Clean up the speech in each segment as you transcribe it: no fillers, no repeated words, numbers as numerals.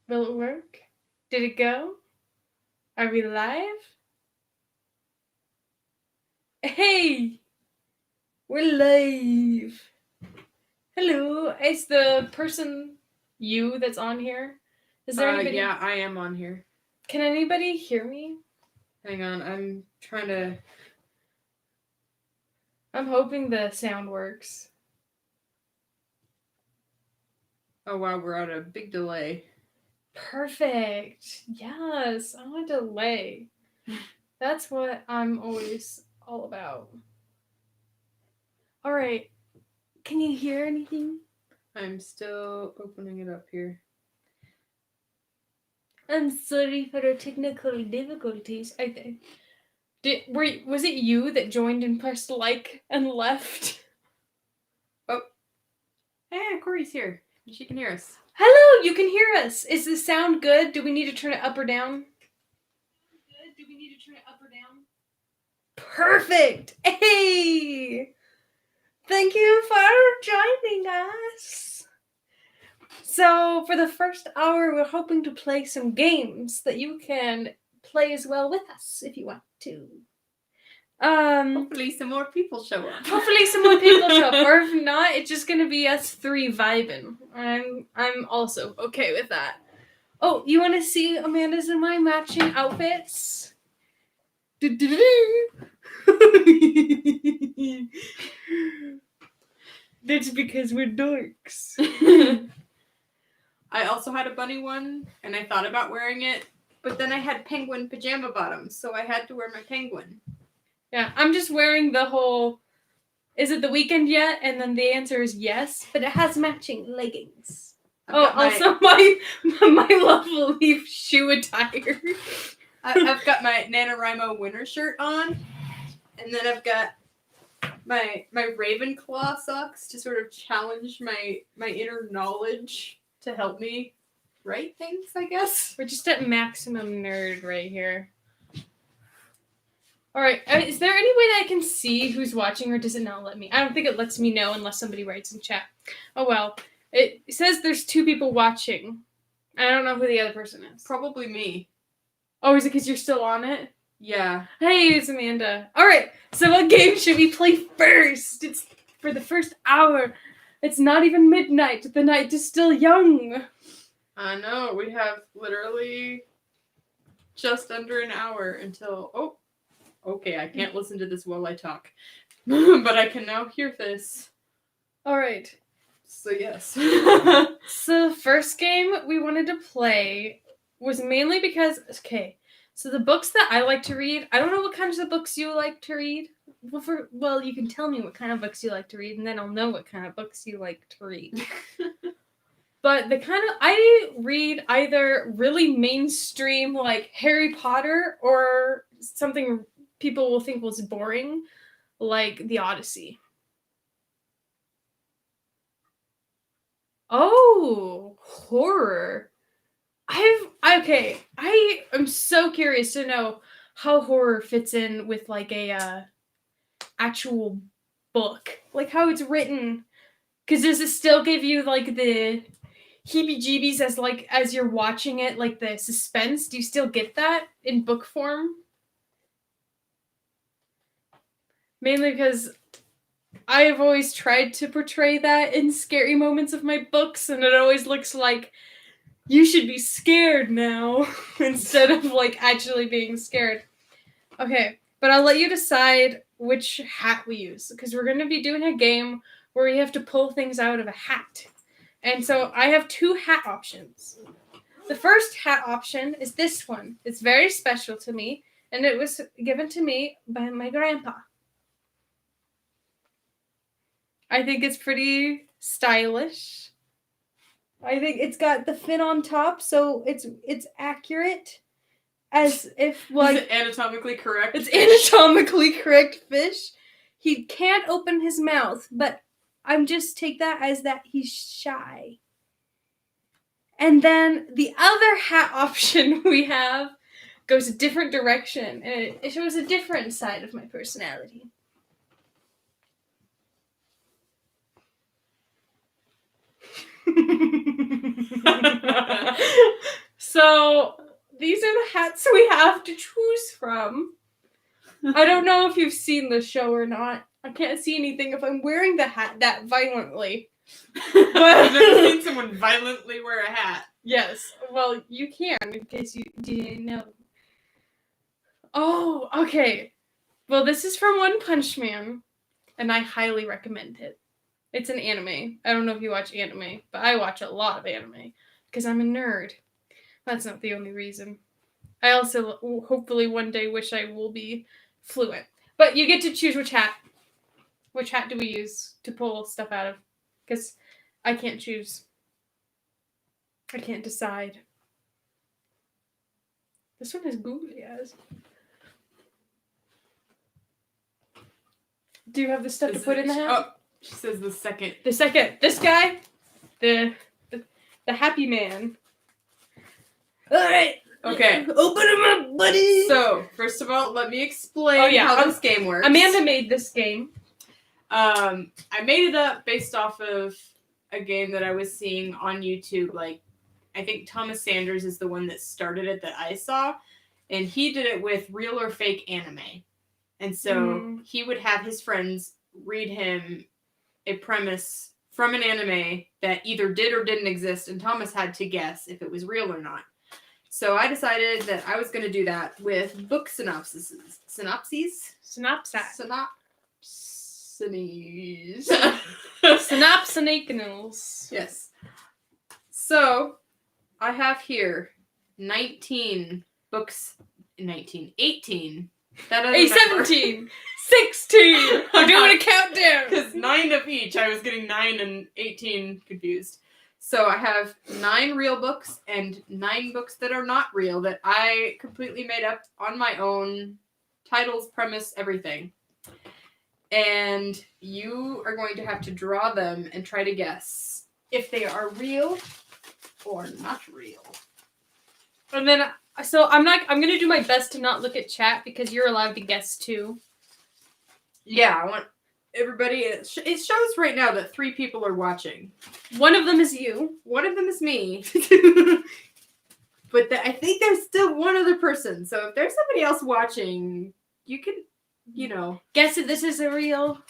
Will it work? Did it go? Are we live? Hey! We're live! Hello, it's the person, you, that's on here. Is there anybody? Yeah, I am on here. Can anybody hear me? Hang on, I'm trying to... I'm hoping the sound works. Oh wow, we're at a big delay. Perfect. Yes, I want a delay. That's what I'm always all about. Alright, can you hear anything? I'm still opening it up here. I'm sorry for the technical difficulties. Was it you that joined and pressed like and left? Oh. Hey, Corey's here. She can hear us. Hello, you can hear us. Is the sound good? Do we need to turn it up or down? Perfect! Hey! Thank you for joining us. So, for the first hour, we're hoping to play some games that you can play as well with us if you want to. Hopefully some more people show up. Or if not, it's just gonna be us three vibing. I'm also okay with that. Oh, you want to see Amanda's and my matching outfits? That's because we're dorks. I also had a bunny one, and I thought about wearing it, but then I had penguin pajama bottoms, so I had to wear my penguin. Yeah, I'm just wearing the whole, is it the weekend yet? And then the answer is yes, but it has matching leggings. Also my lovely shoe attire. I've got my NaNoWriMo winter shirt on, and then I've got my Ravenclaw socks to sort of challenge my inner knowledge to help me write things, I guess. We're just at maximum nerd right here. Alright, is there any way that I can see who's watching, or does it not let me? I don't think it lets me know unless somebody writes in chat. Oh well. It says there's 2 people watching. I don't know who the other person is. Probably me. Oh, is it because you're still on it? Yeah. Hey, it's Amanda. Alright, so what game should we play first? It's for the first hour. It's not even midnight. The night is still young. I know. We have literally just under an hour until... Oh, okay, I can't listen to this while I talk. But I can now hear this. Alright. So yes. So the first game we wanted to play was mainly because, okay, so the books that I like to read, I don't know what kinds of books you like to read. Well, you can tell me what kind of books you like to read, and then I'll know what kind of books you like to read. But I read either really mainstream, like Harry Potter, or something people will think was boring, like The Odyssey. Oh, horror. I am so curious to know how horror fits in with like a actual book, like how it's written. Because does it still give you like the heebie-jeebies as you're watching it, like the suspense? Do you still get that in book form? Mainly because I have always tried to portray that in scary moments of my books, and it always looks like you should be scared now instead of like actually being scared. Okay, but I'll let you decide which hat we use, because we're going to be doing a game where we have to pull things out of a hat. And so I have 2 hat options. The first hat option is this one. It's very special to me, and it was given to me by my grandpa. I think it's pretty stylish. I think it's got the fin on top, so it's accurate, as if like... Is it anatomically correct? It's anatomically correct fish. He can't open his mouth, but I'm just take that as that he's shy. And then the other hat option we have goes a different direction, and it shows a different side of my personality. So these are the hats we have to choose from. I don't know if you've seen the show or not. I can't see anything if I'm wearing the hat that violently. I've never seen someone violently wear a hat. Yes. Well, you can in case you didn't know. Oh, okay. Well, this is from One Punch Man, and I highly recommend it. It's an anime. I don't know if you watch anime, but I watch a lot of anime because I'm a nerd. That's not the only reason. I also hopefully one day wish I will be fluent. But you get to choose which hat. Which hat do we use to pull stuff out of? Because I can't choose. I can't decide. This one has googly eyes. Do you have the stuff to put in the hat? Oh, she says the second. The second. This guy. The happy man. Alright. Okay. Open him up, buddy. So, first of all, let me explain how this game works. Amanda made this game. I made it up based off of a game that I was seeing on YouTube. Like, I think Thomas Sanders is the one that started it that I saw. And he did it with real or fake anime. And so he would have his friends read him a premise from an anime that either did or didn't exist. And Thomas had to guess if it was real or not. So I decided that I was going to do that with book synopses. Synopses? Synopsinationals. Yes. So I have here 18. That other 17. 16. We're doing a countdown. Because 9 of each. I was getting 9 and 18 confused. So I have 9 real books and 9 books that are not real that I completely made up on my own. Titles, premise, everything. And you are going to have to draw them and try to guess if they are real or not real. And then, so I'm going to do my best to not look at chat because you're allowed to guess too. Yeah, I want everybody. It shows right now that 3 people are watching. One of them is you. One of them is me. But I think there's still one other person. So if there's somebody else watching, you can, guess if this is a real.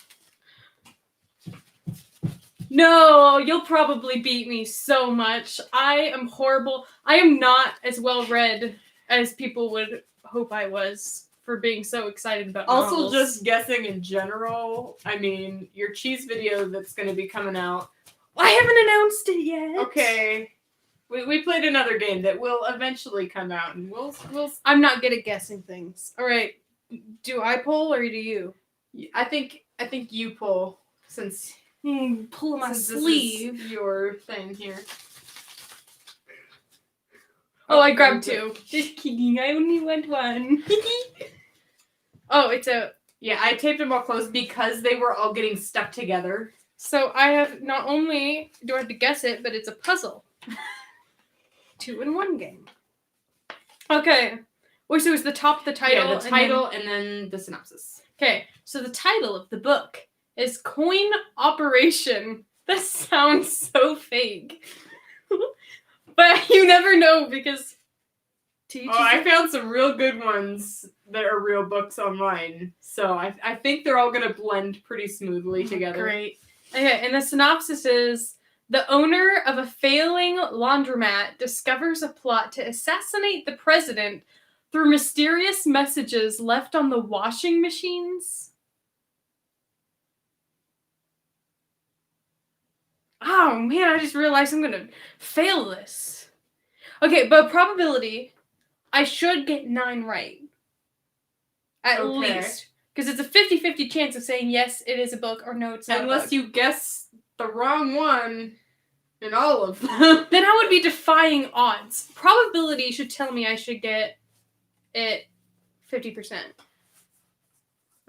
No, you'll probably beat me so much. I am horrible. I am not as well read as people would hope I was for being so excited about Also, novels. just guessing in general. I mean, your cheese video that's going to be coming out. I haven't announced it yet. Okay. We played another game that will eventually come out, and we'll. I'm not good at guessing things. All right, do I pull or do you? I think you pull since pull my this sleeve. is your thing here. Oh, I grabbed 2. Just kidding. I only want 1. Oh, it's a. Yeah, I taped them all closed because they were all getting stuck together. So I have not only do I have to guess it, but it's a puzzle. 2-in-1 game. Okay. Wait, so is the top the title? Yeah, the title and then the synopsis. Okay, so the title of the book is Coin Operation. That sounds so fake. But you never know because... I found some real good ones that are real books online. So I think they're all going to blend pretty smoothly together. Great. Okay, and the synopsis is... The owner of a failing laundromat discovers a plot to assassinate the president through mysterious messages left on the washing machines. Oh man, I just realized I'm gonna fail this. Okay, but probability, I should get 9 right. At least. Because it's a 50-50 chance of saying yes, it is a book, or no, it's not Unless a book. you guess the wrong one in all of them. Then I would be defying odds. Probability should tell me I should get it 50%.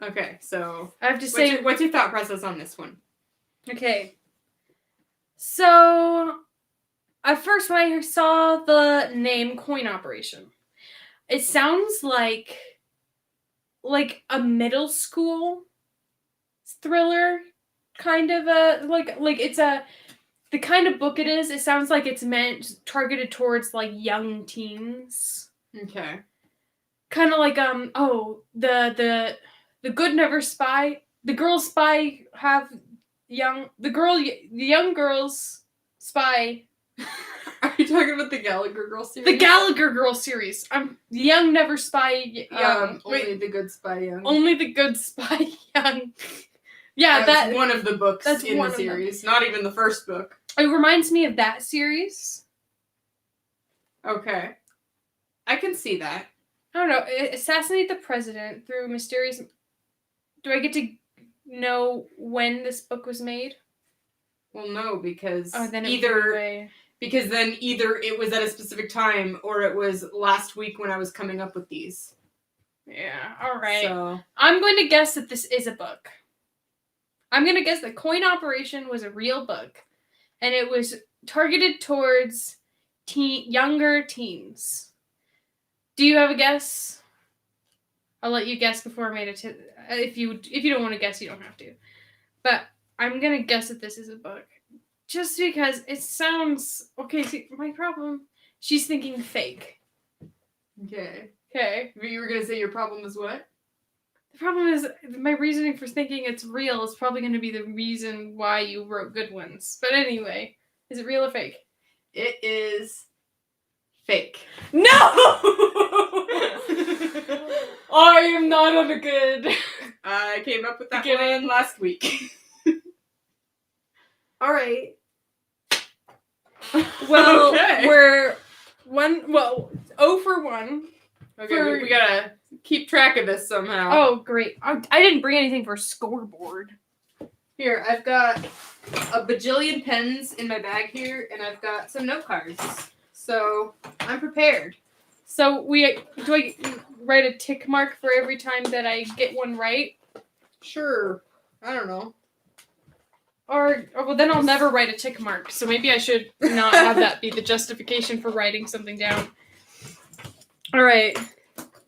Okay, so I have to say... What's your thought process on this one? Okay. So, at first when I saw the name Coin Operation, it sounds like a middle school thriller kind of a... Like it's a... the kind of book it is, it sounds like it's targeted towards like young teens. Okay. Kind of like the good never spy. The girls spy have the young girls spy. Are you talking about the Gallagher Girl series? The Gallagher Girl series. The young never spy young. Only the good spy young. Only the good spy young. Yeah, that's one of the books in the series. series. Not even the first book. It reminds me of that series. Okay. I can see that. I don't know. Assassinate the president through mysterious. Do I get to know when this book was made? Well, no, because then because then either it was at a specific time or it was last week when I was coming up with these. Yeah. All right. So I'm going to guess that this is a book. I'm going to guess that Coin Operation was a real book, and it was targeted towards younger teens. Do you have a guess? I'll let you guess before I made it. If you don't want to guess, you don't have to. But I'm gonna guess that this is a book, just because it sounds okay. See, my problem. She's thinking fake. Okay. Okay. You were gonna say your problem is what? The problem is my reasoning for thinking it's real is probably going to be the reason why you wrote good ones. But anyway, is it real or fake? It is fake. No! I am not on a good. I came up with that one last week. All right. Well, okay. we're 0 for 1. Okay, we gotta keep track of this somehow. Oh, great. I didn't bring anything for a scoreboard. Here, I've got a bajillion pens in my bag here, and I've got some note cards. So, I'm prepared. So, do I write a tick mark for every time that I get one right? Sure. I don't know. Or well, then I'll never write a tick mark. So maybe I should not have that be the justification for writing something down. All right.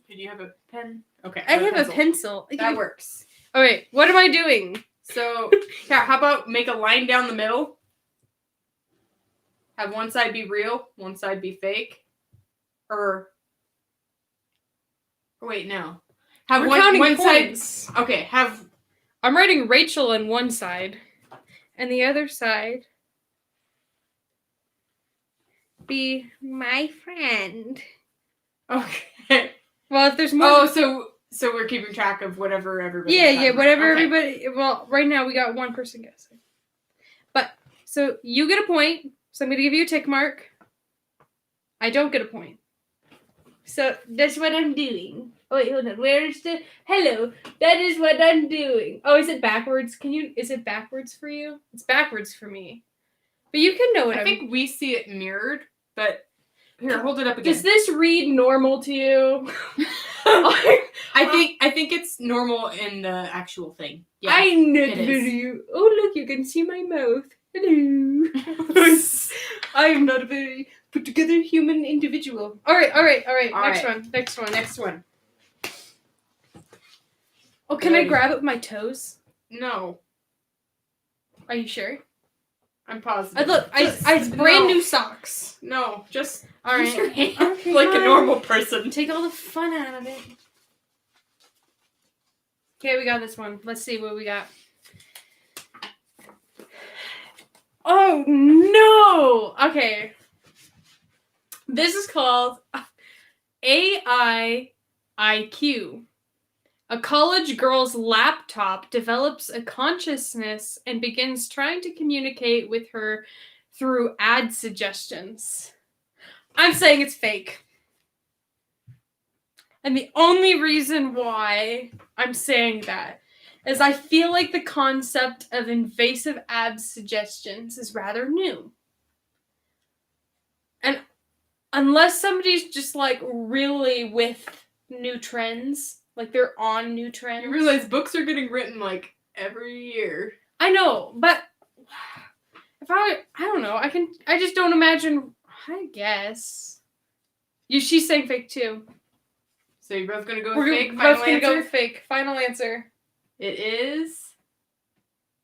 Did you have a pen? Okay. I have a pencil. That works. All right. What am I doing? So, yeah, how about make a line down the middle? Have one side be real, one side be fake? Or wait, no. Have We're counting one points. side. Okay, have. I'm writing Rachel on one side, and the other side be my friend. Okay. Well, if there's more. Oh, so we're keeping track of whatever everybody. Yeah, whatever okay. everybody. Well, right now we got one person guessing, but so you get a point. So I'm gonna give you a tick mark. I don't get a point. So that's what I'm doing. Oh, wait, hold on. Where is the hello? That is what I'm doing. Oh, is it backwards? Is it backwards for you? It's backwards for me. But you can know what I think we see it mirrored, but here, hold it up again. Does this read normal to you? I think it's normal in the actual thing. Yeah, I'm not very. Oh, look, you can see my mouth. Hello. I'm not a very put together human individual. All right. Next one. Oh, can I grab it with my toes? No. Are you sure? I'm positive. Look, I brand new socks. No, just all right. Use your hand like a normal person. Take all the fun out of it. Okay, we got this one. Let's see what we got. Oh no! Okay. This is called AIIQ. A college girl's laptop develops a consciousness and begins trying to communicate with her through ad suggestions. I'm saying it's fake. And the only reason why I'm saying that is I feel like the concept of invasive ad suggestions is rather new. And unless somebody's just like really with new trends, like they're on new trends. You realize books are getting written like every year. I know, but if I don't know, I just don't imagine. I guess she's saying fake too. So you're both gonna go with fake. We're both gonna go with fake. Final answer. It is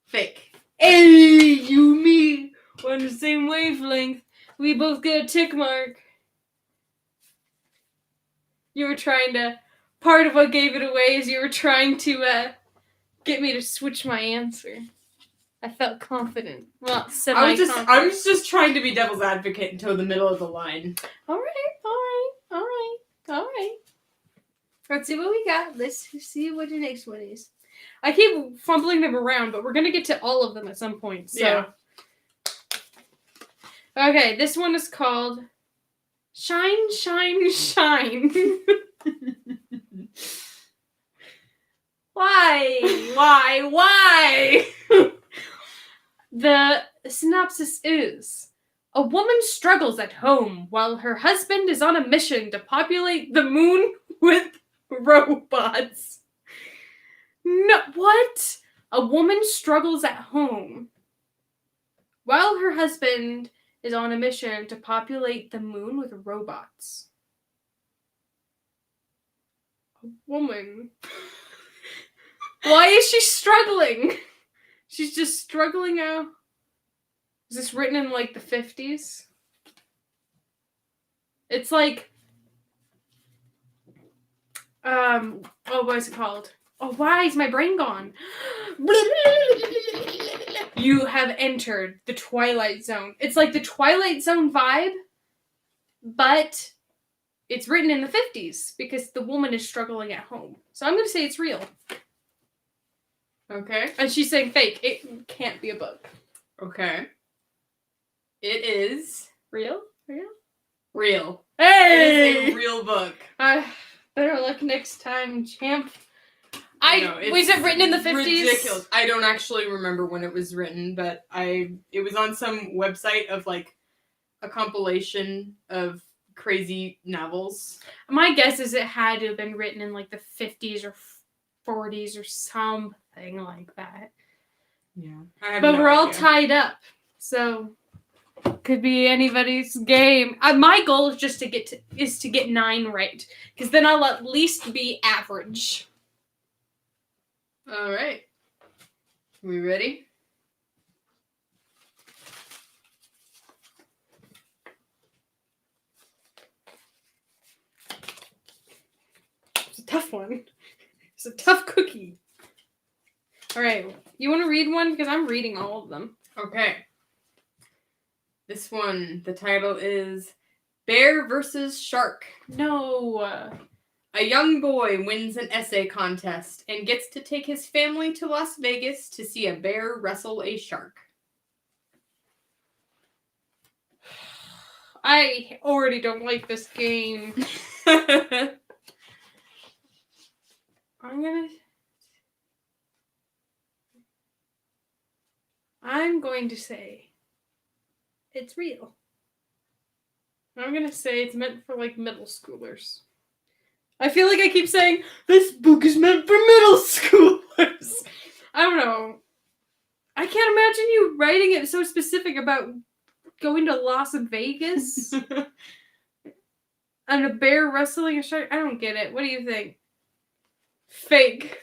fake. Hey, you me. We're on the same wavelength. We both get a tick mark. You were trying to... Part of what gave it away is you were trying to get me to switch my answer. I felt confident. Well, semi-confident. I was just trying to be devil's advocate until the middle of the line. All right. Let's see what we got. Let's see what the next one is. I keep fumbling them around, but we're going to get to all of them at some point. So. Yeah. Okay, this one is called Shine, Shine, Shine. Why? The synopsis is: a woman struggles at home while her husband is on a mission to populate the moon with robots. No, what? A woman struggles at home while her husband is on a mission to populate the moon with robots. A woman. Why is she struggling? She's just struggling out. Is this written in like the 50s? It's like, what is it called? Oh, why is my brain gone? You have entered the Twilight Zone. It's like the Twilight Zone vibe, but it's written in the 50s because the woman is struggling at home. So I'm going to say it's real. Okay. And she's saying fake. It can't be a book. Okay. It is... Real? Real. Hey! It is a real book. Better luck next time, champ. Was it written in the 50s? Ridiculous. I don't actually remember when it was written, but it was on some website of like a compilation of crazy novels. My guess is it had to have been written in like the 50s or 40s or something like that. Yeah. But we're all tied up, so could be anybody's game. My goal is just to get 9 right, because then I'll at least be average. All right. We ready? It's a tough one. It's a tough cookie. All right. You want to read one? Because I'm reading all of them. Okay. This one, the title is Bear versus Shark. No. A young boy wins an essay contest and gets to take his family to Las Vegas to see a bear wrestle a shark. I already don't like this game. I'm going to say it's real. I'm going to say it's meant for like middle schoolers. I feel like I keep saying, this book is meant for middle schoolers. I don't know. I can't imagine you writing it so specific about going to Las Vegas and a bear wrestling a shark. I don't get it. What do you think? Fake.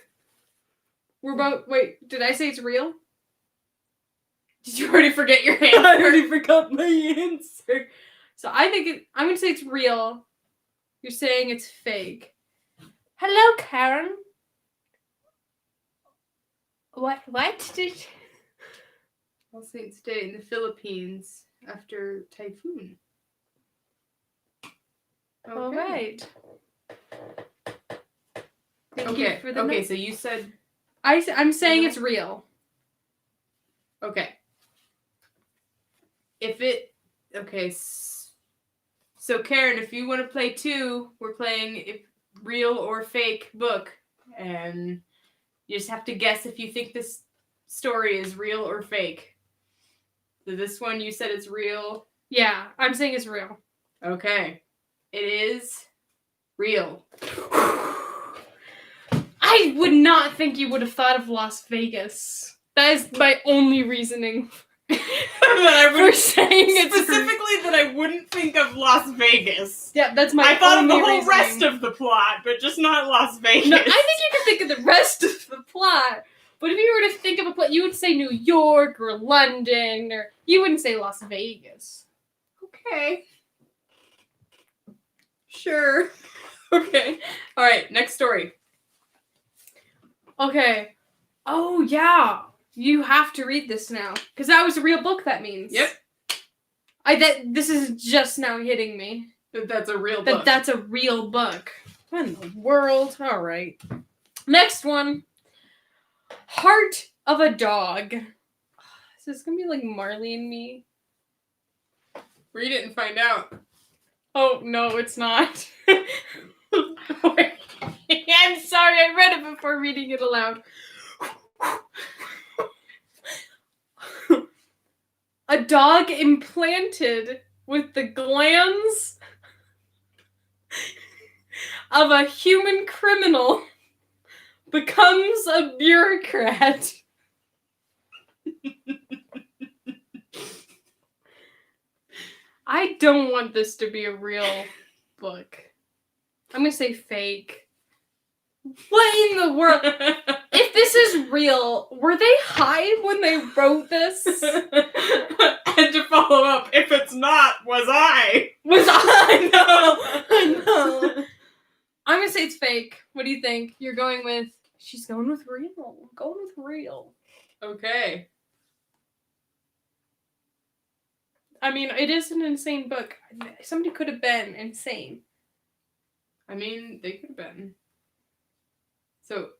Wait, did I say it's real? Did you already forget your answer? I already forgot my answer. So I'm going to say it's real. You're saying it's fake. Hello, Karen. What did... All Saints Day in the Philippines after typhoon. Okay. All right. Okay, so you said... I'm saying it's real. Okay. So Karen, if you want to play 2, we're playing if real or fake book, and you just have to guess if you think this story is real or fake. So this one, you said it's real. Yeah, I'm saying it's real. Okay. It is real. I would not think you would have thought of Las Vegas. That is my only reasoning. For saying it's specifically that I wouldn't think of Las Vegas. Yeah, that's my. I thought only of the whole reasoning. rest of the plot, but just not Las Vegas. No, I think you can think of the rest of the plot. But if you were to think of a plot, you would say New York or London or You wouldn't say Las Vegas. Okay. Sure. Okay. All right, next story. Okay. Oh, yeah. You have to read this now. Because that was a real book, that means. Yep. This is just now hitting me. That's a real book. That's a real book. What in the world? All right. Next one. Heart of a Dog. Is this going to be like Marley and Me? Read it and find out. Oh, no, it's not. I'm sorry, I read it before reading it aloud. A dog implanted with the glands of a human criminal becomes a bureaucrat. I don't want this to be a real book. I'm gonna say fake. What in the world? If this is real, were they high when they wrote this? And to follow up, if it's not, was I? Was I? No. I'm gonna say it's fake. What do you think? You're going with... She's going with real. I'm going with real. Okay. I mean, it is an insane book. Somebody could have been insane. I mean, they could have been. So,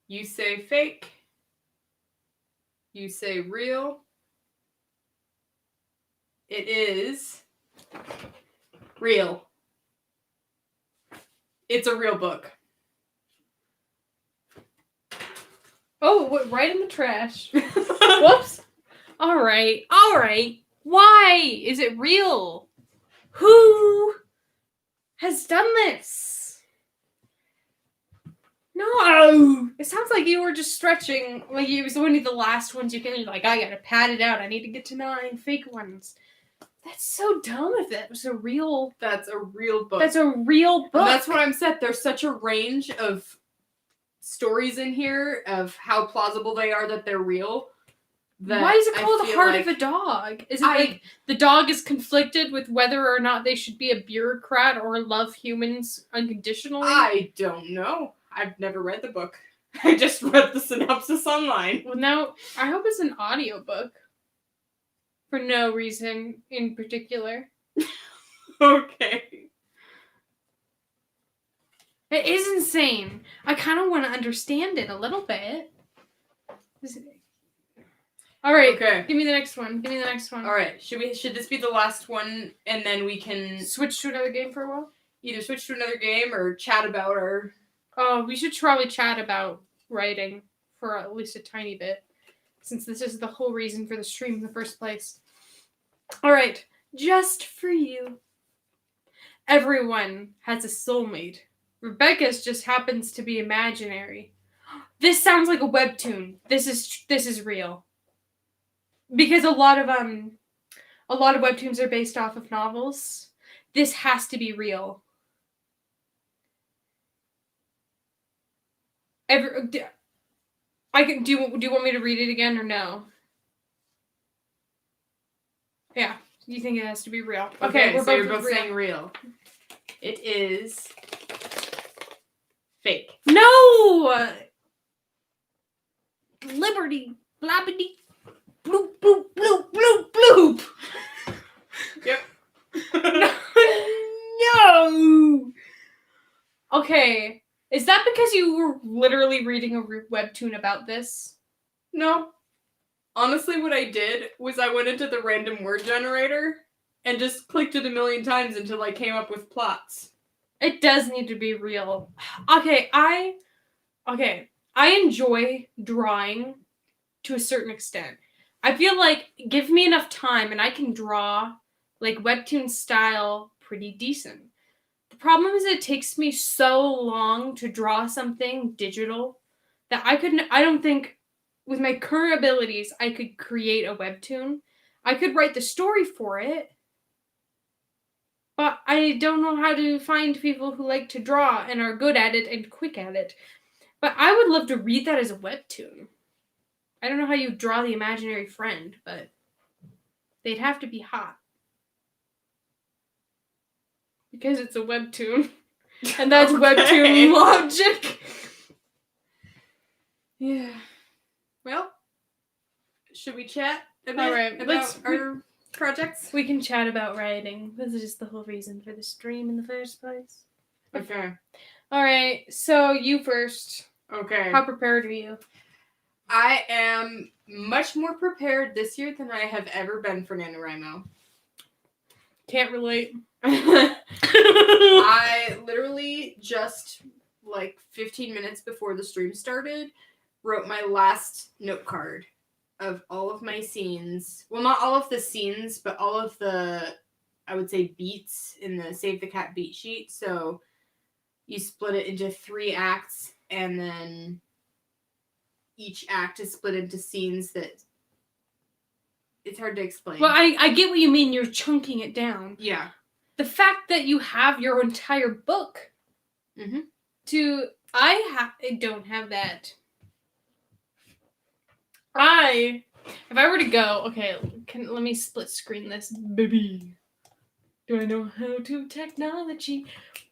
you say fake. You say real. It is real. It's a real book. Oh, what, right in the trash. Whoops. All right. Why is it real? Who has done this? No. It sounds like you were just stretching. Like it was one of the last ones you can, like, I gotta pad it out. I need to get to 9 fake ones. That's so dumb if that was a real... That's a real book. That's a real book. And that's what I'm saying. There's such a range of stories in here of how plausible they are that they're real. Why is it called Heart of a Dog? Is it like the dog is conflicted with whether or not they should be a bureaucrat or love humans unconditionally? I don't know. I've never read the book. I just read the synopsis online. Well, now, I hope it's an audiobook. For no reason in particular. Okay. It is insane. I kind of want to understand it a little bit. All right. Okay. Give me the next one. All right. Should this be the last one, and then we can switch to another game for a while? Either switch to another game or chat about our... Oh, we should probably chat about writing for at least a tiny bit, since this is the whole reason for the stream in the first place. All right. Just for you. Everyone has a soulmate. Rebecca's just happens to be imaginary. This sounds like a webtoon. This is real. Because a lot of webtoons are based off of novels. This has to be real. Do you want me to read it again or no? Yeah. You think it has to be real? Okay, so you're both saying real. It is fake. No! Liberty. Blabbity. Bloop, bloop, bloop, bloop, bloop. Yep. No. Okay. Is that because you were literally reading a webtoon about this? No. Honestly, what I did was I went into the random word generator and just clicked it a million times until I came up with plots. It does need to be real. Okay, I enjoy drawing to a certain extent. I feel like give me enough time and I can draw like webtoon style pretty decent. The problem is it takes me so long to draw something digital that I don't think with my current abilities I could create a webtoon. I could write the story for it, but I don't know how to find people who like to draw and are good at it and quick at it. But I would love to read that as a webtoon. I don't know how you draw the imaginary friend, but they'd have to be hot. Because it's a webtoon. And that's webtoon logic. Yeah. Well, should we chat a bit Alright, about our projects? We can chat about writing. This is just the whole reason for the stream in the first place. Okay. Alright, so you first. Okay. How prepared are you? I am much more prepared this year than I have ever been for NaNoWriMo. Can't relate. I literally just, 15 minutes before the stream started, wrote my last note card of all of my scenes. Well, not all of the scenes, but all of the, I would say, beats in the Save the Cat beat sheet. So you split it into 3 acts, and then each act is split into scenes that it's hard to explain. Well, I get what you mean. You're chunking it down. Yeah. The fact that you have your entire book I don't have that. If I were to go, okay, let me split screen this, baby. Do I know how to technology?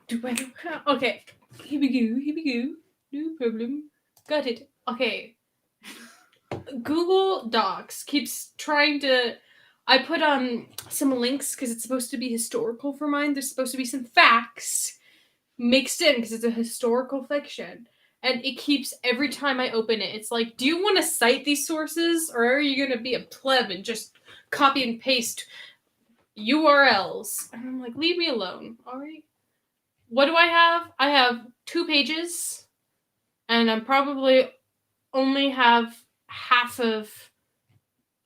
Do I know how? Okay, here we go. No problem. Got it. Okay. Google Docs keeps trying to. I put some links because it's supposed to be historical for mine. There's supposed to be some facts mixed in because it's a historical fiction. And it keeps, every time I open it, it's like, do you want to cite these sources? Or are you going to be a pleb and just copy and paste URLs? And I'm like, leave me alone. All right. What do I have? I have 2 pages. And I'm probably only have half of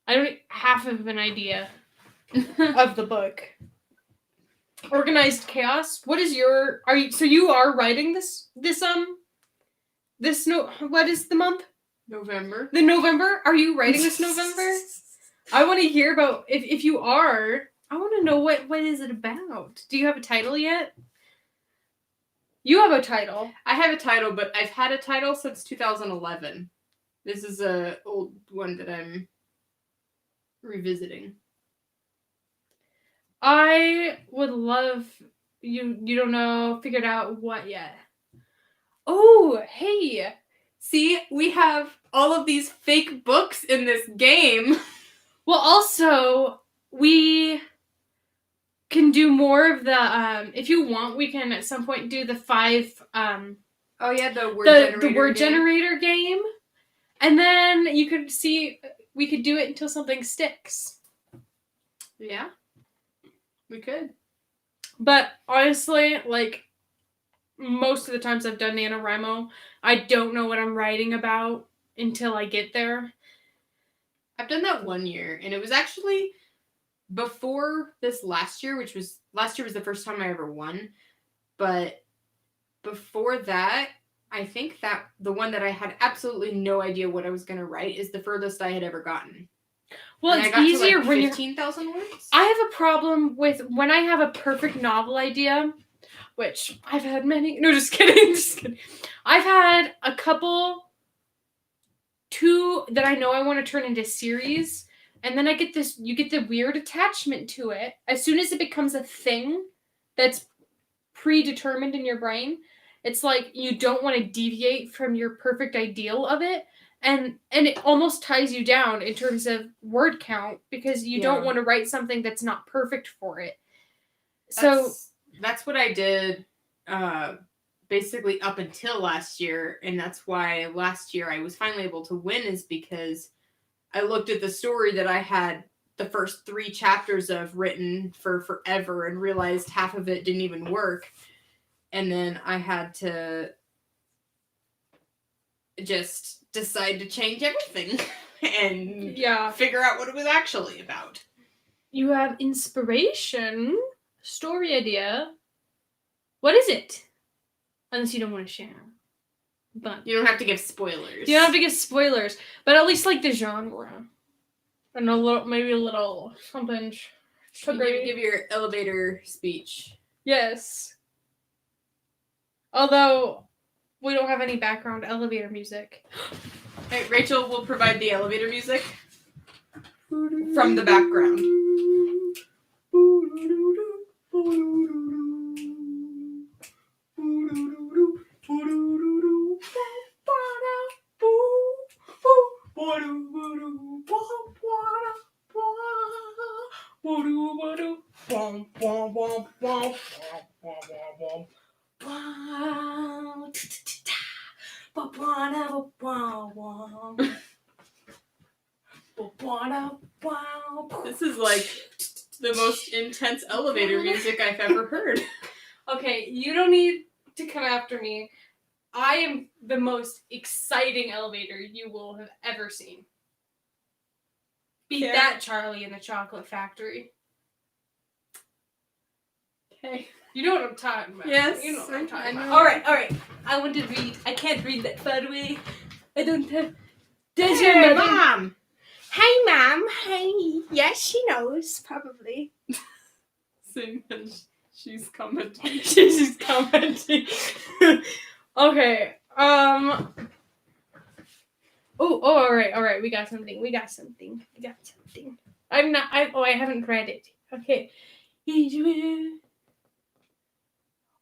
an idea of the book. Organized chaos. What is your? So you are writing this what is the month? November. The November? Are you writing this November? I want to hear about if you are. I want to know what is it about. Do you have a title yet? You have a title. I have a title, but I've had a title since 2011. This is a old one that I'm revisiting. I would love you don't know, figured out what yet. Oh, hey. See, we have all of these fake books in this game. Well, also, we can do more of the, if you want, we can at some point do the 5, oh yeah, the word generator game. And then you could see, we could do it until something sticks. Yeah, we could. But honestly, most of the times I've done NaNoWriMo, I don't know what I'm writing about until I get there. I've done that 1 year, and it was actually before this last year, last year was the first time I ever won. But before that, I think that the one that I had absolutely no idea what I was going to write is the furthest I had ever gotten. Well, and it's easier when 15,000 words. I have a problem with when I have a perfect novel idea, which I've had many. No, just kidding. I've had a couple, 2 that I know I want to turn into series, and then you get the weird attachment to it. As soon as it becomes a thing that's predetermined in your brain, it's like you don't want to deviate from your perfect ideal of it. And it almost ties you down in terms of word count because you don't want to write something that's not perfect for it. So that's what I did basically up until last year, and that's why last year I was finally able to win, is because I looked at the story that I had the first 3 chapters of written for forever and realized half of it didn't even work. And then I had to just decide to change everything and figure out what it was actually about. You have inspiration, story idea. What is it? Unless you don't want to share. But you don't have to give spoilers. You don't have to give spoilers, but at least the genre. And maybe a little something. Give your elevator speech. Yes. Although we don't have any background elevator music. Hey, Rachel will provide the elevator music. from the background. This is like the most intense elevator music I've ever heard. Okay, you don't need to come after me. I am the most exciting elevator you will have ever seen. Beat that Charlie in the Chocolate Factory. Okay. You know what I'm talking about. Yes. You know what I'm talking I about. know. Alright. I want to read. I can't read that far away. I don't have... Does Hey, your mother... Mom! Hey, Mom. Hey. Yes, she knows, probably. Sing as she's commenting. She's commenting. Okay. Oh, all right. We got something. I haven't read it. Okay.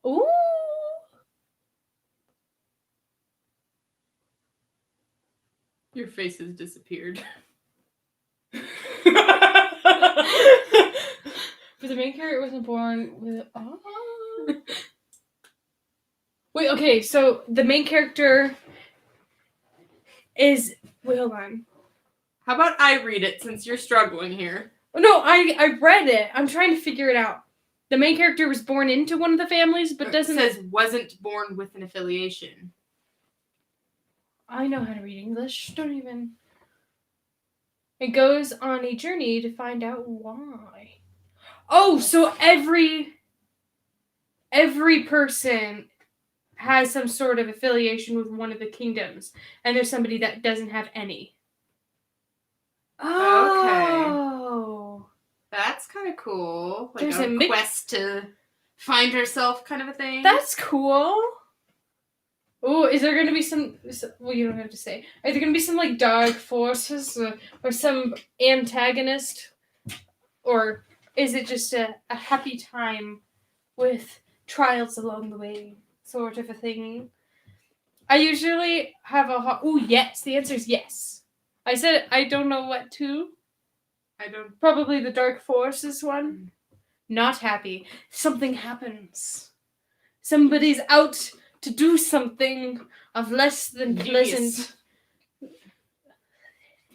Ooh. Your face has disappeared. But the main character wasn't born with... Oh. Wait, okay, so the main character is... Wait, hold on. How about I read it since you're struggling here? No, I read it. I'm trying to figure it out. The main character was born into one of the families, but doesn't... It says wasn't born with an affiliation. I know how to read English. Don't even... It goes on a journey to find out why. Oh, so every person has some sort of affiliation with one of the kingdoms, and there's somebody that doesn't have any. Oh. That's kind of cool. Like There's a quest to find herself kind of a thing. That's cool. Oh, is there going to be some... Well, you don't have to say. Are there going to be some, like, dark forces or some antagonist? Or is it just a happy time with trials along the way sort of a thing? I usually have a... Oh, yes. The answer is yes. I said I don't know what to. I don't... Probably the dark forces one. Not happy. Something happens. Somebody's out to do something of less than pleasant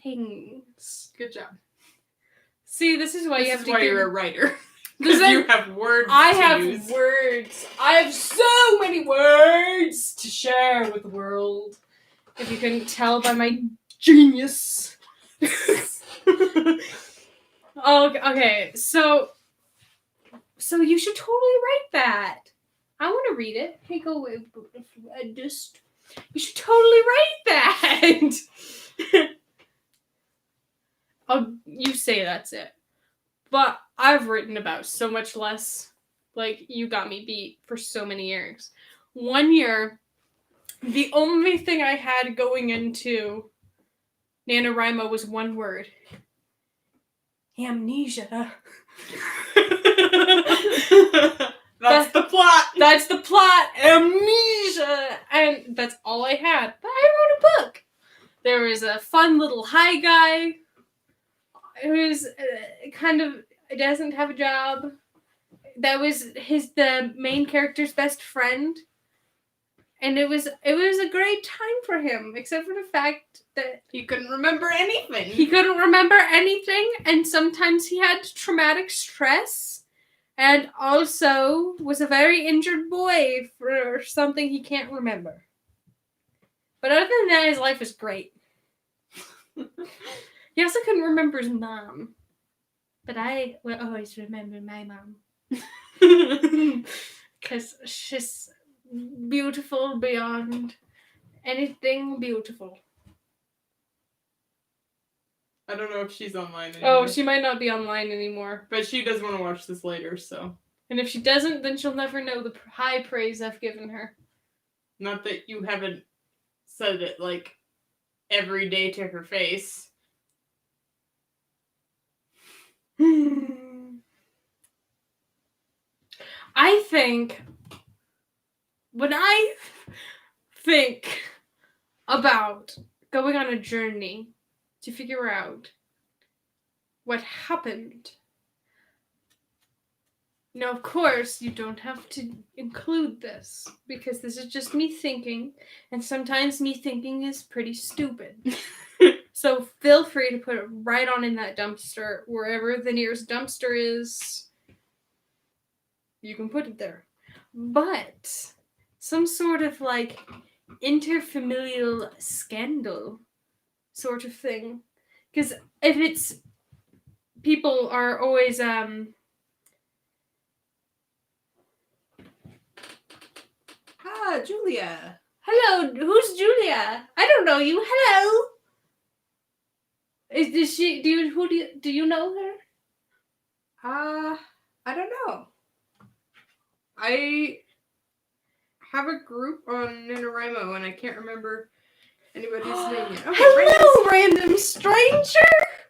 things. Good job. See, this is why you're a writer. Because you have words. I have words. I have so many words to share with the world. If you couldn't tell by my genius. Okay, so you should totally write that. I want to read it. Hey, go away. Just... You should totally write that. You say that's it. But I've written about so much less. Like, you got me beat for so many years. 1 year, the only thing I had going into NaNoWriMo was one word. Amnesia. That's the plot. That's the plot. Amnesia. And that's all I had. But I wrote a book. There was a fun little high guy who's kind of doesn't have a job. That was the main character's best friend. And it was a great time for him, except for the fact that he couldn't remember anything. And sometimes he had traumatic stress. And also was a very injured boy for something he can't remember. But other than that, his life was great. He also couldn't remember his mom. But I will always remember my mom. Because she's beautiful beyond anything beautiful. I don't know if she's online anymore. Oh, she might not be online anymore. But she does want to watch this later, so. And if she doesn't, then she'll never know the high praise I've given her. Not that you haven't said it, like, every day to her face. I think when I think about going on a journey to figure out what happened. Now, of course, you don't have to include this because this is just me thinking, and sometimes me thinking is pretty stupid. So feel free to put it right on in that dumpster, wherever the nearest dumpster is. You can put it there. But some sort of like interfamilial scandal sort of thing. Because if it's people are always Julia. hello, who's Julia? I don't know you. Hello. Is she do you know her? I don't know. I have a group on NaNoWriMo and I can't remember anybody's name yet. Okay, Hello, random stranger.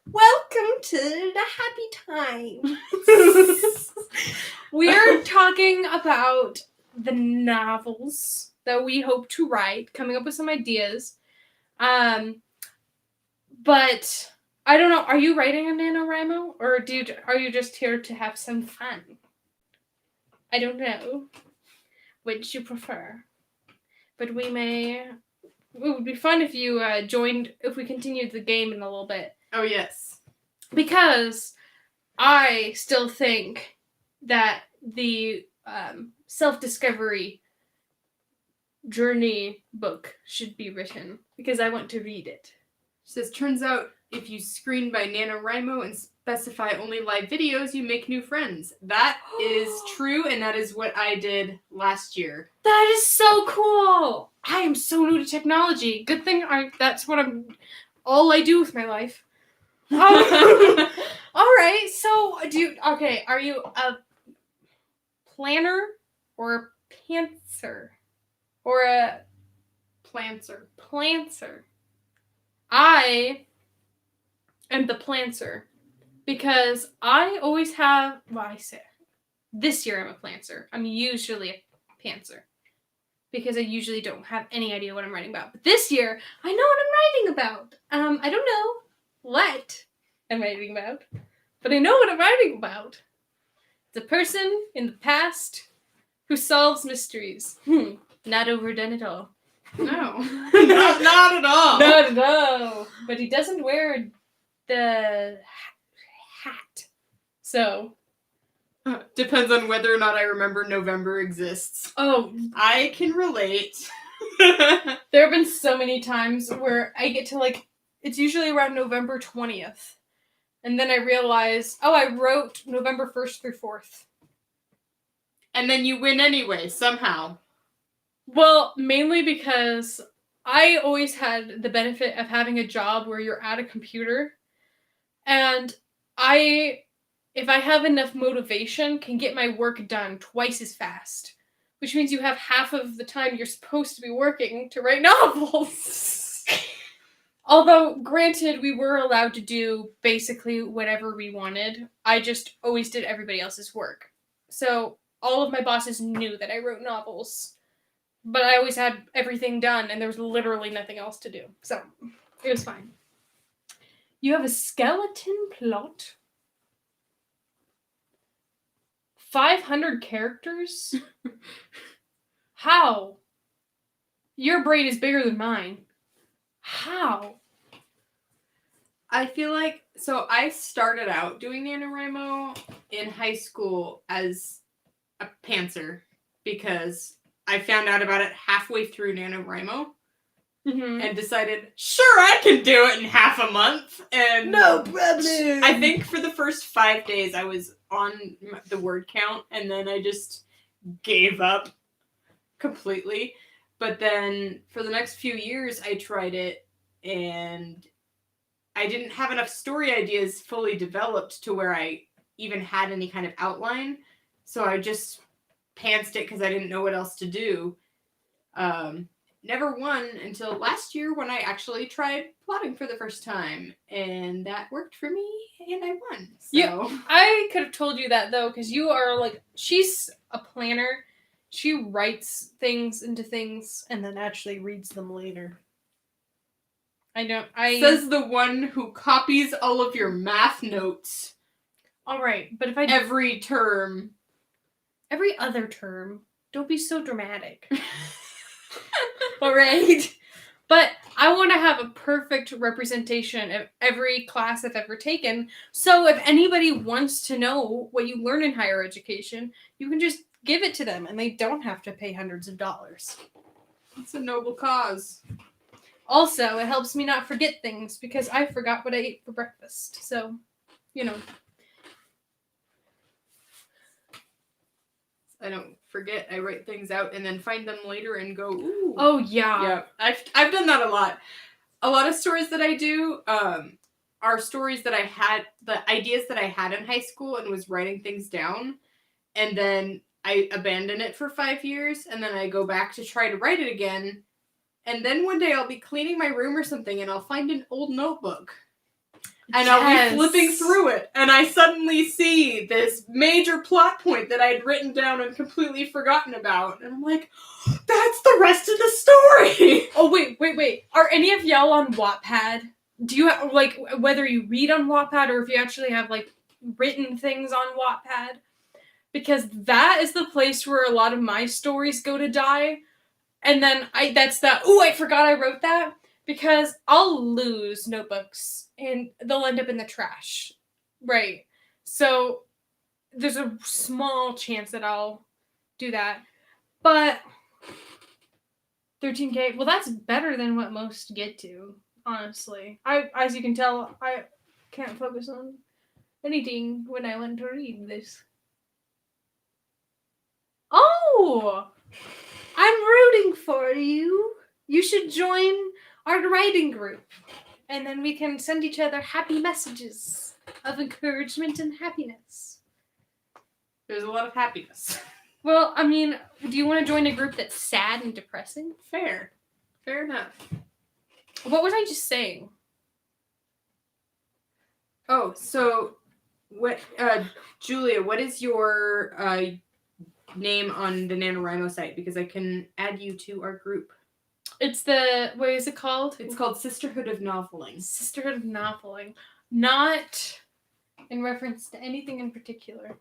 Welcome to the happy times. We're talking about the novels that we hope to write, coming up with some ideas. But I don't know. Are you writing a NaNoWriMo, or are you just here to have some fun? I don't know which you prefer, but we may. It would be fun if you joined. If we continued the game in a little bit. Oh yes, Because I still think that the self-discovery journey book should be written because I want to read it. It says turns out if you screen by NaNoWriMo and specify only live videos, you make new friends. That is true, and that is what I did last year. That is so cool. I am so new to technology. Good thing that's what all I do with my life. All right. So, are you a planner or a pantser or a Planter. planter? I am the planter because I always have. Well, I say this year I'm a planter. I'm usually a pantser because I usually don't have any idea what I'm writing about. But this year I know what I'm writing about. I don't know what I'm writing about, but I know what I'm writing about. It's a person in the past who solves mysteries. Not overdone at all. No, not at all. Not at all. But he doesn't wear the hat. So. Depends on whether or not I remember November exists. Oh. I can relate. There have been so many times where I get to it's usually around November 20th. And then I realize, I wrote November 1st through 4th. And then you win anyway, somehow. Well, mainly because I always had the benefit of having a job where you're at a computer. And if I have enough motivation, can get my work done twice as fast. Which means you have half of the time you're supposed to be working to write novels. Although, granted, we were allowed to do basically whatever we wanted. I just always did everybody else's work. So, all of my bosses knew that I wrote novels. But I always had everything done, and there was literally nothing else to do. So, it was fine. You have a skeleton plot? 500 characters? How? Your brain is bigger than mine. How? I feel like, so I started out doing NaNoWriMo in high school as a pantser because I found out about it halfway through NaNoWriMo and decided, sure, I can do it in half a month. And no problem. I think for the first 5 days I was on the word count and then I just gave up completely. But then for the next few years I tried it and I didn't have enough story ideas fully developed to where I even had any kind of outline. So I just pantsed it because I didn't know what else to do. never won until last year when I actually tried plotting for the first time, and that worked for me, and I won. So. Yeah, I could have told you that though, because you are like, she's a planner. She writes things into things and then actually reads them later. Says the one who copies all of your math notes. All right, but if every term. Every other term. Don't be so dramatic. All right. But I want to have a perfect representation of every class I've ever taken. So if anybody wants to know what you learn in higher education, you can just give it to them and they don't have to pay hundreds of dollars. It's a noble cause. Also, it helps me not forget things because I forgot what I ate for breakfast. So, you know. I don't forget. I write things out and then find them later and go, ooh. Oh, yeah. Yeah, I've done that a lot. A lot of stories that I do are stories that I had, the ideas that I had in high school and was writing things down. And then I abandon it for 5 years. And then I go back to try to write it again. And then one day I'll be cleaning my room or something and I'll find an old notebook. And I'll be flipping through it, and I suddenly see this major plot point that I had written down and completely forgotten about. And I'm like, that's the rest of the story! Oh, wait. Are any of y'all on Wattpad? Do you have, like, whether you read on Wattpad or if you actually have, like, written things on Wattpad? Because that is the place where a lot of my stories go to die. And then I forgot I wrote that. Because I'll lose notebooks and they'll end up in the trash. Right. So there's a small chance that I'll do that. But 13K, well, that's better than what most get to, honestly. As you can tell, I can't focus on anything when I want to read this. Oh! I'm rooting for you. You should join our writing group, and then we can send each other happy messages of encouragement and happiness. There's a lot of happiness. Well, I mean, do you want to join a group that's sad and depressing? Fair enough. What was I just saying? Oh, so what, Julia, what is your name on the NaNoWriMo site? Because I can add you to our group. It's what is it called? It's called Sisterhood of Noveling. Sisterhood of Noveling. Not in reference to anything in particular.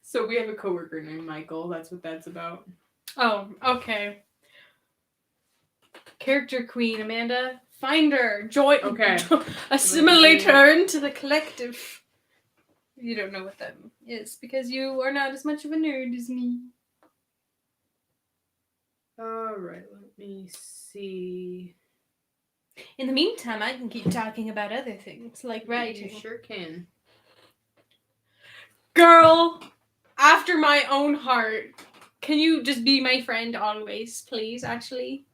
So we have a coworker named Michael. That's what that's about. Oh, okay. Character queen, Amanda. Find her. Join. Okay. Assimilate her into the collective. You don't know what that is because you are not as much of a nerd as me. Alright, let me see. In the meantime, I can keep talking about other things, like writing. You sure can. Girl, after my own heart, can you just be my friend always, please, actually?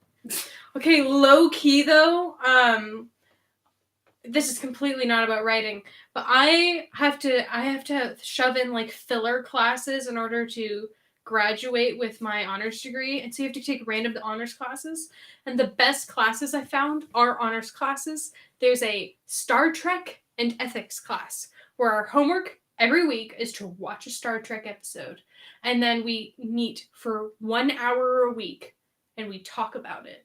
Okay, low key though, this is completely not about writing, but I have to shove in like filler classes in order to graduate with my honors degree, and so you have to take random honors classes, and the best classes I found are honors classes. There's a Star Trek and ethics class where our homework every week is to watch a Star Trek episode, and then we meet for 1 hour a week and we talk about it.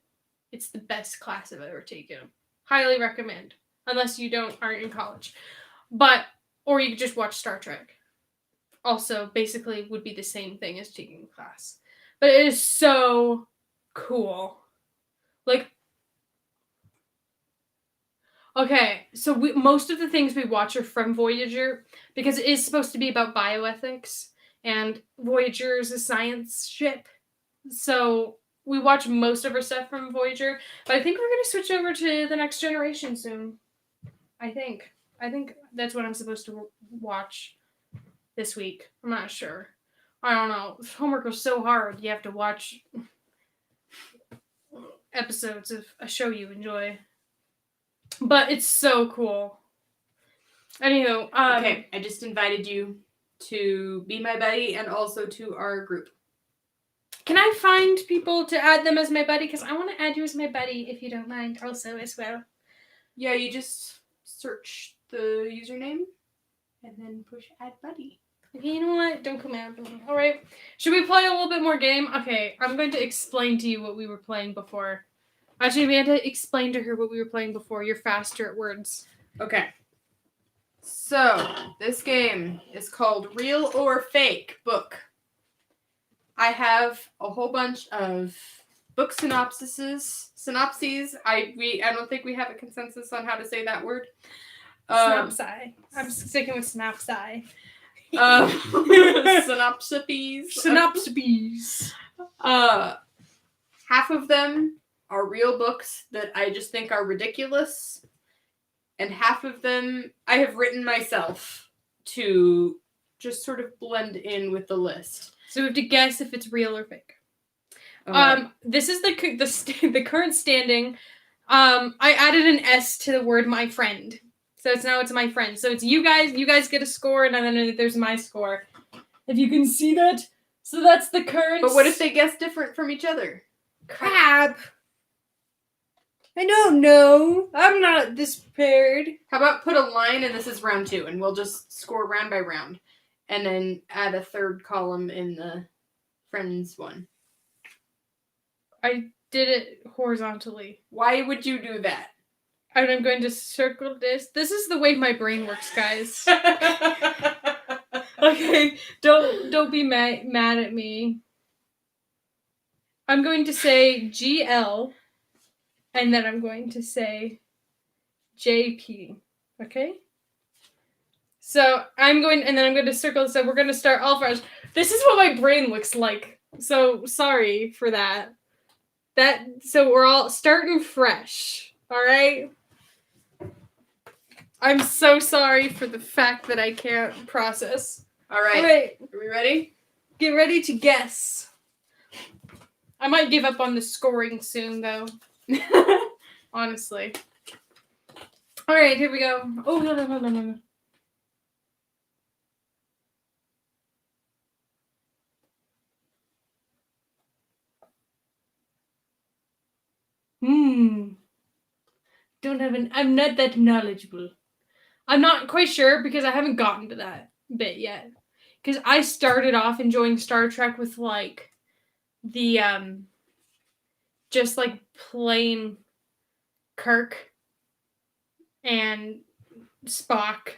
It's the best class I've ever taken. Highly recommend. Unless you aren't in college. Or you could just watch Star Trek. Also, basically would be the same thing as taking a class. But it is so cool. Like, okay, so most of the things we watch are from Voyager because it is supposed to be about bioethics, and Voyager is a science ship. So we watch most of our stuff from Voyager, but I think we're going to switch over to The Next Generation soon. I think that's what I'm supposed to watch this week. I'm not sure. I don't know. Homework was so hard. You have to watch episodes of a show you enjoy. But it's so cool. Anywho, okay, I just invited you to be my buddy and also to our group. Can I find people to add them as my buddy? Because I want to add you as my buddy, if you don't mind, also as well. Yeah, you just search the username and then push add buddy. Okay, you know what? Don't come out. All right. Should we play a little bit more game? Okay, I'm going to explain to you what we were playing before. Actually, we had to explain to her what we were playing before. You're faster at words. Okay. So, this game is called Real or Fake Book. I have a whole bunch of book synopses. I don't think we have a consensus on how to say that word. Synopsi. I'm sticking with synopsi. Synopsies. Synopsies. Half of them are real books that I just think are ridiculous, and half of them I have written myself to just sort of blend in with the list. So we have to guess if it's real or fake. This is the current standing. I added an S to the word "my friend," so it's my friend. So it's you guys. You guys get a score, and then there's my score. If you can see that, so that's the current. But what if they guess different from each other? Crap! I don't know. I'm not this prepared. How about put a line, and this is round 2, and we'll just score round by round, and then add a third column in the friends one. I did it horizontally. Why would you do that? And I'm going to circle this. This is the way my brain works, guys. Okay, don't be mad at me. I'm going to say GL, and then I'm going to say JP. Okay? So I'm going to circle. So we're going to start all fresh. This is what my brain looks like. So sorry for that. So we're all starting fresh. All right? I'm so sorry for the fact that I can't process. All right. Are we ready? Get ready to guess. I might give up on the scoring soon, though. Honestly. All right, here we go. Oh, no. I'm not that knowledgeable. I'm not quite sure because I haven't gotten to that bit yet. Because I started off enjoying Star Trek with like the just like plain Kirk and Spock,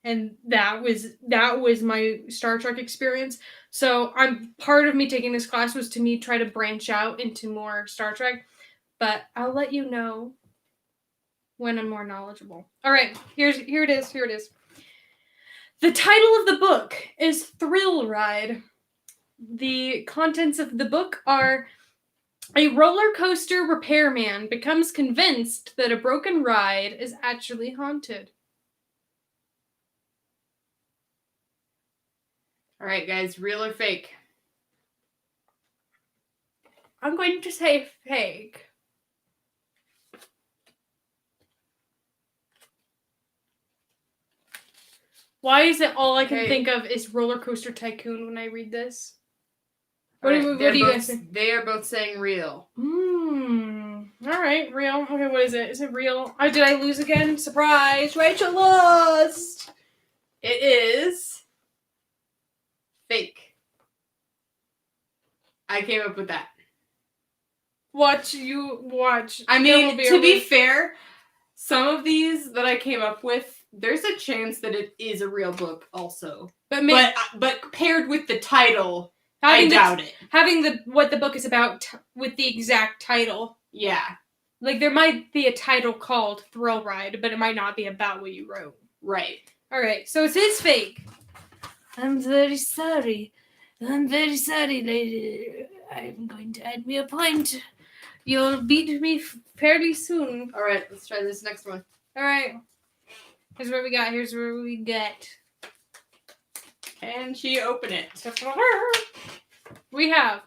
and that was my Star Trek experience. So part of me taking this class was to me try to branch out into more Star Trek, but I'll let you know when I'm more knowledgeable. All right, here it is. The title of the book is Thrill Ride. The contents of the book are: a roller coaster repairman becomes convinced that a broken ride is actually haunted. All right, guys, real or fake? I'm going to say fake. Why is it all I can think of is Roller Coaster Tycoon when I read this? What do you guys think? They are both saying real. All right, real. Okay, what is it? Is it real? Oh, did I lose again? Surprise! Rachel lost! It is fake. I came up with that. Watch. I mean, to be fair, some of these that I came up with, there's a chance that it is a real book also. But paired with the title, I doubt it. Having what the book is about with the exact title. Yeah. Like, there might be a title called Thrill Ride, but it might not be about what you wrote. Right. All right, so it is fake. I'm very sorry, lady. I'm going to add me a point. You'll beat me fairly soon. All right, let's try this next one. All right. Here's what we got. Can she open it? We have.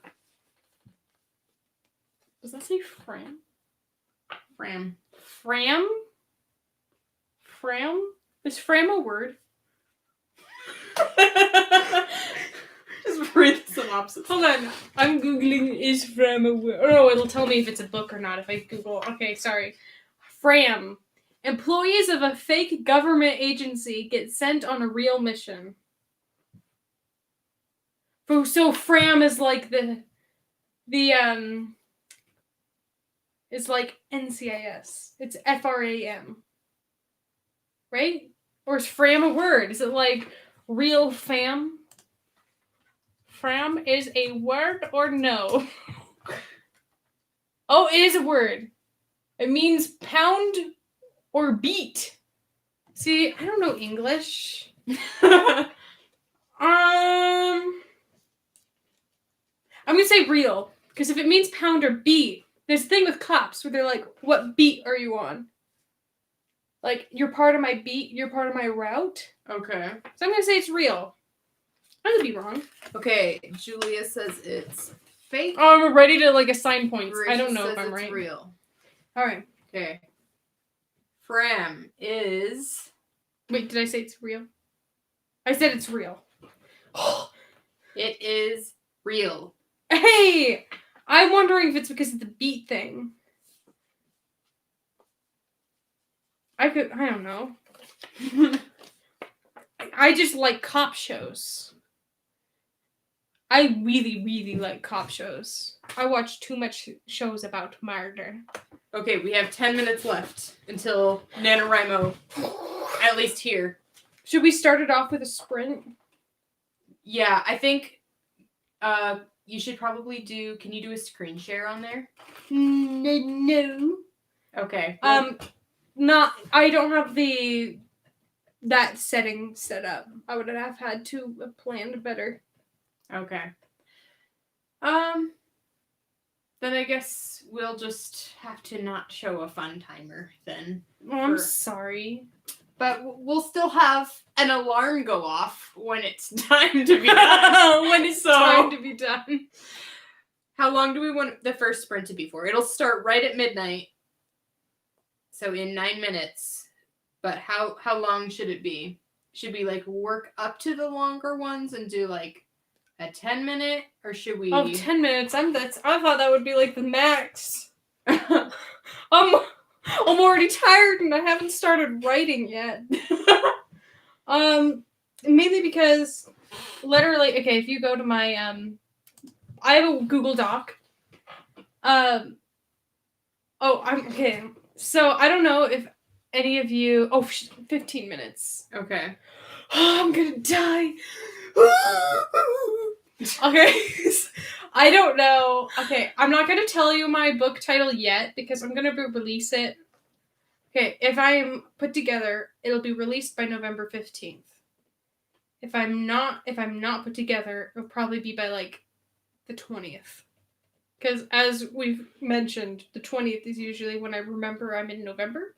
Does that say Fram? Fram? Is Fram a word? Just read the synopsis. Hold on. I'm Googling is Fram a word. Oh, it'll tell me if it's a book or not if I Google. Okay, sorry. Fram. Employees of a fake government agency get sent on a real mission. So Fram is like the it's like NCIS. It's FRAM. Right? Or is Fram a word? Is it like real fam? Fram is a word or no? Oh, it is a word. It means pound or beat. See, I don't know English. I'm gonna say real, because if it means pound or beat, there's a thing with cops where they're like, what beat are you on? Like, you're part of my beat, you're part of my route. Okay. So I'm gonna say it's real. I could be wrong. Okay, Julia says it's fake. Oh, I'm ready to like assign points. Rachel I don't know says if I'm it's right. real. Alright. Okay. Fram is... Wait, did I say it's real? I said it's real. It is real. Hey! I'm wondering if it's because of the beat thing. I don't know. I just like cop shows. I really, really like cop shows. I watch too much shows about murder. Okay, we have 10 minutes left until NaNoWriMo, at least here. Should we start it off with a sprint? Yeah, I think you should probably do... Can you do a screen share on there? No. Okay. Not. I don't have that setting set up. I would have had to have planned better. Okay. Then I guess we'll just have to not show a fun timer then. Oh, I'm sorry. But we'll still have an alarm go off when it's time to be done. When it's time to be done. How long do we want the first sprint to be for? It'll start right at midnight. So in 9 minutes. But how long should it be? Should we like work up to the longer ones and do like a 10-minute, or should we? Oh, 10 minutes. I thought that would be like the max. I'm already tired and I haven't started writing yet. Mainly because literally, okay, if you go to my I have a Google Doc. I'm okay. So I don't know if any of you 15 minutes. Okay. I'm gonna die. Okay. I don't know. Okay, I'm not gonna tell you my book title yet because I'm gonna release it. Okay, if I'm put together, it'll be released by November 15th. If I'm not put together, it'll probably be by like the 20th. Because as we've mentioned, the 20th is usually when I remember I'm in November.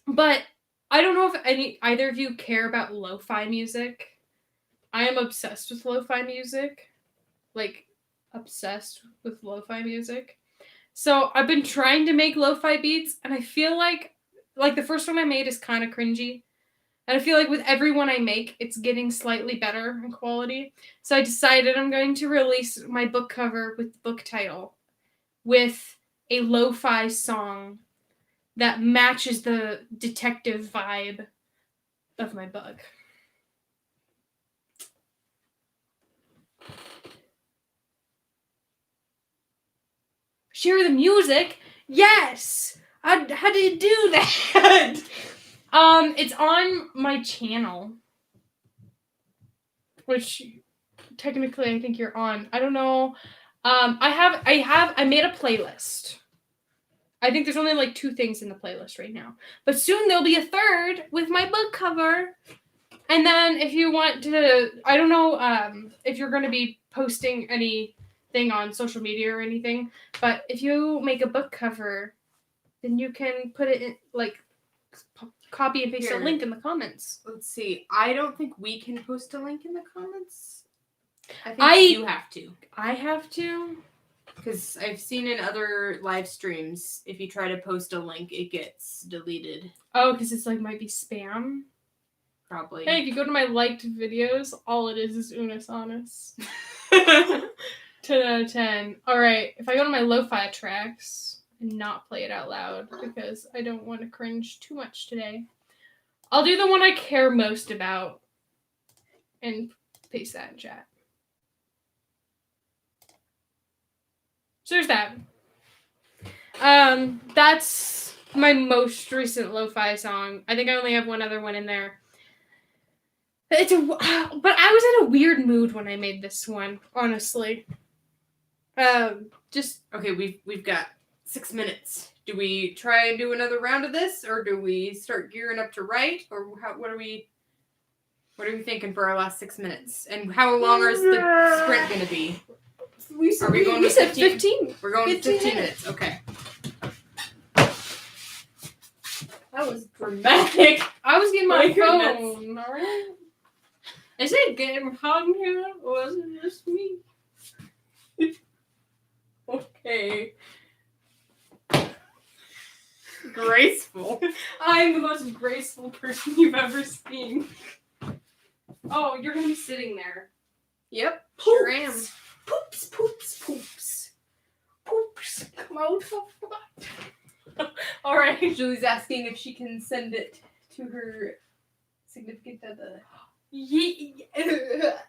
But I don't know if either of you care about lo-fi music. I am obsessed with lo-fi music. Like, obsessed with lo-fi music. So I've been trying to make lo-fi beats, and I feel like the first one I made is kind of cringy. And I feel like with every one I make, it's getting slightly better in quality. So I decided I'm going to release my book cover with the book title with a lo-fi song that matches the detective vibe of my book. Share the music? Yes! How do you do that? It's on my channel. Which technically I think you're on. I don't know. I made a playlist. I think there's only like 2 things in the playlist right now. But soon there'll be a third with my book cover. And then if you want to, I don't know if you're going to be posting anything on social media or anything, but if you make a book cover, then you can put it in, like, copy and paste a link in the comments. Let's see. I don't think we can post a link in the comments. I think you have to. I have to? Because I've seen in other live streams, if you try to post a link, it gets deleted. Oh, because it's like might be spam? Probably. Hey, if you go to my liked videos, all it is Unisonus. 10 out of 10. Alright, if I go to my lo-fi tracks and not play it out loud because I don't want to cringe too much today, I'll do the one I care most about and paste that in chat. So there's that. That's my most recent lo-fi song. I think I only have one other one in there. But I was in a weird mood when I made this one, honestly. Just okay. We've got 6 minutes. Do we try and do another round of this, or do we start gearing up to write, or what are we thinking for our last 6 minutes? And how long is the sprint going to be? We said 15. We're going 15 minutes. Okay. That was dramatic. I was getting my goodness. phone, alright? Is it getting hot in here, or is it just me? Okay. Graceful. I'm the most graceful person you've ever seen. Oh, you're gonna be sitting there. Yep. Poops. Sure am. Poops, poops, poops. Poops. Come out of the butt. Alright. Julie's asking if she can send it to her significant other.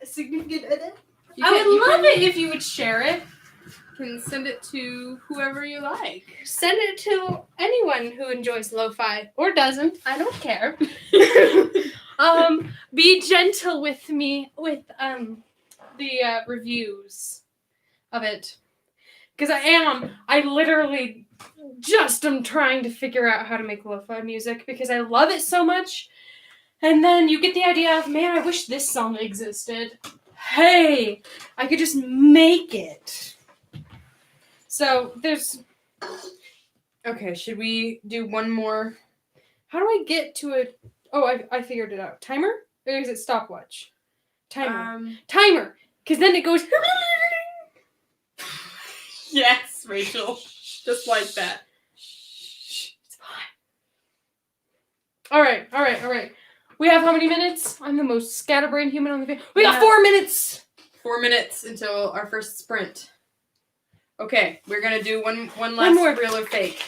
Significant other? I would love it if you would share it. Can send it to whoever you like. Send it to anyone who enjoys lo-fi or doesn't. I don't care. Be gentle with me with the reviews of it, because I literally just am trying to figure out how to make lo-fi music because I love it so much. And then you get the idea of, man, I wish this song existed. Hey, I could just make it. So there's. Okay, should we do one more? How do I get to it? Oh, I figured it out. Timer? Or is it stopwatch? Timer. Timer! Because then it goes. Yes, Rachel. Just like that. Shh, it's fine. Alright. We have how many minutes? I'm the most scatterbrained human on the video. We got 4 minutes! 4 minutes until our first sprint. Okay, we're gonna do one last real or fake.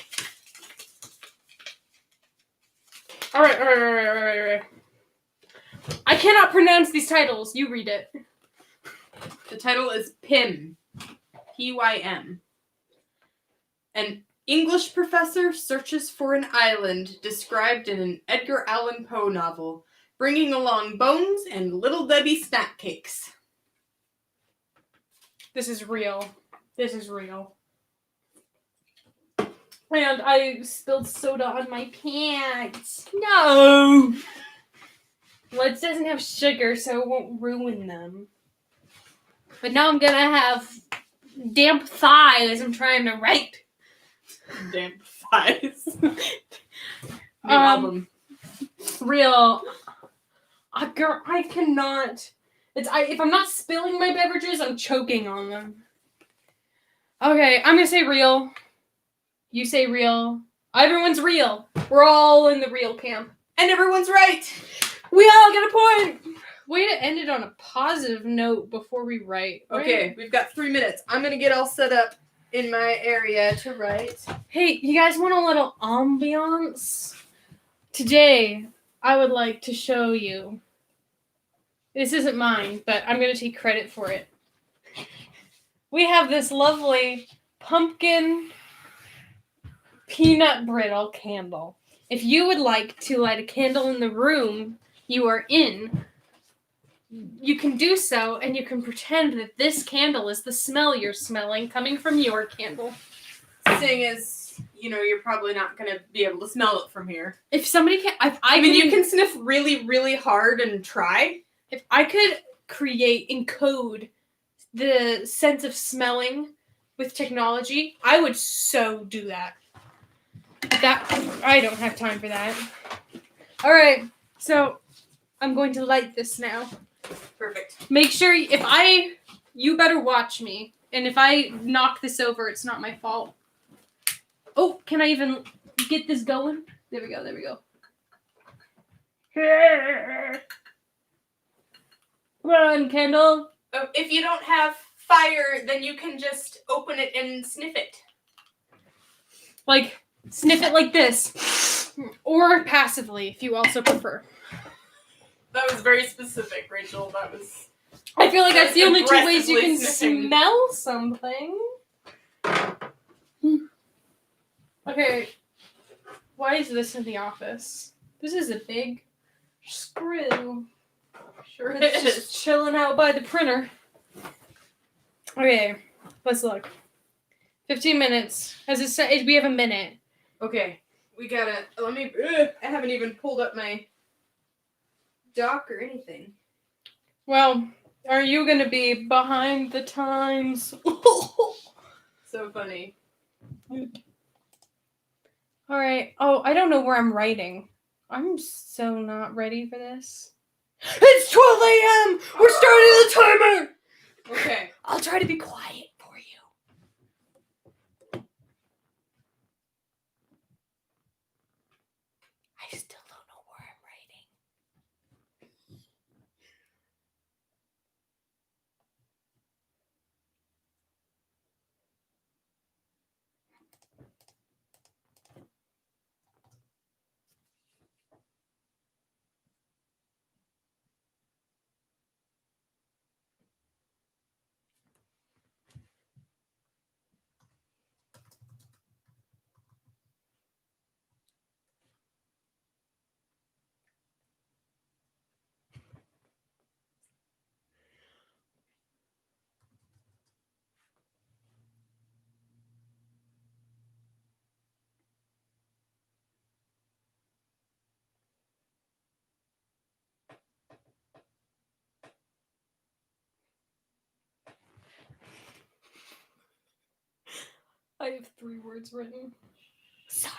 Alright. I cannot pronounce these titles. You read it. The title is Pym. P-Y-M. An English professor searches for an island described in an Edgar Allan Poe novel, bringing along bones and Little Debbie snack cakes. This is real. And I spilled soda on my pants. No! Well, it doesn't have sugar, so it won't ruin them. But now I'm gonna have damp thighs. I'm trying to write. Damp thighs. Album. Real. Girl, I cannot. If I'm not spilling my beverages, I'm choking on them. Okay, I'm gonna say real. You say real. Everyone's real. We're all in the real camp. And everyone's right. We all get a point. Way to end it on a positive note before we write. Right? Okay, we've got 3 minutes. I'm gonna get all set up in my area to write. Hey, you guys want a little ambiance? Today, I would like to show you. This isn't mine, but I'm going to take credit for it. We have this lovely pumpkin peanut brittle candle. If you would like to light a candle in the room you are in, you can do so, and you can pretend that this candle is the smell you're smelling coming from your candle. Seeing as, you're probably not going to be able to smell it from here. If somebody can... you can sniff really, really hard and try. If I could encode the sense of smelling with technology, I would so do that. I don't have time for that. All right, so I'm going to light this now. Perfect. Make sure you better watch me, and if I knock this over, it's not my fault. Oh, can I even get this going? There we go. Run, Kendall. If you don't have fire, then you can just open it and sniff it. Like, sniff it like this. Or passively, if you also prefer. That was very specific, Rachel. That was... I feel like that's the only two ways you can Aggressively sniffing. smell something. Okay. Why is this in the office? This is a big screw. Sure it It's is. just chilling out by the printer. Okay, let's look. 15 minutes. As it said, we have a minute. Okay, we gotta... Let me... I haven't even pulled up my doc or anything. Well, are you gonna be behind the times? So funny. Alright. Oh, I don't know where I'm writing. I'm so not ready for this. It's 12 a.m. We're starting the timer. Okay. I'll try to be quiet for you. I still don't know where I'm writing. I have 3 words written. Sorry.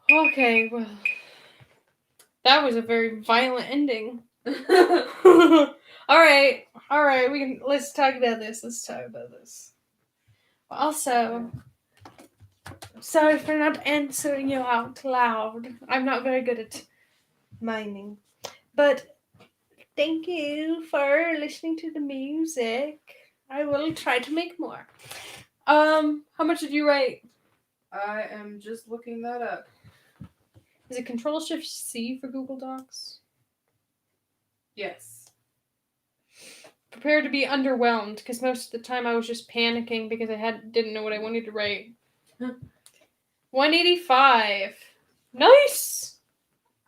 Okay, well, that was a very violent ending. All right, let's talk about this. Also, sorry for not answering you out loud. I'm not very good at miming. But thank you for listening to the music. I will try to make more. How much did you write? I am just looking that up. Is it Control-Shift-C for Google Docs? Yes. Prepare to be underwhelmed, because most of the time I was just panicking because I didn't know what I wanted to write. 185. Nice!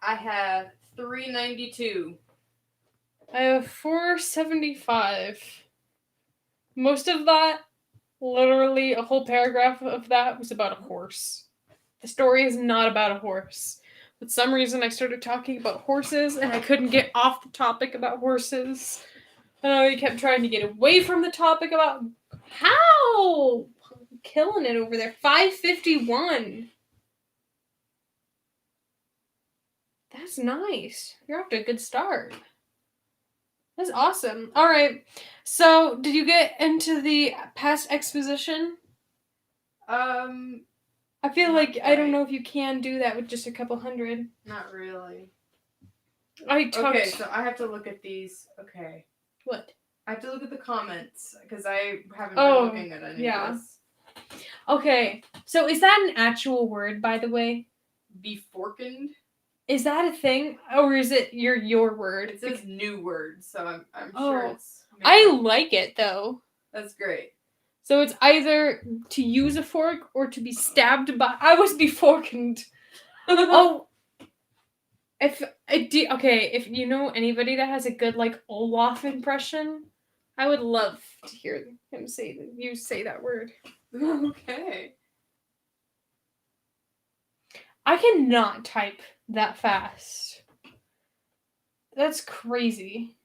I have 392. I have 475. Most of that, literally a whole paragraph of that, was about a horse. The story is not about a horse. For some reason, I started talking about horses, and I couldn't get off the topic about horses. And I kept trying to get away from the topic about how killing it over there. 551. That's nice. You're off to a good start. That's awesome. All right. So, did you get into the past exposition? I feel like I don't know if you can do that with just a couple hundred. Not really. Okay, so I have to look at these. Okay. What? I have to look at the comments because I haven't been looking at any of this. Okay, so is that an actual word, by the way? Beforkened? Is that a thing, or is it your word? It says new word, so I'm Oh. sure it's. I like it though. That's great. So it's either to use a fork or to be stabbed by. I was beforkened. Oh. If you know anybody that has a good like Olaf impression, I would love to hear him say that word. Okay. I cannot type that fast. That's crazy.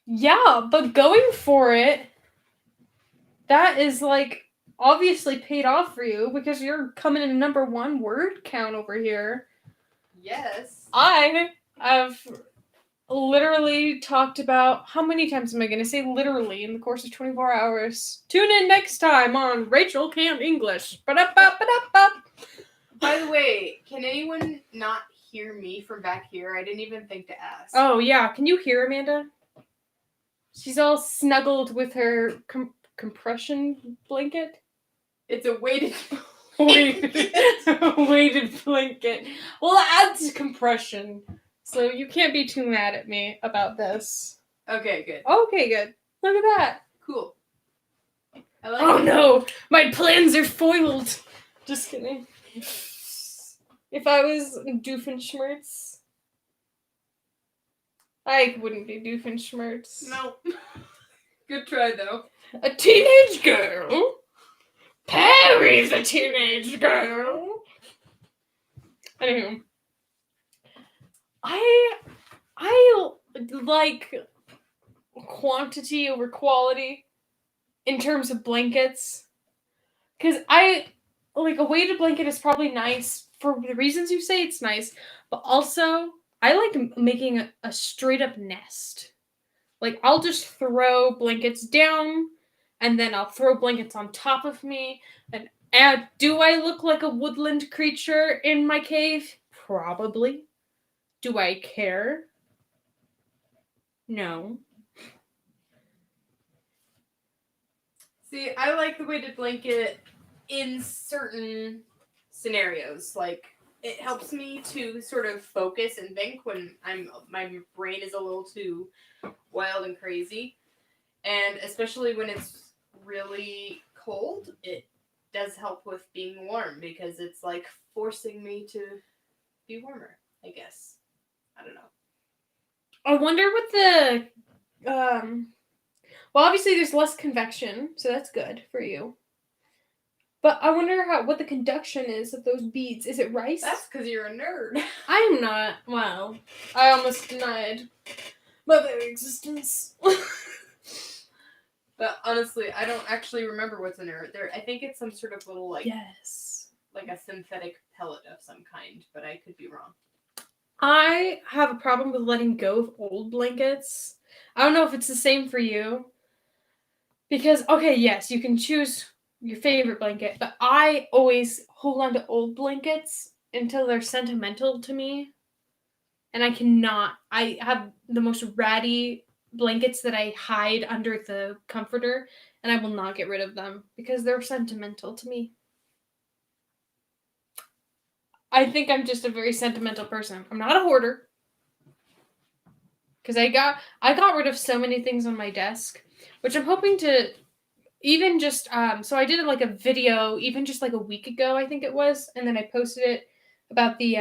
Yeah, but going for it, that is like obviously paid off for you because you're coming in number 1 word count over here. Yes. I have literally talked about, how many times am I going to say literally in the course of 24 hours? Tune in next time on Rachel Can't English. Ba-da-ba-ba-da-ba. By the way, can anyone not hear me from back here? I didn't even think to ask. Oh, yeah. Can you hear Amanda? She's all snuggled with her compression blanket. It's a weighted weighted blanket. Well, it adds compression. So you can't be too mad at me about this. Okay, good. Okay, good. Look at that. Cool. I like Oh it. no! My plans are foiled! Just kidding. If I was Doofenshmirtz, I wouldn't be Doofenshmirtz. No. Good try, though. A teenage girl? Perry's a teenage girl! Anywho. I like quantity over quality in terms of blankets. Because I like a weighted blanket is probably nice for the reasons you say it's nice, but also I like making a straight up nest. Like I'll just throw blankets down and then I'll throw blankets on top of me and do I look like a woodland creature in my cave? Probably. Do I care? No. See, I like the weighted blanket in certain scenarios. Like, it helps me to sort of focus and think when my brain is a little too wild and crazy. And especially when it's really cold, it does help with being warm because it's like forcing me to be warmer, I guess. I don't know. I wonder what the well, obviously there's less convection, so that's good for you. But I wonder what the conduction is of those beads. Is it rice? That's because you're a nerd. I'm not. Well, I almost denied my very existence. But honestly, I don't actually remember what's in there. I think it's some sort of little Yes. like a synthetic pellet of some kind, but I could be wrong. I have a problem with letting go of old blankets. I don't know if it's the same for you. Because, okay, yes, you can choose your favorite blanket, but I always hold on to old blankets until they're sentimental to me. And I cannot. I have the most ratty blankets that I hide under the comforter, and I will not get rid of them because they're sentimental to me. I think I'm just a very sentimental person. I'm not a hoarder because I got rid of so many things on my desk, which I'm hoping to even just so I did like a video even just like a week ago, I think it was, and then I posted it about the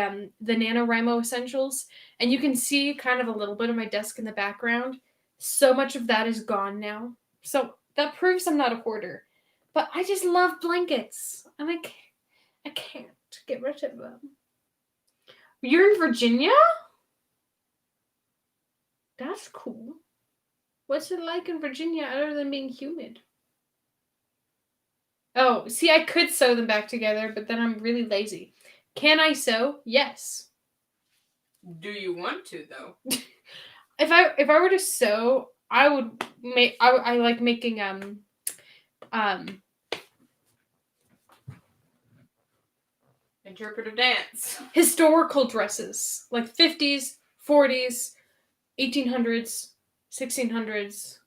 NaNoWriMo essentials, and you can see kind of a little bit of my desk in the background. So much of that is gone now. So that proves I'm not a hoarder. But I just love blankets. And I can't get rid of them. You're in Virginia? That's cool. What's it like in Virginia other than being humid? Oh, see, I could sew them back together, but then I'm really lazy. Can I sew? Yes. Do you want to though? If I were to sew, I would make. I like making Interpretive dance. historical dresses like 50s, 40s, 1800s, 1600s.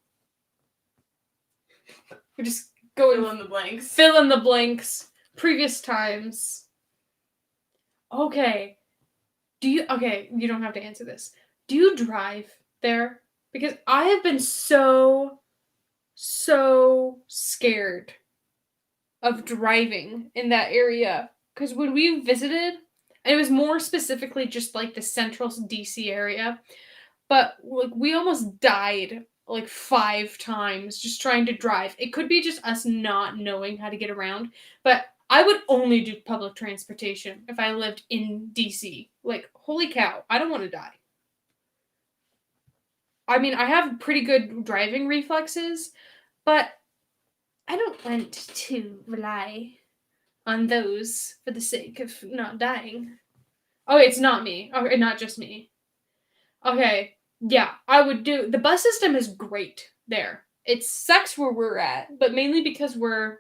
We just go Fill in the blanks. Fill in the blanks. Previous times. Okay. Okay, you don't have to answer this. Do you drive there? Because I have been so scared of driving in that area. Because when we visited, and it was more specifically just like the central DC area, but like we almost died like 5 times just trying to drive. It could be just us not knowing how to get around, but I would only do public transportation if I lived in DC. Like, holy cow, I don't want to die. I mean, I have pretty good driving reflexes, but I don't want to rely on those for the sake of not dying. Oh, it's not me. Okay, not just me. Okay, yeah, I would do. The bus system is great there. It sucks where we're at, but mainly because we're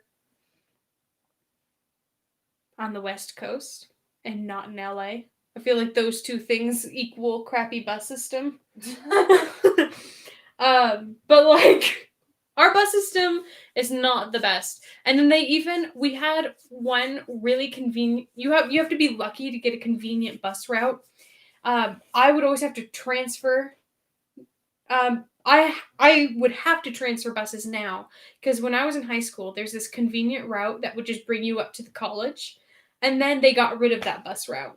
on the West Coast and not in LA. I feel like those two things equal crappy bus system. But like our bus system is not the best. And then we had one really convenient. You have to be lucky to get a convenient bus route. I would always have to transfer. I would have to transfer buses now because when I was in high school, there's this convenient route that would just bring you up to the college, and then they got rid of that bus route.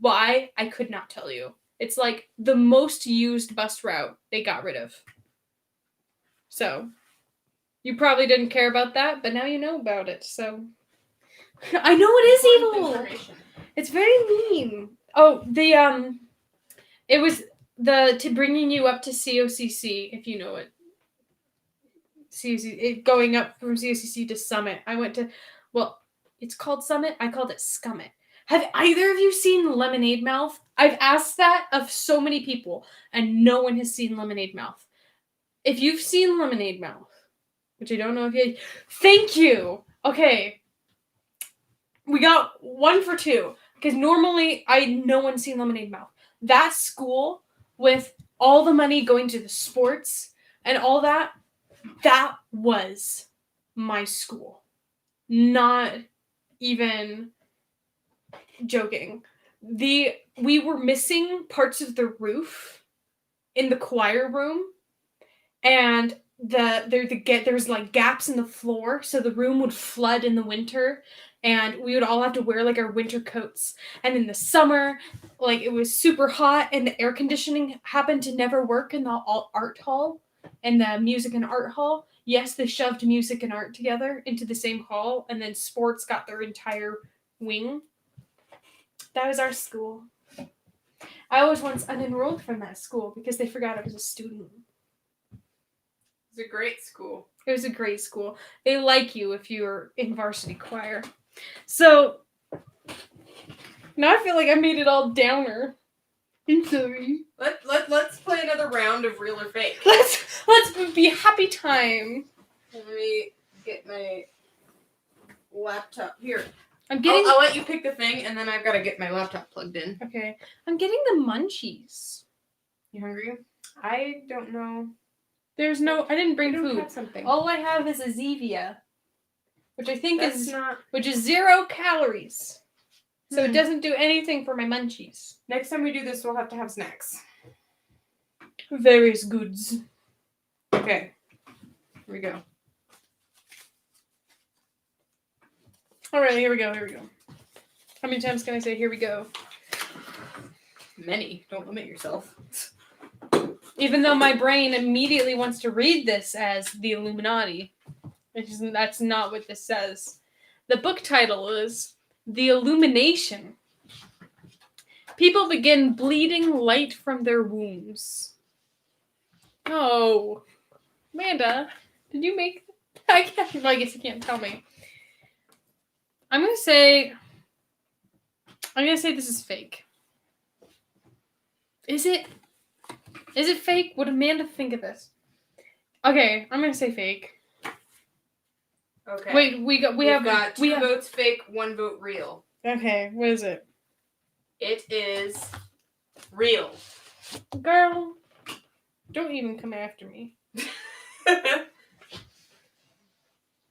Why? I could not tell you. It's like the most used bus route they got rid of. So, you probably didn't care about that, but now you know about it. So, I know it is evil. It's very mean. Oh, it was to bringing you up to COCC, if you know it. Going up from COCC to Summit. I went to, well, it's called Summit. I called it Scummit. Have either of you seen Lemonade Mouth? I've asked that of so many people, and no one has seen Lemonade Mouth. If you've seen Lemonade Mouth, which I don't know if you, thank you. Okay, we got 1 for 2 because normally no one's seen Lemonade Mouth. That school with all the money going to the sports and all that was my school. Not even joking. We were missing parts of the roof in the choir room, and there's like gaps in the floor, so the room would flood in the winter, and we would all have to wear like our winter coats. And in the summer, like it was super hot, and the air conditioning happened to never work in the art hall and the music and art hall. Yes, they shoved music and art together into the same hall, and then sports got their entire wing. That was our school. I was once unenrolled from that school because they forgot I was a student. It's a great school. It was a great school. They like you if you're in varsity choir. So now I feel like I made it all downer. I'm sorry. Let's play another round of real or fake. Let's be happy time. Let me get my laptop here. I'm getting. I'll let you pick the thing, and then I've got to get my laptop plugged in. Okay. I'm getting the munchies. You hungry? I don't know. There's no. I didn't bring food. Have something. All I have is a Zevia, which I think That's is not. which is 0 calories. So it doesn't do anything for my munchies. Next time we do this, we'll have to have snacks. Various goods. Okay. Here we go. All right, here we go. How many times can I say here we go? Many. Don't limit yourself. Even though my brain immediately wants to read this as the Illuminati. That's not what this says. The book title is The Illumination. People begin bleeding light from their wombs. Oh. Amanda, did you make... I guess you can't tell me. I'm gonna say this is fake. Is it fake? Would Amanda think of this? Okay, I'm gonna say fake. Okay. Wait, we have got 2 votes fake, 1 vote real. Okay, what is it? It is real. Girl, don't even come after me.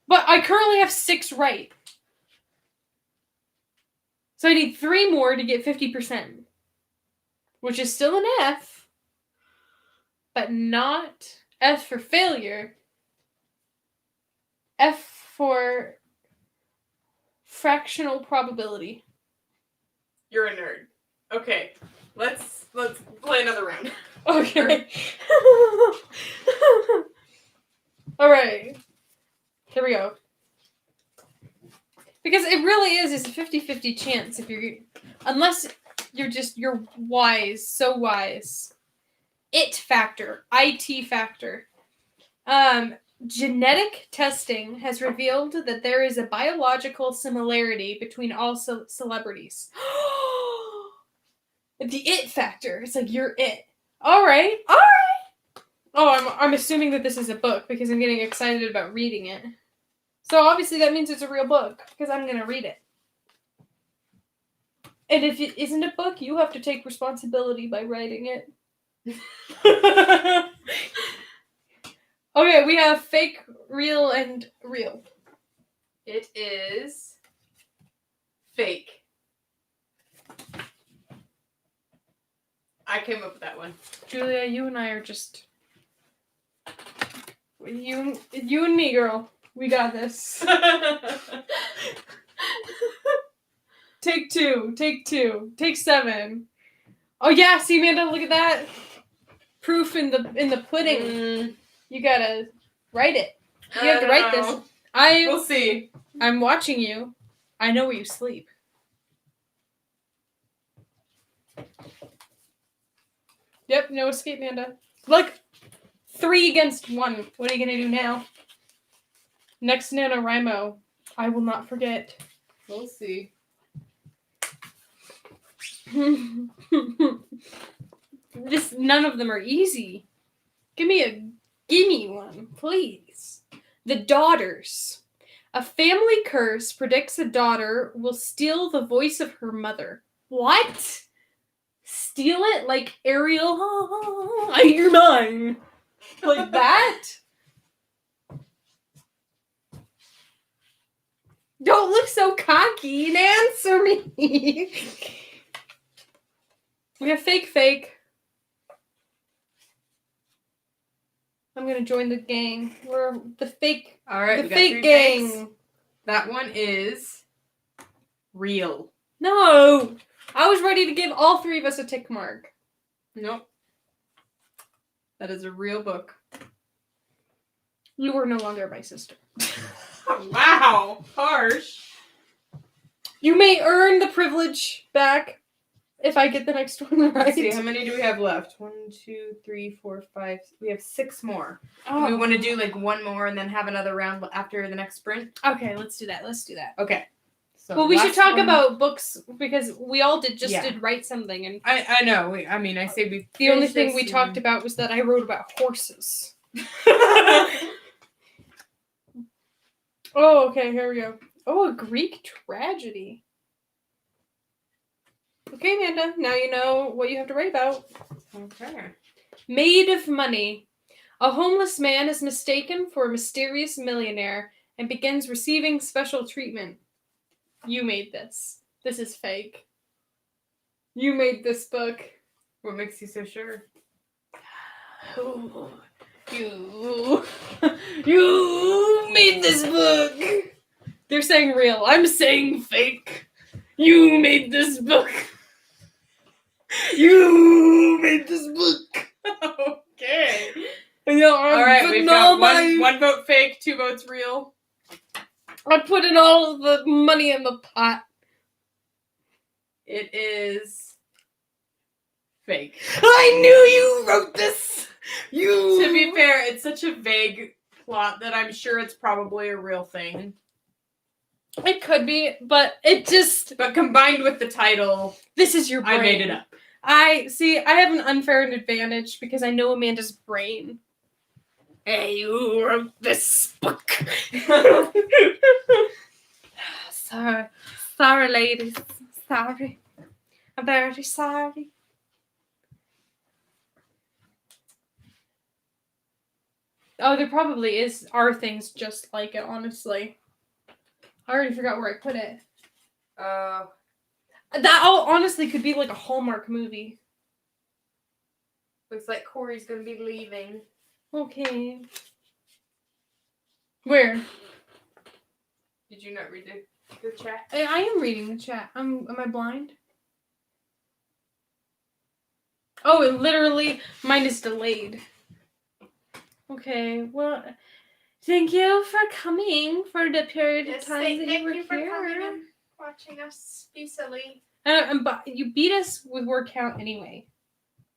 But I currently have 6 right. So I need 3 more to get 50%. Which is still an F. But not F for failure. F for fractional probability. You're a nerd. Okay. Let's play another round. Okay. Alright. Here we go. Because it really is a 50-50 chance if you're... Unless you're wise, so wise. IT factor. Genetic testing has revealed that there is a biological similarity between all celebrities. The it factor. It's like you're it. All right. Oh, I'm assuming that this is a book because I'm getting excited about reading it. So obviously that means it's a real book because I'm going to read it. And if it isn't a book, you have to take responsibility by writing it. Okay, we have fake, real, and real. It is fake. I came up with that one. Julia, you and I are just... You and me, girl. We got this. Take 2. Take 7. Oh yeah, see, Amanda, look at that. Proof in the pudding. You gotta write it. You have to write this. We'll see. I'm watching you. I know where you sleep. Yep, no escape, Amanda. Look, 3 against 1. What are you gonna do now? Next NaNoWriMo, I will not forget. We'll see. None of them are easy. Give me one, please. The Daughters. A family curse predicts a daughter will steal the voice of her mother. What? Steal it like Ariel? You're mine. Like that? Don't look so cocky and answer me. We have fake. I'm gonna join the gang. We're the fake. All right, the fake gang. Fakes. That one is real. No, I was ready to give all 3 of us a tick mark. Nope. That is a real book. You are no longer my sister. Wow, harsh. You may earn the privilege back if I get the next one right. Let's see, how many do we have left? 1, 2, 3, 4, 5. We have 6 more. Oh. We want to do like one more and then have another round after the next sprint. Okay, let's do that. Okay. So Well, we should last talk one- about books because we all did Yeah. write something, and I know. I say we. the only finish thing this we and- talked about was that I wrote about horses. Oh, okay, here we go. Oh, a Greek tragedy. Okay, Amanda, now you know what you have to write about. Okay. Made of money. A homeless man is mistaken for a mysterious millionaire and begins receiving special treatment. You made this. This is fake. You made this book. What makes you so sure? Oh, you made this book. They're saying real. I'm saying fake. You made this book. You made this book. Okay. All Alright, we've got one vote fake, 2 votes real. I put in all the money in the pot. It is fake. I knew you wrote this. To be fair, it's such a vague plot that I'm sure it's probably a real thing. It could be, but it just. But combined with the title, This is your brain. I made it up. I have an unfair advantage because I know Amanda's brain. Hey, you wrote this book. Sorry, ladies. Sorry. I'm very sorry. Oh, there probably are things just like it, honestly. I already forgot where I put it. That honestly could be like a Hallmark movie. Looks like Corey's gonna be leaving. Okay. Where? Did you not read the chat? I am reading the chat. Am I blind? Oh, it literally, mine is delayed. Okay, well, thank you for coming for the period of time that you were here. And watching us be silly. But you beat us with word count anyway.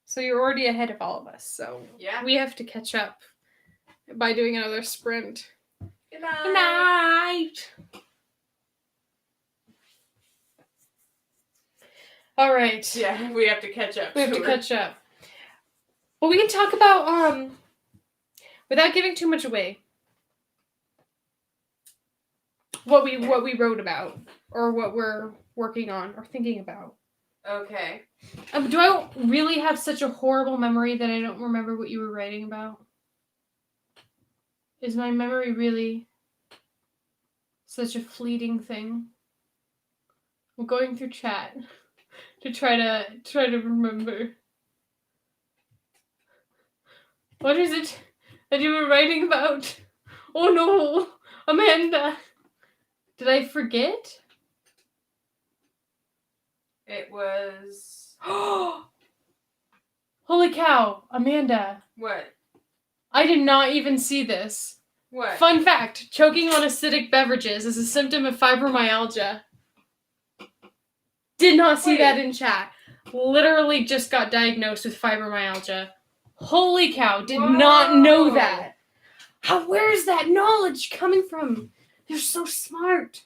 So you're already ahead of all of us. So Yeah. we have to catch up by doing another sprint. Good night. Good night. All right. Yeah, we have to catch up. We have to catch up. Well, we can talk about without giving too much away. What we wrote about, or what we're working on, or thinking about. Okay. Do I really have such a horrible memory that I don't remember what you were writing about? Is my memory really such a fleeting thing? I'm going through chat to try to remember. What is it that you were writing about? Oh no, Amanda. Did I forget? It was. Holy cow, Amanda. What? I did not even see this. What? Fun fact, choking on acidic beverages is a symptom of fibromyalgia. Did not see that in chat. Literally just got diagnosed with fibromyalgia. Holy cow, did not know that. Where is that knowledge coming from? They're so smart.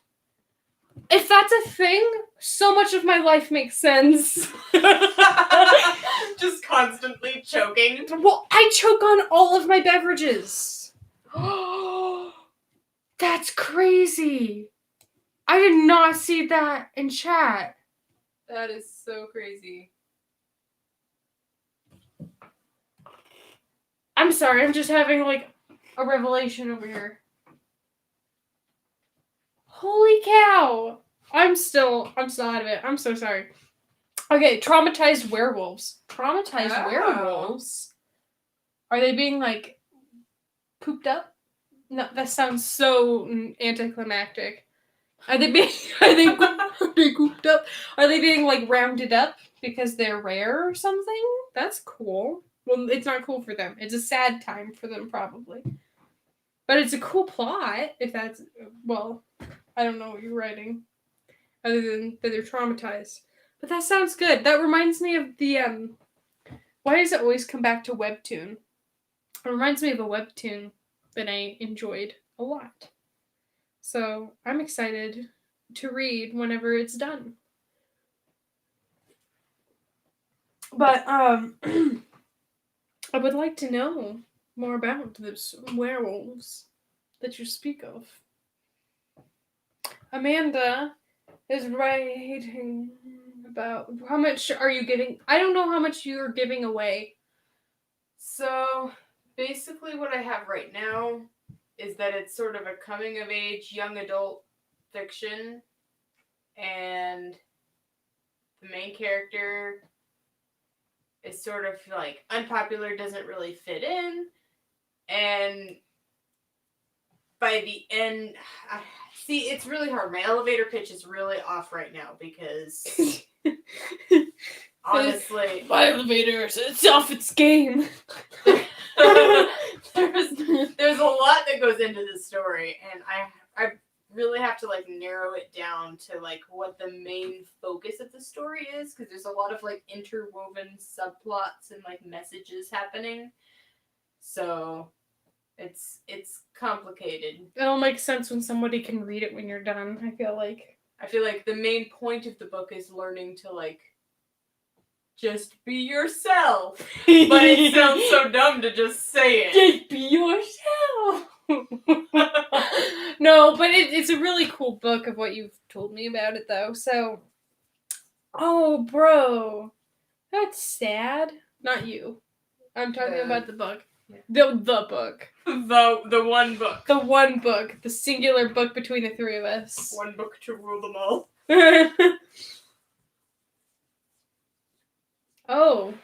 If that's a thing, so much of my life makes sense. Just constantly choking. Well, I choke on all of my beverages. That's crazy. I did not see that in chat. That is so crazy. I'm sorry, I'm just having like a revelation over here. Holy cow! I'm still out of it. I'm so sorry. Okay, traumatized werewolves. Traumatized werewolves? Are they being like pooped up? No, that sounds so anticlimactic. Are they cooped up? Are they being like rounded up because they're rare or something? That's cool. Well, it's not cool for them. It's a sad time for them, probably. But it's a cool plot, if that's... Well, I don't know what you're writing. Other than that they're traumatized. But that sounds good. That reminds me of the why does it always come back to webtoon? It reminds me of a webtoon that I enjoyed a lot. So I'm excited to read whenever it's done. But I would like to know more about those werewolves that you speak of. Amanda is writing about how much are you giving? I don't know how much you're giving away. So basically, what I have right now is that it's sort of a coming of age young adult fiction, and the main character is sort of like unpopular, doesn't really fit in, and by the end, see, it's really hard. My elevator pitch is really off right now because honestly, my elevator it's off its game. there's a lot that goes into this story, and I really have to like narrow it down to like what the main focus of the story is, because there's a lot of like interwoven subplots and like messages happening. So it's complicated. It'll make sense when somebody can read it when you're done, I feel like the main point of the book is learning to like just be yourself. But it sounds so dumb to just say it. Just be yourself. No, but it's a really cool book of what you've told me about it, though. So, oh, bro, that's sad. Not you. I'm talking about the book. Yeah. The book. The one book. The one book. The singular book between the three of us. One book to rule them all. Oh.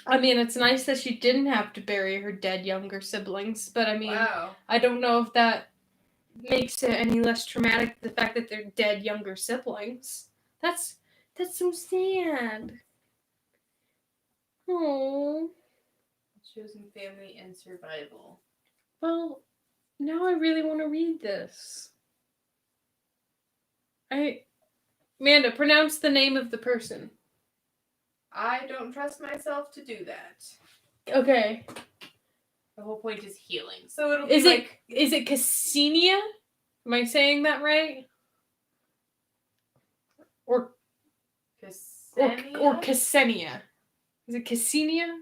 I mean, it's nice that she didn't have to bury her dead younger siblings, but I mean, wow. I don't know if that makes it any less traumatic, the fact that they're dead younger siblings. That's so sad. Oh. Choosing family and survival. Well, now I really want to read this. Amanda, pronounce the name of the person. I don't trust myself to do that. Okay. The whole point is healing. So it'll be Is like... it Ksenia? Am I saying that right? Or Ksenia? Is it Ksenia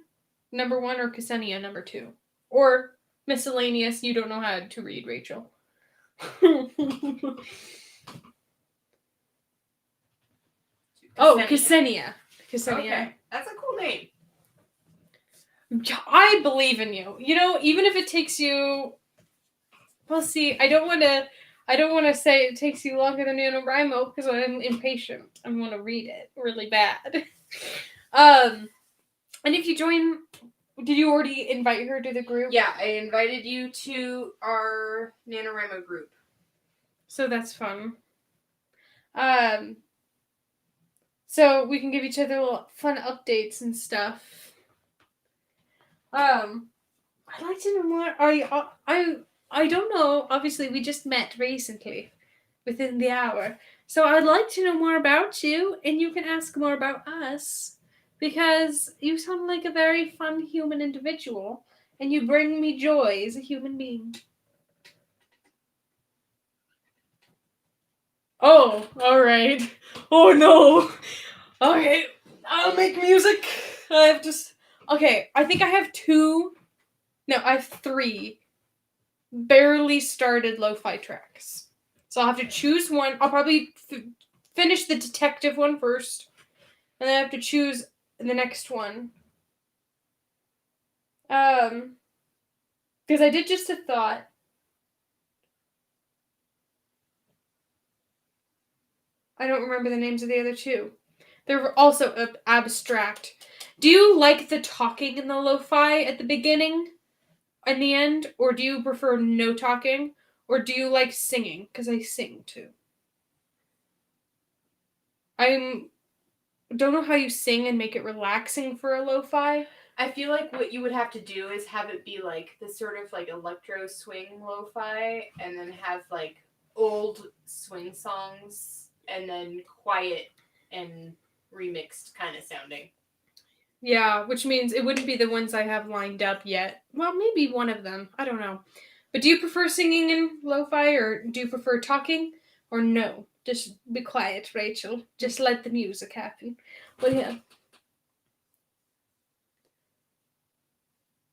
number 1 or Ksenia number 2? Or miscellaneous, you don't know how to read, Rachel. Oh, Ksenia. Okay, that's a cool name. I believe in you. You know, even if it takes you... Well, see, I don't want to say it takes you longer than NaNoWriMo because I'm impatient. I want to read it really bad. And if you join... Did you already invite her to the group? Yeah, I invited you to our NaNoWriMo group. So that's fun. So we can give each other little fun updates and stuff. I'd like to know more. I don't know. Obviously, we just met recently, within the hour. So I'd like to know more about you, and you can ask more about us, because you sound like a very fun human individual, and you bring me joy as a human being. Oh, all right. Oh no. Okay, I'll make music. Okay, I think I have 2. No, I have 3 barely started lo-fi tracks. So I'll have to choose one. I'll probably finish the detective one first, and then I have to choose the next one. Because I did just a thought. I don't remember the names of the other 2. They're also abstract. Do you like the talking in the lo-fi at the beginning and the end? Or do you prefer no talking? Or do you like singing? Because I sing too. I don't know how you sing and make it relaxing for a lo-fi. I feel like what you would have to do is have it be like this sort of like electro swing lo-fi, and then have like old swing songs, and then quiet and remixed kind of sounding. Yeah, which means it wouldn't be the ones I have lined up yet. Well, maybe one of them. I don't know. But do you prefer singing in lo-fi, or do you prefer talking? Or no? Just be quiet, Rachel. Just let the music happen. Well, yeah.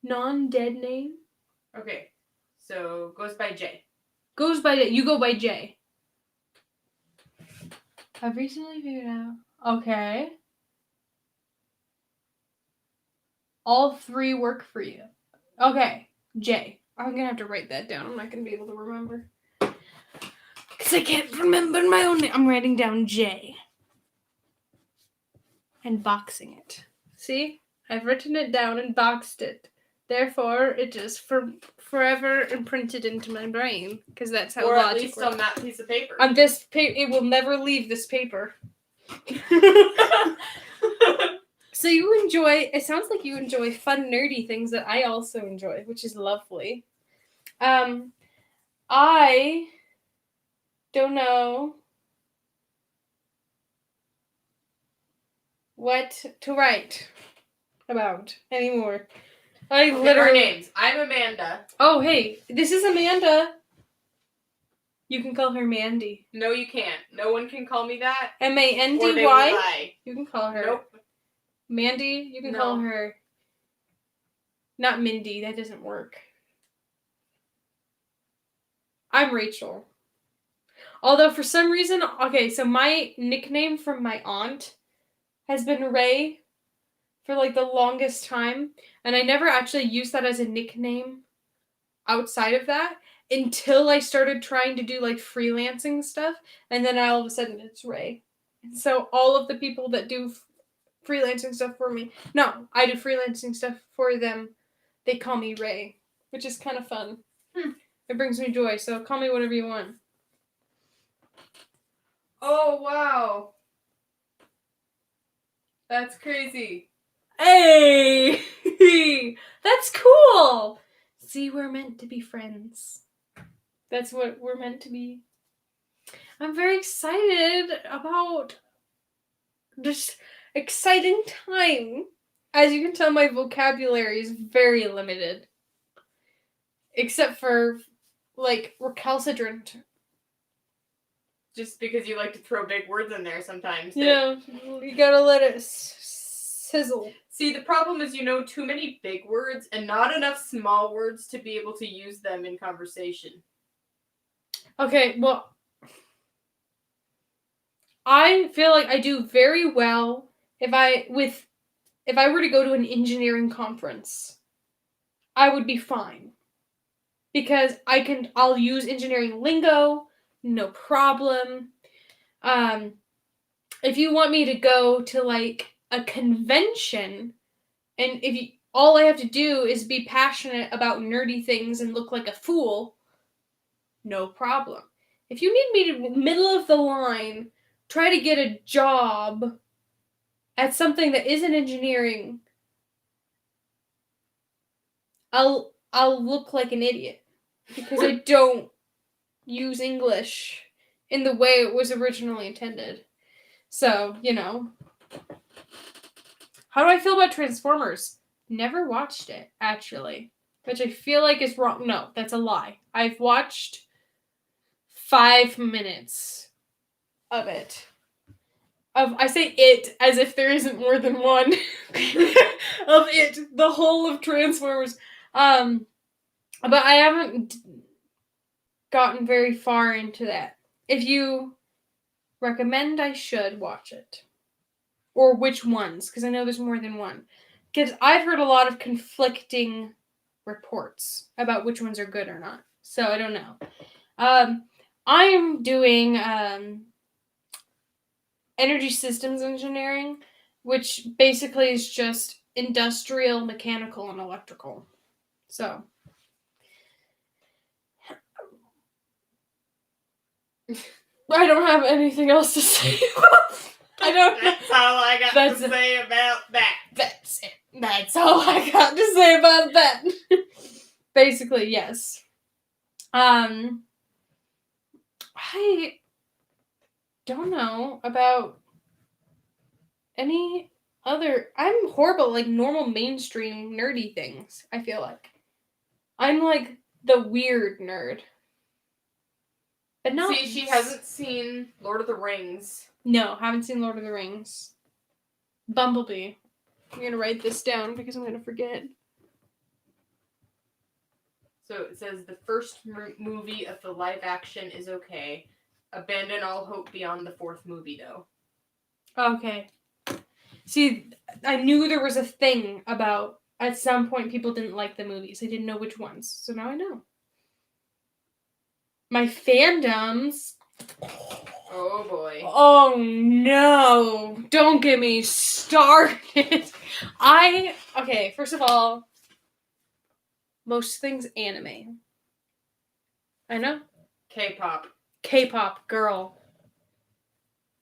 Non-dead name? Okay, so goes by J. Goes by... You go by J. I've recently figured out... Okay. All three work for you. Okay. J. I'm gonna have to write that down. I'm not gonna be able to remember. Because I can't remember my own name. I'm writing down J. And boxing it. See? I've written it down and boxed it. Therefore, it is forever imprinted into my brain. Because that's how or at logic least works. on that piece of paper. On this paper, it will never leave this paper. So you enjoy, it sounds like you enjoy fun, nerdy things that I also enjoy, which is lovely. I don't know what to write about anymore. I Okay, literally... our names. I'm Amanda. Oh, hey, this is Amanda. You can call her Mandy. No, you can't. No one can call me that. Mandy. Or they will die. You can call her. Nope. Mandy, you can No. call her. Not Mindy, that doesn't work. I'm Rachel. Although for some reason, okay, so my nickname from my aunt has been Ray for like the longest time, and I never actually used that as a nickname outside of that until I started trying to do like freelancing stuff, and then all of a sudden it's Ray. And so all of the people that do freelancing stuff for me, no, I do freelancing stuff for them, they call me Ray, which is kind of fun. It brings me joy, so call me whatever you want. Oh, wow. That's crazy. Hey! That's cool! See, we're meant to be friends. That's what we're meant to be. I'm very excited about this exciting time. As you can tell, my vocabulary is very limited. Except for, like, recalcitrant. Just because you like to throw big words in there sometimes. Yeah, you gotta let it sizzle. See, the problem is you know too many big words and not enough small words to be able to use them in conversation. Okay, well, I feel like I do very well if I were to go to an engineering conference. I would be fine. Because I'll use engineering lingo, no problem. If you want me to go to like a convention, and all I have to do is be passionate about nerdy things and look like a fool, no problem. If you need me to middle of the line, try to get a job at something that isn't engineering, I'll look like an idiot because I don't use English in the way it was originally intended. So, you know. How do I feel about Transformers? Never watched it, actually. Which I feel like is wrong. No, that's a lie. I've watched 5 minutes of it. I say it as if there isn't more than one. Of it. The whole of Transformers. But I haven't gotten very far into that. If you recommend, I should watch it. Or which ones, because I know there's more than one. Because I've heard a lot of conflicting reports about which ones are good or not. So I don't know. I am doing energy systems engineering, which basically is just industrial, mechanical, and electrical. So I don't have anything else to say. I don't know. That's all I got to say about that. That's it. That's all I got to say about that. Basically, yes. I don't know about any other. I'm horrible at, like, normal mainstream nerdy things, I feel like. I'm like the weird nerd. But not. See, she hasn't seen Lord of the Rings. No, haven't seen Lord of the Rings. Bumblebee. I'm gonna write this down because I'm gonna forget. So it says the first movie of the live action is okay. Abandon all hope beyond the fourth movie, though. Okay. See, I knew there was a thing about at some point people didn't like the movies. I didn't know which ones. So now I know. My fandoms. Oh boy. Oh no. Don't get me started. Okay, first of all, most things anime. I know. K-pop. K-pop, girl.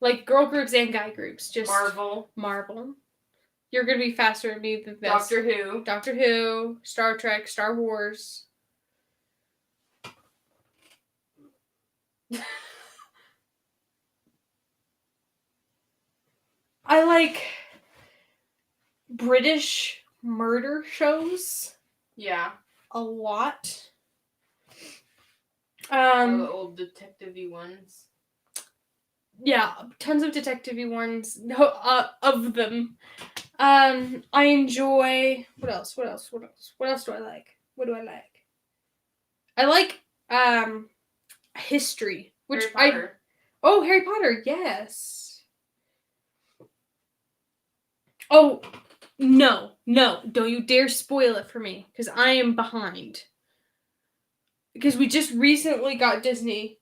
Like girl groups and guy groups. Just Marvel. You're gonna be faster at me than this. Doctor Who, Star Trek, Star Wars. I like British murder shows. Yeah. A lot. All the old detective-y ones. Yeah, tons of detective-y ones. No, of them. I enjoy. What else do I like? What do I like? I like history, which Harry Potter. Harry Potter, yes. Oh, no, don't you dare spoil it for me, because I am behind. Because we just recently got Disney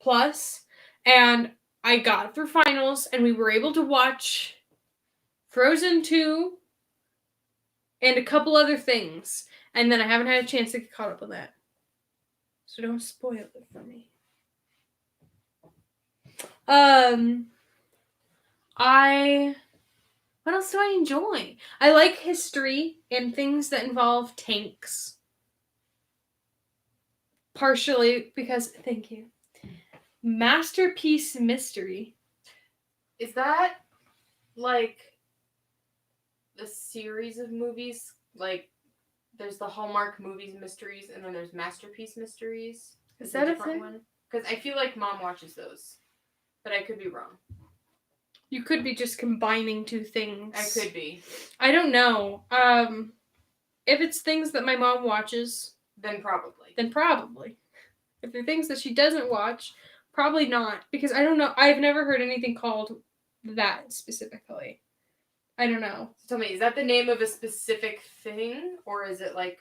Plus, and I got through finals, and we were able to watch Frozen 2 and a couple other things, and then I haven't had a chance to get caught up on that. So don't spoil it for me. What else do I enjoy? I like history and things that involve tanks. Partially because, thank you. Masterpiece Mystery. Is that like the series of movies? Like, there's the Hallmark Movies Mysteries, and then there's Masterpiece Mysteries. Is that a thing? Because I feel like Mom watches those, but I could be wrong. You could be just combining two things. I could be. I don't know. If it's things that my mom watches, then probably. If they're things that she doesn't watch, probably not. Because I don't know. I've never heard anything called that specifically. I don't know. So tell me, is that the name of a specific thing? Or is it like...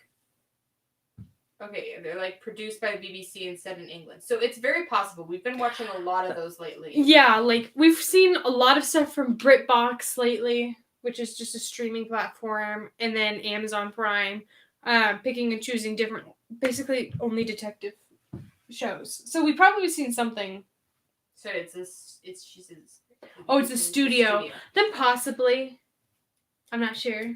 Okay, they're like produced by the BBC and set in England. So it's very possible. We've been watching a lot of those lately. Yeah, like we've seen a lot of stuff from BritBox lately, which is just a streaming platform, and then Amazon Prime, picking and choosing different, basically only detective shows. So we've probably seen something. So it's a studio. Then possibly. I'm not sure.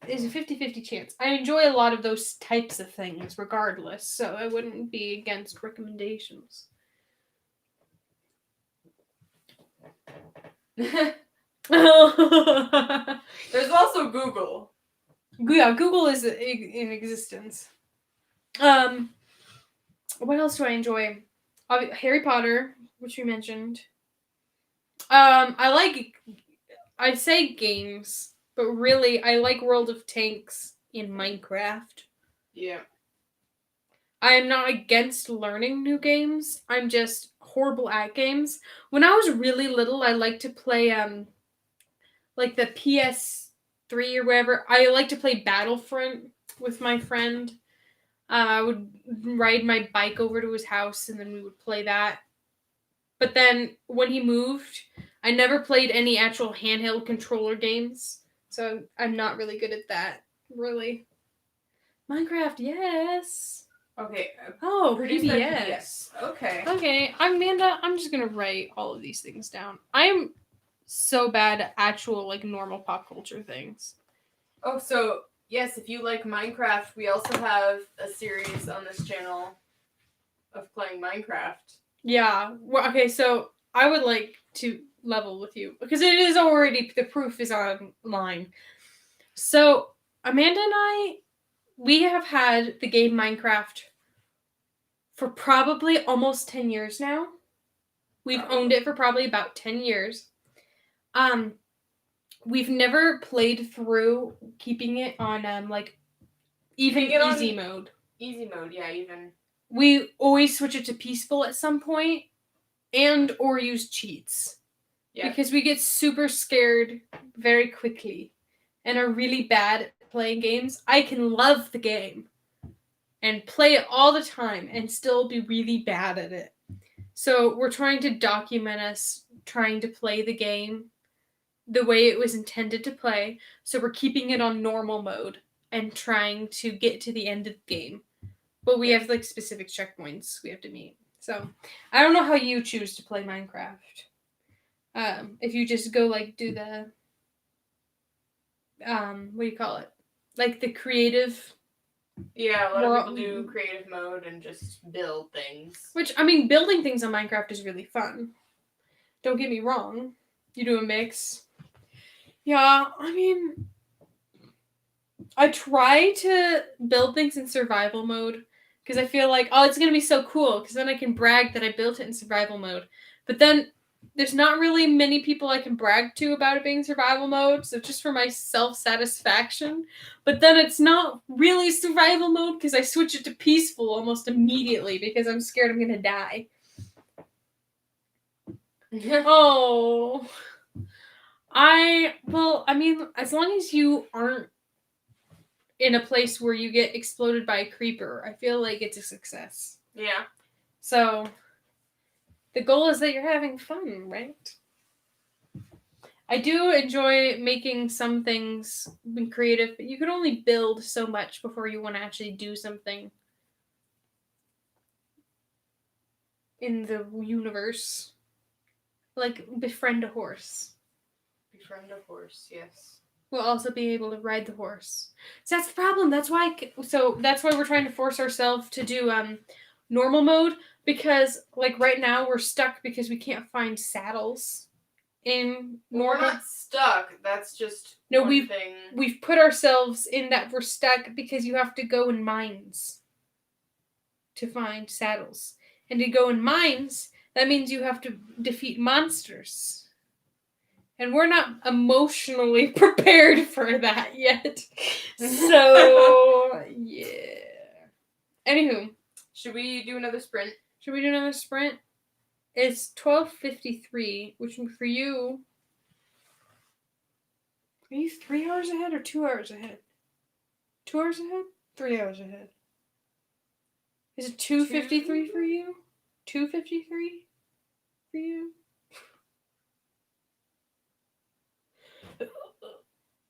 There's a 50-50 chance. I enjoy a lot of those types of things regardless, so I wouldn't be against recommendations. There's also Google. Yeah, Google is in existence. What else do I enjoy? Harry Potter, which we mentioned. I'd say games, but really I like World of Tanks in Minecraft. Yeah. I am not against learning new games. I'm just horrible at games. When I was really little, I liked to play like the PS3 or whatever. I liked to play Battlefront with my friend. I would ride my bike over to his house and then we would play that. But then when he moved, I never played any actual handheld controller games. So I'm not really good at that, really. Minecraft, yes. Okay. Oh, produced by PBS. Okay. Okay, Amanda, I'm just going to write all of these things down. I'm so bad at actual like normal pop culture things. Oh, so yes, if you like Minecraft, we also have a series on this channel of playing Minecraft. Yeah. Well, okay, so I would like to level with you because it is already the proof is online. So Amanda and we have had the game Minecraft for probably almost 10 years now. We've owned it for probably about 10 years. We've never played through keeping it on like even easy mode. Easy mode, yeah, even. We always switch it to peaceful at some point and or use cheats. Yeah. Because we get super scared very quickly and are really bad at playing games. I can love the game and play it all the time and still be really bad at it. So we're trying to document us trying to play the game the way it was intended to play. So we're keeping it on normal mode and trying to get to the end of the game. But we have like specific checkpoints we have to meet. So I don't know how you choose to play Minecraft. If you just go like do the what do you call it? Like the creative. Yeah, a lot of people do creative mode and just build things. Which, I mean, building things on Minecraft is really fun. Don't get me wrong. You do a mix. Yeah, I mean, I try to build things in survival mode because I feel like, oh, it's going to be so cool because then I can brag that I built it in survival mode. But then there's not really many people I can brag to about it being survival mode, so just for my self-satisfaction. But then it's not really survival mode because I switch it to peaceful almost immediately because I'm scared I'm going to die. Oh. I mean, as long as you aren't in a place where you get exploded by a creeper, I feel like it's a success. Yeah. So, the goal is that you're having fun, right? I do enjoy making some things being creative, but you can only build so much before you want to actually do something in the universe. Like, befriend a horse. Befriend a horse, yes. We'll also be able to ride the horse. So that's the problem. That's why we're trying to force ourselves to do normal mode, because like right now we're stuck because we can't find saddles in normal. We're not stuck. That's just we've put ourselves in that we're stuck because you have to go in mines to find saddles. And to go in mines, that means you have to defeat monsters. And we're not emotionally prepared for that yet. So, yeah. Anywho. Should we do another sprint? It's 12:53, which for you... Are you 3 hours ahead or 2 hours ahead? 2 hours ahead? 3 hours ahead. Is it 2:53 for you? 2:53 for you?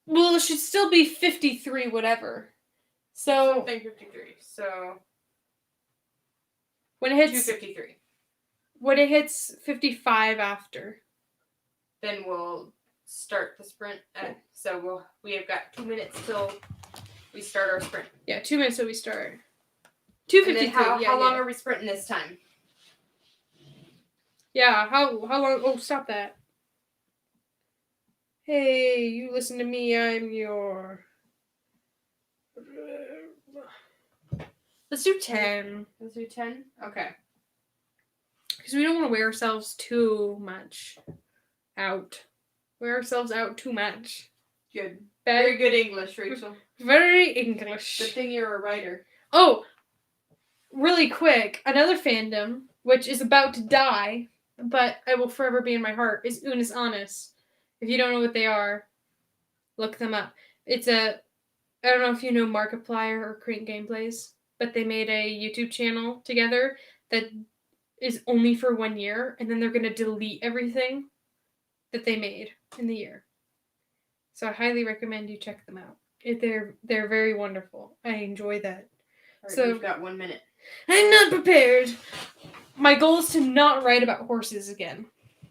Well, it should still be 53 whatever. So... Something 53. So... When it hits... 2:53. When it hits 55 after. Then we'll start the sprint. So we have got 2 minutes till we start our sprint. Yeah, 2 minutes till we start. 2:53. How long are we sprinting this time? Yeah, how long? Oh, stop that. Hey, you listen to me, I'm your... Let's do 10. Let's do 10? Okay. Because we don't want to wear ourselves too much out. Wear ourselves out too much. Good. Very good English, Rachel. Very English. Good thing you're a writer. Oh, really quick. Another fandom, which is about to die, but I will forever be in my heart, is Unis Honest. If you don't know what they are, look them up. It's I don't know if you know Markiplier or Crate Gameplays, but they made a YouTube channel together that is only for 1 year, and then they're going to delete everything that they made in the year. So I highly recommend you check them out. They're very wonderful. I enjoy that. All right, so we've got 1 minute. I'm not prepared. My goal is to not write about horses again.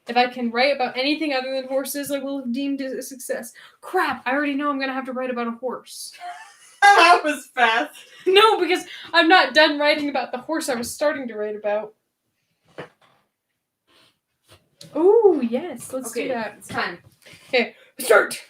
If I can write about anything other than horses, I will have deemed it a success. Crap, I already know I'm going to have to write about a horse. That was fast. No, because I'm not done writing about the horse I was starting to write about. Oh, yes, let's do that. It's time. Okay, start!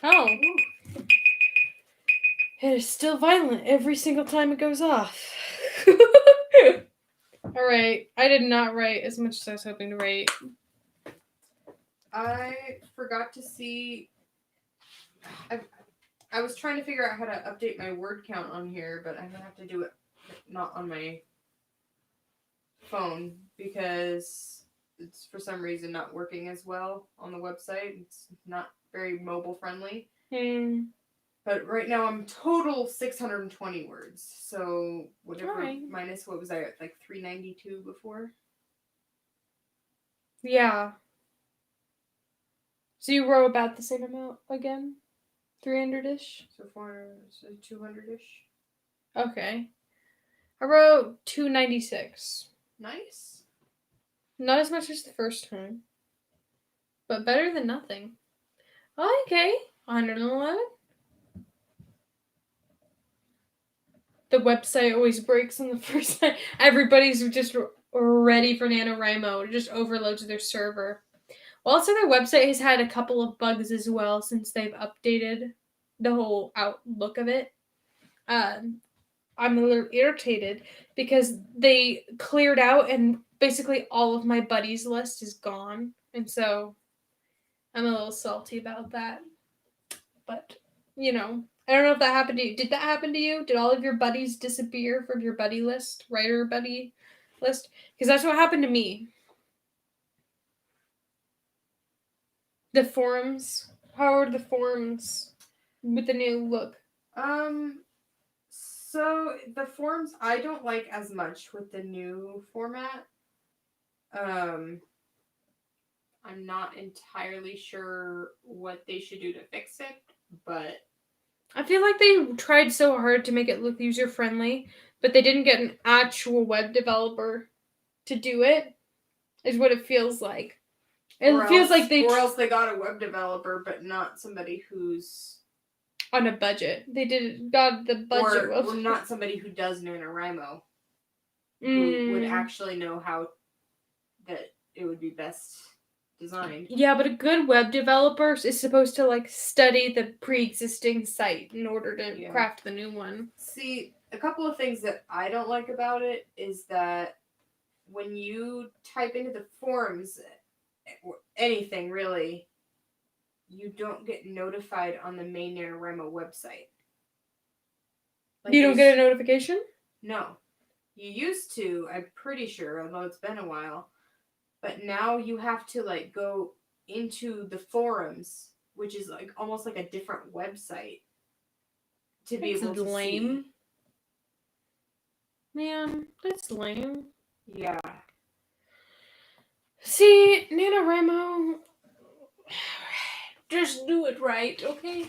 Oh. It is still violent every single time it goes off. Alright, I did not write as much as I was hoping to write. I forgot to see. I was trying to figure out how to update my word count on here, but I'm gonna have to do it not on my phone because it's for some reason not working as well on the website. It's not very mobile friendly. But right now I'm total 620 words. So whatever minus what was I at, like 392 before? Yeah. So you wrote about the same amount again? 300-ish? So 400, so 200-ish. Okay. I wrote 296. Nice. Not as much as the first time. But better than nothing. Okay. 111. The website always breaks on the first time. Everybody's just ready for NaNoWriMo. It just overloads their server. Well, also their website has had a couple of bugs as well since they've updated the whole outlook of it. I'm a little irritated because they cleared out and basically all of my buddies list is gone. And so I'm a little salty about that. But, you know, I don't know if that happened to you. Did that happen to you? Did all of your buddies disappear from your buddy list, writer buddy list? Because that's what happened to me. The forums. How are the forums with the new look? So the forums I don't like as much with the new format. I'm not entirely sure what they should do to fix it, but I feel like they tried so hard to make it look user friendly, but they didn't get an actual web developer to do it. Is what it feels like. It feels like they or else they got a web developer, but not somebody who's on a budget. They got the budget, or not somebody who does NaNoWriMo, who would actually know how that it would be best designed. Yeah, but a good web developer is supposed to like study the pre-existing site in order to craft the new one. See, a couple of things that I don't like about it is that when you type into the forums, or anything really, you don't get notified on the main NaNoWriMo website. Like you don't get a notification? No. You used to, I'm pretty sure, although it's been a while. But now you have to like go into the forums, which is like almost like a different website to be able to lame. See. Man, that's lame. Yeah. See, NaNoWriMo, just do it right, okay?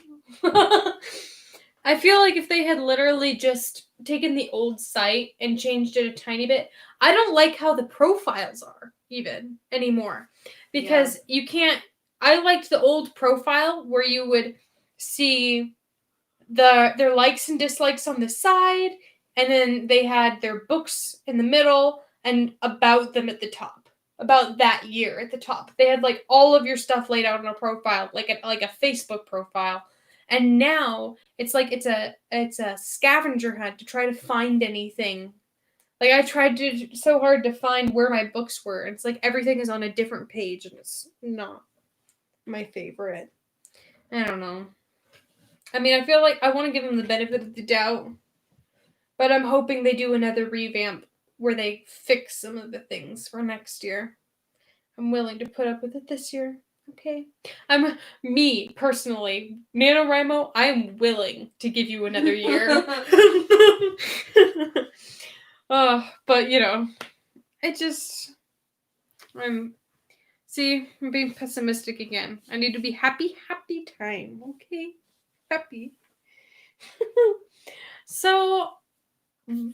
I feel like if they had literally just taken the old site and changed it a tiny bit, I don't like how the profiles are even anymore. Because you can't, I liked the old profile where you would see their likes and dislikes on the side, and then they had their books in the middle and about them at the top. About that year at the top. They had like all of your stuff laid out on a profile, like a Facebook profile. And now it's like it's a scavenger hunt to try to find anything. Like I tried so hard to find where my books were. It's like everything is on a different page and it's not my favorite. I don't know. I mean, I feel like I want to give them the benefit of the doubt, but I'm hoping they do another revamp where they fix some of the things for next year. I'm willing to put up with it this year. Okay. Me, personally, NaNoWriMo, I'm willing to give you another year. But, you know, I'm being pessimistic again. I need to be happy time, okay? Happy. So,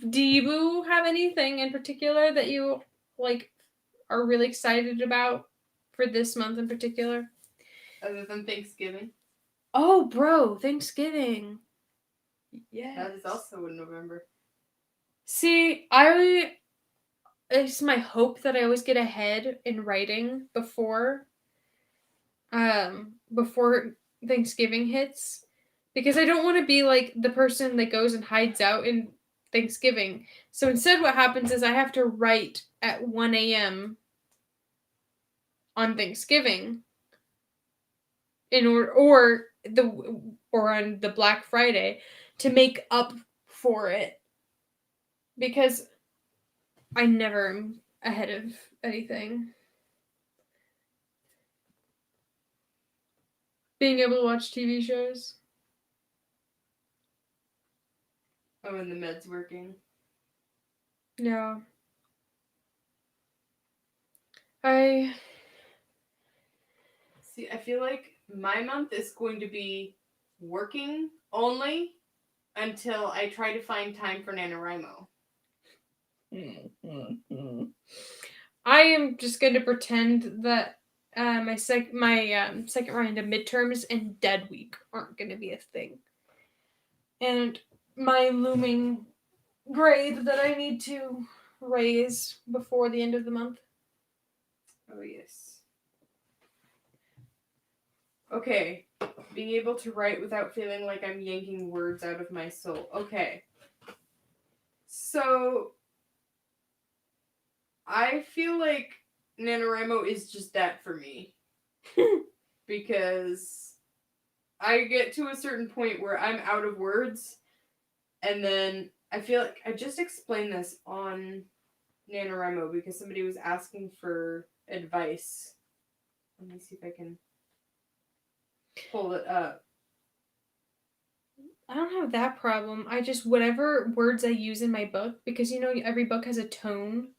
do you have anything in particular that you, like, are really excited about for this month in particular? Other than Thanksgiving. Oh, bro, Thanksgiving. Yeah. That is also in November. See, it's my hope that I always get ahead in writing before Thanksgiving hits, because I don't want to be like the person that goes and hides out in Thanksgiving. So instead what happens is I have to write at 1 a.m. on Thanksgiving in order or on the Black Friday to make up for it, because I never am ahead of anything. Being able to watch TV shows. Oh, and the med's working. Yeah. I See, I feel like my month is going to be working only until I try to find time for NaNoWriMo. I am just going to pretend that my second round of midterms and dead week aren't going to be a thing, and my looming grade that I need to raise before the end of the month. Oh, yes. Okay. Being able to write without feeling like I'm yanking words out of my soul. Okay. So, I feel like NaNoWriMo is just that for me. Because I get to a certain point where I'm out of words, and then I feel like I just explained this on NaNoWriMo because somebody was asking for advice. Let me see if I can pull it up. I don't have that problem. I just, whatever words I use in my book, because every book has a tone,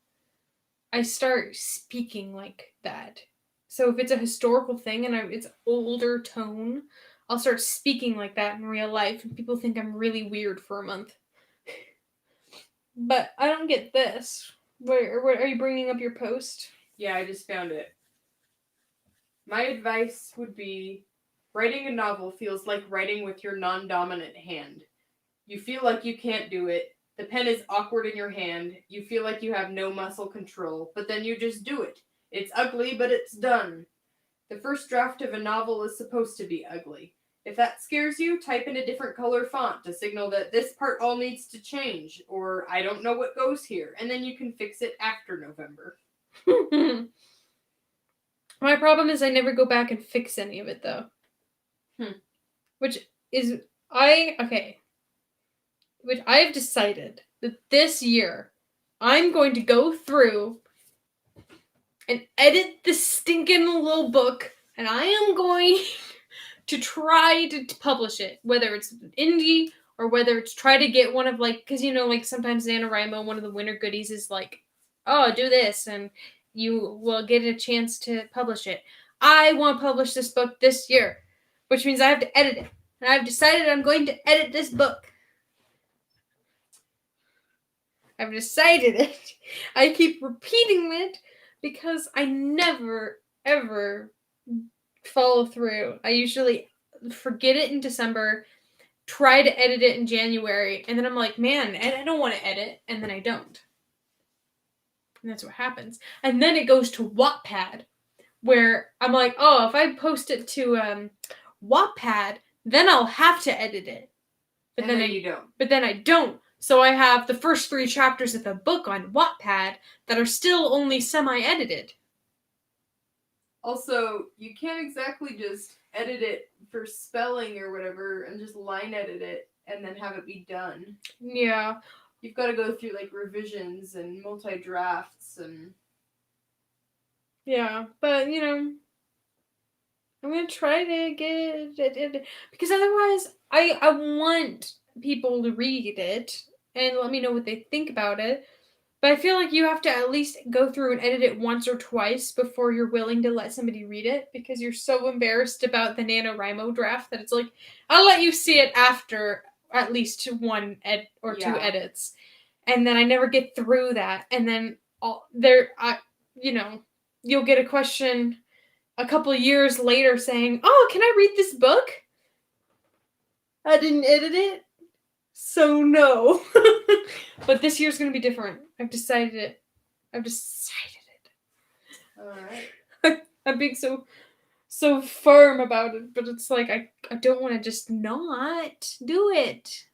I start speaking like that. So if it's a historical thing and it's older tone, I'll start speaking like that in real life, and people think I'm really weird for a month. But I don't get this. Where are you bringing up your post? Yeah, I just found it. My advice would be writing a novel feels like writing with your non-dominant hand. You feel like you can't do it. The pen is awkward in your hand. You feel like you have no muscle control, but then you just do it. It's ugly, but it's done. The first draft of a novel is supposed to be ugly. If that scares you, type in a different color font to signal that this part all needs to change, or I don't know what goes here, and then you can fix it after November. My problem is I never go back and fix any of it, though. Which I've decided that this year I'm going to go through and edit the stinking little book, and I am going to try to publish it, whether it's an indie or whether it's try to get one of, like, because sometimes NaNoWriMo, one of the winter goodies is like, oh, do this and you will get a chance to publish it. I want to publish this book this year, which means I have to edit it, and I've decided I'm going to edit this book. I've decided it. I keep repeating it because I never, ever follow through. I usually forget it in December, try to edit it in January, and then I'm like, man, I don't want to edit, and then I don't. And that's what happens. And then it goes to Wattpad, where I'm like, oh, if I post it to Wattpad, then I'll have to edit it. But then you don't. But then I don't. So I have the first 3 chapters of the book on Wattpad that are still only semi-edited. Also, you can't exactly just edit it for spelling or whatever and just line edit it and then have it be done. Yeah. You've got to go through like revisions and multi-drafts and... Yeah, but I'm going to try to get it, because otherwise I want people to read it and let me know what they think about it. But I feel like you have to at least go through and edit it once or twice before you're willing to let somebody read it, because you're so embarrassed about the NaNoWriMo draft that it's like, I'll let you see it after at least 1 or 2 edits. And then I never get through that. And then you'll get a question a couple of years later saying, oh, can I read this book? I didn't edit it, so no. But this year's going to be different. I've decided it. Alright. I'm being so so firm about it, but it's like I don't want to just not do it.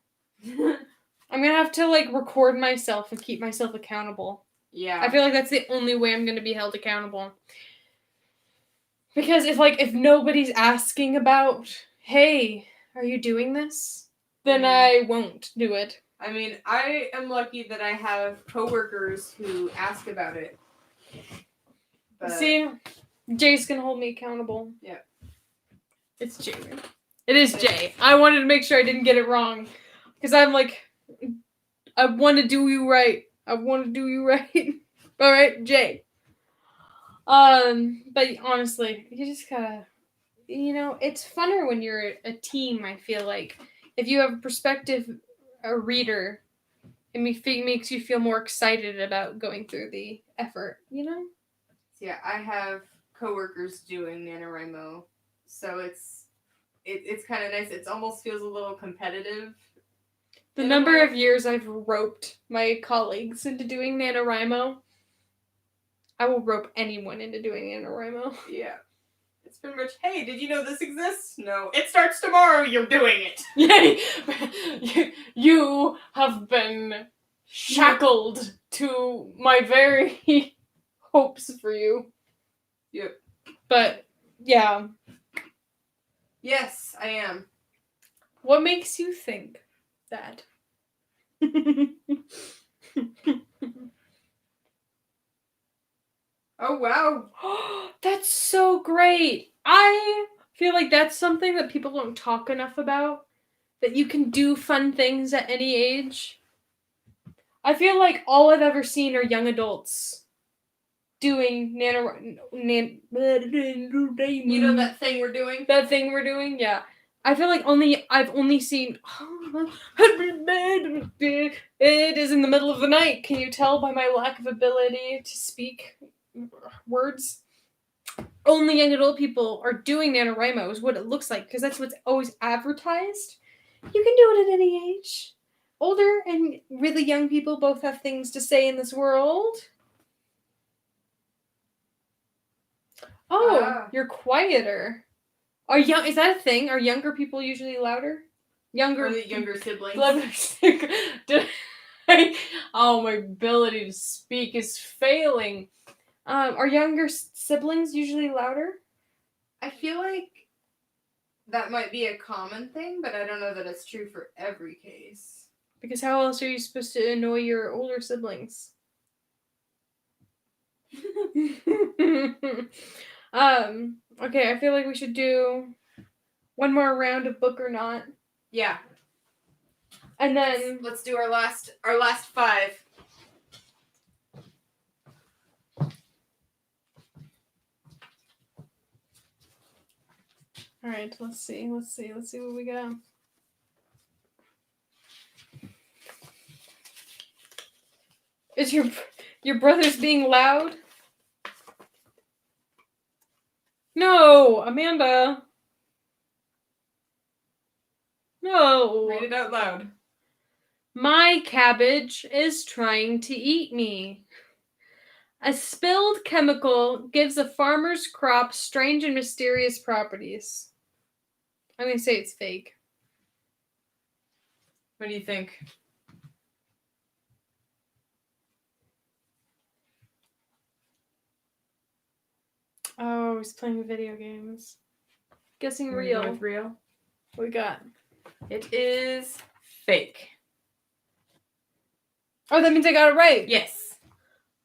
I'm gonna have to like record myself and keep myself accountable. Yeah. I feel like that's the only way I'm gonna be held accountable. Because if nobody's asking about, hey, are you doing this? Then I won't do it. I mean, I am lucky that I have coworkers who ask about it. But See, Jay's gonna hold me accountable. Yeah. It's Jay. It is Jay. I wanted to make sure I didn't get it wrong. Because I'm like, I want to do you right. I want to do you right. Alright, Jay. But honestly, you just gotta, it's funner when you're a team, I feel like. If you have a reader, it makes you feel more excited about going through the effort, Yeah, I have coworkers doing NaNoWriMo, so it's kind of nice. It almost feels a little competitive. The number of years I've roped my colleagues into doing NaNoWriMo, I will rope anyone into doing NaNoWriMo. Yeah. It's pretty much, hey, did you know this exists? No. It starts tomorrow, you're doing it. Yay! You have been shackled to my very hopes for you. Yep. But, yeah. Yes, I am. What makes you think that? Oh, wow. That's so great. I feel like that's something that people don't talk enough about. That you can do fun things at any age. I feel like all I've ever seen are young adults doing You know that thing we're doing? That thing we're doing? Yeah. I feel like I've only seen it is in the middle of the night. Can you tell by my lack of ability to speak words? Only young adult people are doing NaNoWriMo is what it looks like, because that's what's always advertised. You can do it at any age. Older and really young people both have things to say in this world. Oh, you're quieter. Is that a thing? Are younger people usually louder? Or the younger siblings. Oh, my ability to speak is failing. Are younger siblings usually louder? I feel like that might be a common thing, but I don't know that it's true for every case. Because how else are you supposed to annoy your older siblings? Okay, I feel like we should do one more round of book or not. Yeah. And then let's do our last 5. All right, let's see what we got. Is your brother's being loud? No, Amanda. No. Read it out loud. My cabbage is trying to eat me. A spilled chemical gives a farmer's crop strange and mysterious properties. I'm going to say it's fake. What do you think? Oh, he's playing video games. Guessing real. With real. What we got? It is fake. Oh, that means I got it right. Yes.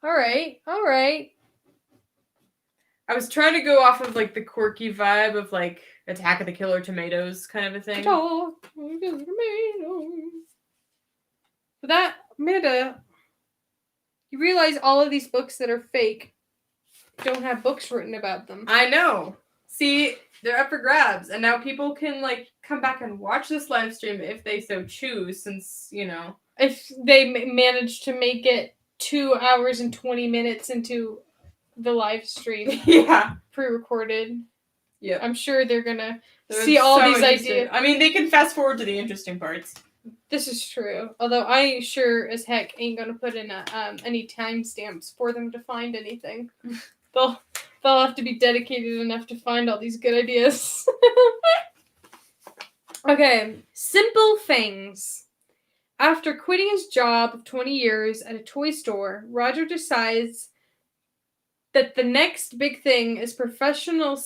All right. I was trying to go off of like the quirky vibe of like Attack of the Killer Tomatoes kind of a thing. But that, Amanda, you realize all of these books that are fake don't have books written about them. I know. See, they're up for grabs, and now people can like come back and watch this live stream if they so choose, since, if they manage to make it 2 hours and 20 minutes into the live stream. Yeah. Pre-recorded. Yeah. I'm sure they're gonna see all these ideas. I mean, they can fast forward to the interesting parts. This is true. Although I sure as heck ain't gonna put in any timestamps for them to find anything. They'll have to be dedicated enough to find all these good ideas. Okay, simple things. After quitting his job of 20 years at a toy store, Roger decides that the next big thing is professional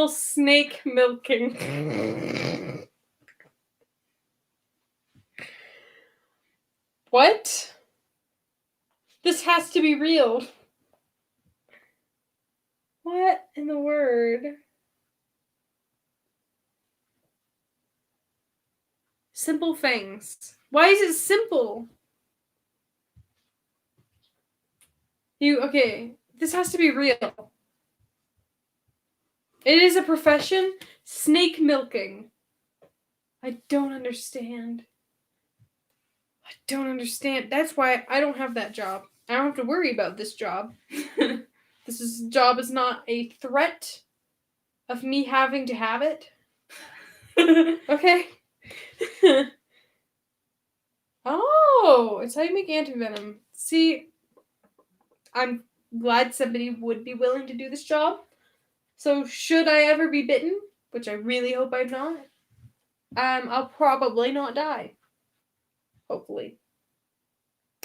snake milking. What? This has to be real. What in the word? Simple things. Why is it simple? Okay, this has to be real. It is a profession. Snake milking. I don't understand. That's why I don't have that job. I don't have to worry about this job. This job is not a threat of me having to have it. Okay. Oh, it's how you make antivenom. See, I'm glad somebody would be willing to do this job. So should I ever be bitten, which I really hope I'm not, I'll probably not die. Hopefully.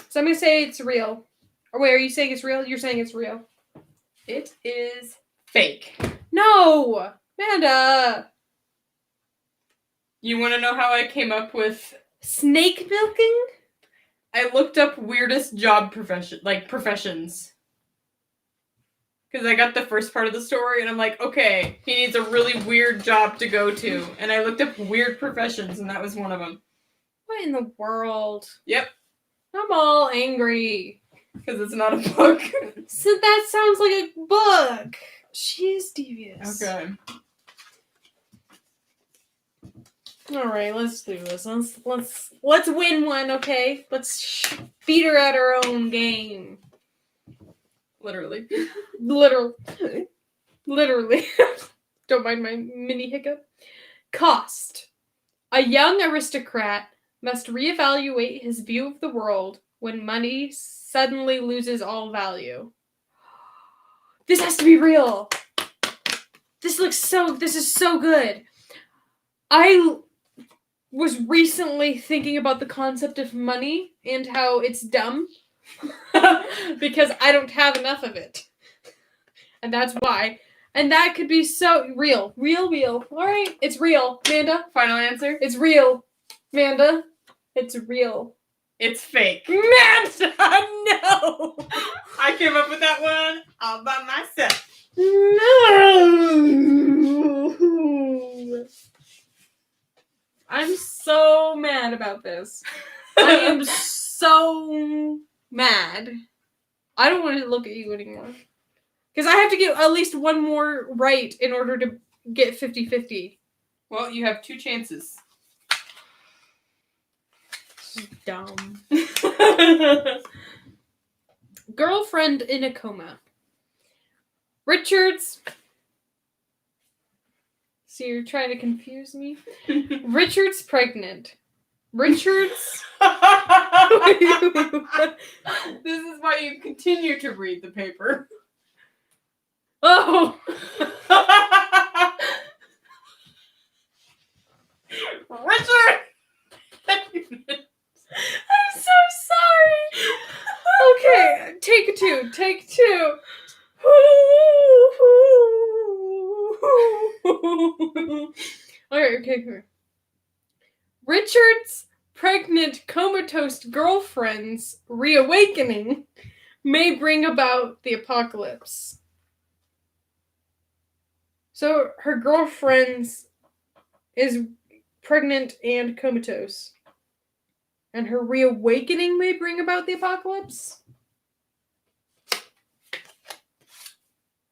So I'm gonna say it's real. Or wait, are you saying it's real? You're saying it's real. It is fake. No! Amanda! You want to know how I came up with Snake milking? I looked up weirdest job professions. Because I got the first part of the story and I'm like, okay, he needs a really weird job to go to. And I looked up weird professions and that was one of them. What in the world? Yep. I'm all angry. Because it's not a book. So that sounds like a book. She is devious. Okay. All right, let's do this. Let's win one, okay? Let's beat her at her own game. Literally. Literally. Don't mind my mini hiccup. Cost. A young aristocrat must reevaluate his view of the world when money suddenly loses all value. This has to be real. This is so good. I was recently thinking about the concept of money and how it's dumb because I don't have enough of it. And that's why. And that could be so real. Real. All right, it's real. Amanda? Final answer? It's real. Amanda? It's real. It's fake. Amanda, no! I came up with that one all by myself. No! I'm so mad about this. I am so mad. I don't want to look at you anymore. Because I have to get at least one more right in order to get 50-50. Well, you have 2 chances. Dumb. Girlfriend in a coma. Richard's... So you're trying to confuse me? Richard's pregnant. Richard's... This is why you continue to read the paper. Oh! Richard! I'm so sorry! Okay, take 2. Okay. Richard's pregnant, comatose girlfriend's reawakening may bring about the apocalypse. So her girlfriend's is pregnant and comatose. And her reawakening may bring about the apocalypse?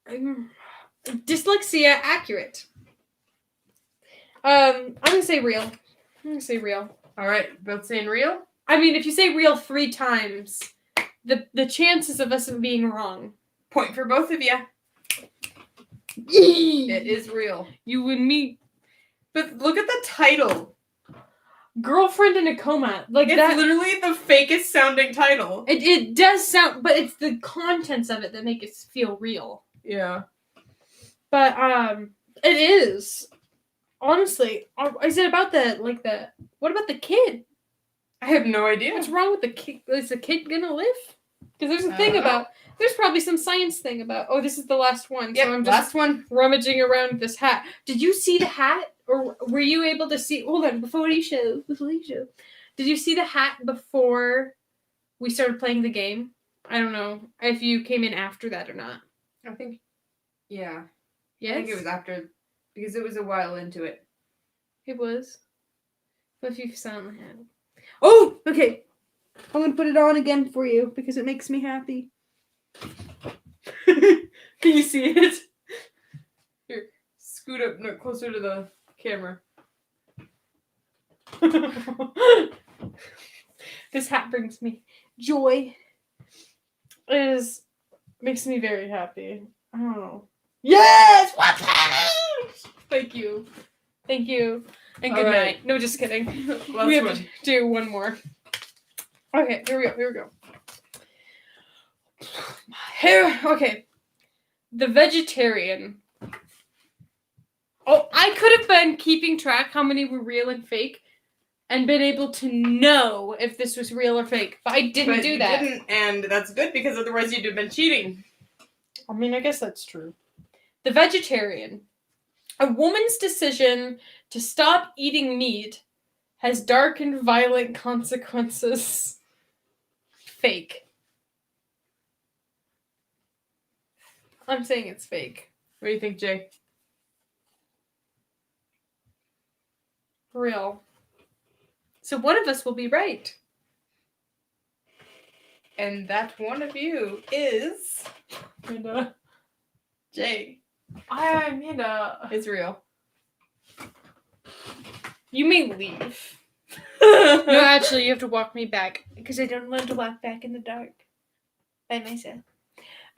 Dyslexia accurate. I'm gonna say real. Alright, both saying real? I mean, if you say real 3 times, the chances of us being wrong. Point for both of you. It is real. You and me. But look at the title. Girlfriend in a Coma. Like It's that. literally the fakest sounding title. It does sound, but it's the contents of it that make it feel real. Yeah. But it is. Honestly, is it about what about the kid? I have no idea. What's wrong with the kid? Is the kid gonna live? Because there's a I thing don't know. about, there's probably some science thing about, oh, this is the last one. Yep, So I'm just last one. rummaging around this hat. Did you see the hat? Or were you able to see, hold on, before you show. Did you see the hat before we started playing the game? I don't know if you came in after that or not. I think, yeah. Yes? I think it was after, because it was a while into it. It was. But if you silently had it. Oh, okay. I'm gonna put it on again for you because it makes me happy. Can you see it? Here, scoot up closer to the camera. This hat brings me joy. Makes me very happy. I don't know. Yes! What's happening? Thank you. Thank you. And good night. No, just kidding. We have to do one more. Okay, here we go. Here, okay. The vegetarian. Oh, I could have been keeping track how many were real and fake and been able to know if this was real or fake, but I didn't do that. Didn't, and that's good because otherwise you'd have been cheating. I mean, I guess that's true. The vegetarian. A woman's decision to stop eating meat has dark and violent consequences. Fake. I'm saying it's fake. What do you think, Jay? Real. So one of us will be right. And that one of you is Amanda. Jay. Amanda. It's real. You may leave. No, actually, you have to walk me back because I don't want to walk back in the dark by myself.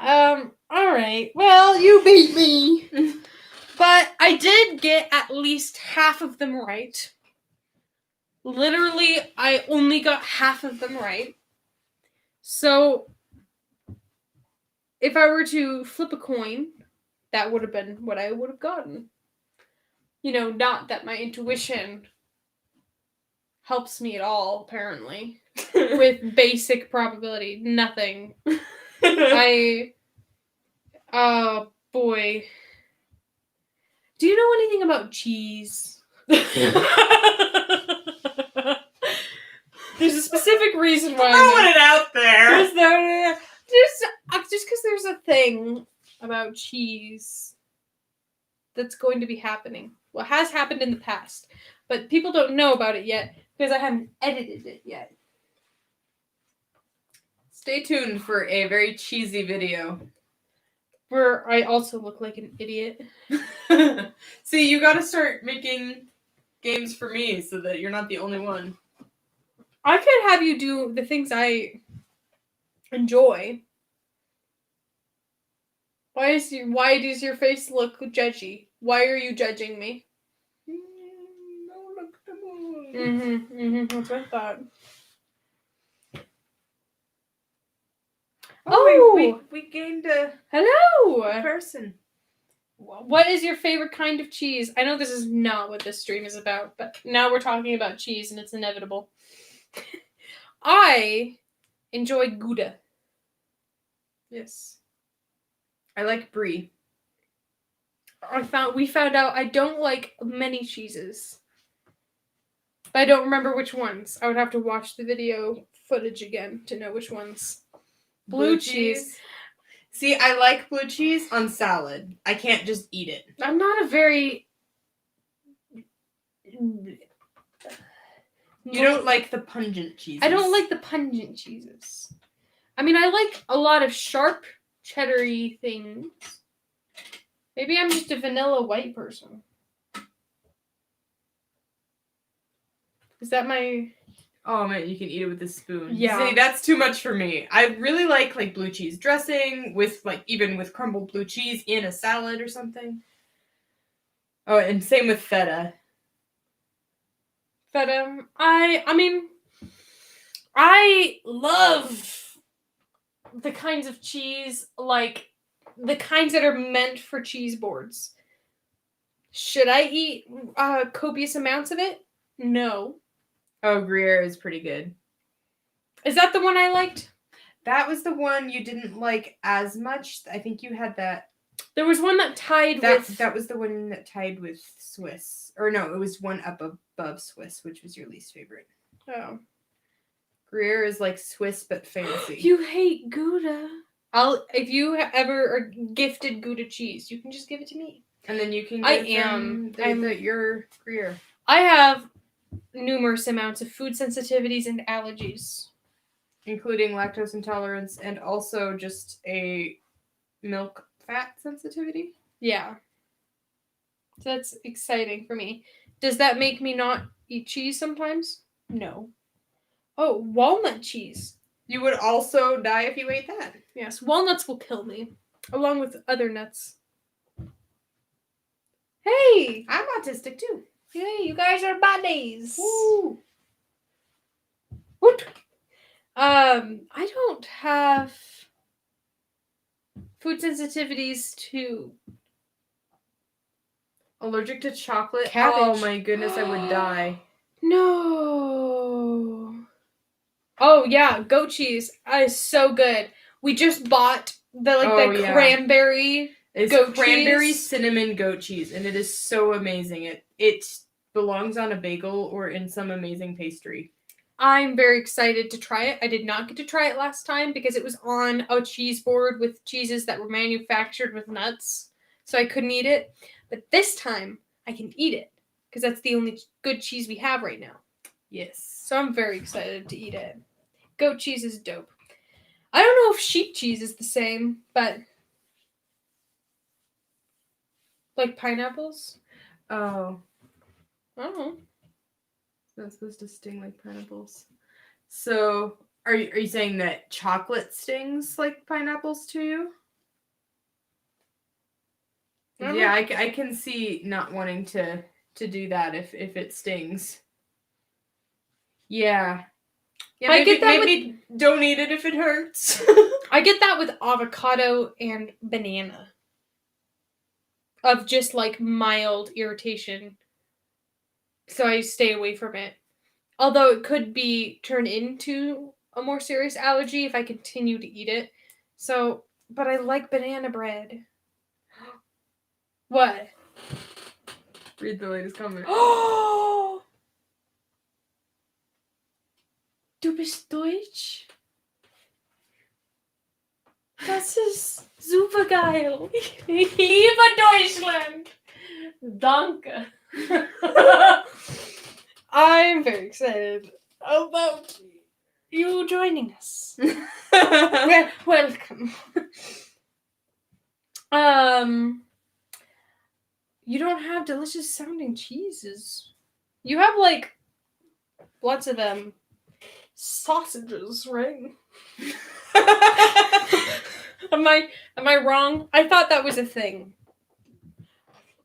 Alright. Well, you beat me. But I did get at least half of them right. Literally, I only got half of them right. So, if I were to flip a coin, that would have been what I would have gotten. You know, not that my intuition helps me at all, apparently. With basic probability. Nothing. Oh, boy. Do you know anything about cheese? There's a specific reason why. Throwing it out there. Just because there's a thing about cheese that's going to be happening. Well, it has happened in the past, but people don't know about it yet because I haven't edited it yet. Stay tuned for a very cheesy video. Where I also look like an idiot. See, you gotta start making games for me so that you're not the only one. I could have you do the things I enjoy. Why does your face look judgy? Why are you judging me? That's what I thought. Oh, we gained a hello person. What is your favorite kind of cheese? I know this is not what this stream is about, but now we're talking about cheese and it's inevitable. I enjoy Gouda. Yes. I like brie. We found out I don't like many cheeses. But I don't remember which ones. I would have to watch the video footage again to know which ones. Blue cheese. See, I like blue cheese on salad. I can't just eat it. I'm not a very... You don't like the pungent cheeses. I don't like the pungent cheeses. I mean, I like a lot of sharp, cheddar-y things. Maybe I'm just a vanilla white person. Is that my... Oh man, you can eat it with a spoon. Yeah. See, that's too much for me. I really like blue cheese dressing with even with crumbled blue cheese in a salad or something. Oh, and same with feta. But I mean, I love the kinds of cheese, like the kinds that are meant for cheese boards. Should I eat copious amounts of it? No. Oh, Gruyere is pretty good. Is that the one I liked? That was the one you didn't like as much. I think you had that. There was one that tied with... That was the one that tied with Swiss. Or no, it was one up above Swiss, which was your least favorite. Oh. Gruyere is like Swiss but fancy. You hate Gouda. If you ever are gifted Gouda cheese, you can just give it to me. And then you can give your Gruyere. I have numerous amounts of food sensitivities and allergies. Including lactose intolerance and also just a milk fat sensitivity. Yeah. So that's exciting for me. Does that make me not eat cheese sometimes? No. Oh, walnut cheese. You would also die if you ate that. Yes, walnuts will kill me, along with other nuts. Hey! I'm autistic too. Hey, you guys are buddies. Woo! What? I don't have food sensitivities to Allergic to chocolate? Cabbage. Oh my goodness, I would die. No. Oh yeah, goat cheese is so good. We just bought the cranberry. It's goat cranberry cheese. cinnamon goat cheese, and it is so amazing. It belongs on a bagel or in some amazing pastry. I'm very excited to try it. I did not get to try it last time because it was on a cheese board with cheeses that were manufactured with nuts, so I couldn't eat it. But this time, I can eat it because that's the only good cheese we have right now. Yes. So I'm very excited to eat it. Goat cheese is dope. I don't know if sheep cheese is the same, but like pineapples? Oh. I don't know. It's not supposed to sting like pineapples. So, are you saying that chocolate stings like pineapples to you? Yeah, I can see not wanting to do that if it stings. Yeah. Yeah, I get that with... don't eat it if it hurts. I get that with avocado and banana. Of just like mild irritation. So I stay away from it. Although it could be turned into a more serious allergy if I continue to eat it. So, but I like banana bread. What? Read the latest comment. Oh! Du bist Deutsch? Das ist super geil. Ich liebe Deutschland. Danke. I'm very excited about you joining us. Welcome. You don't have delicious sounding cheeses. You have like lots of sausages, right? Am I wrong? I thought that was a thing.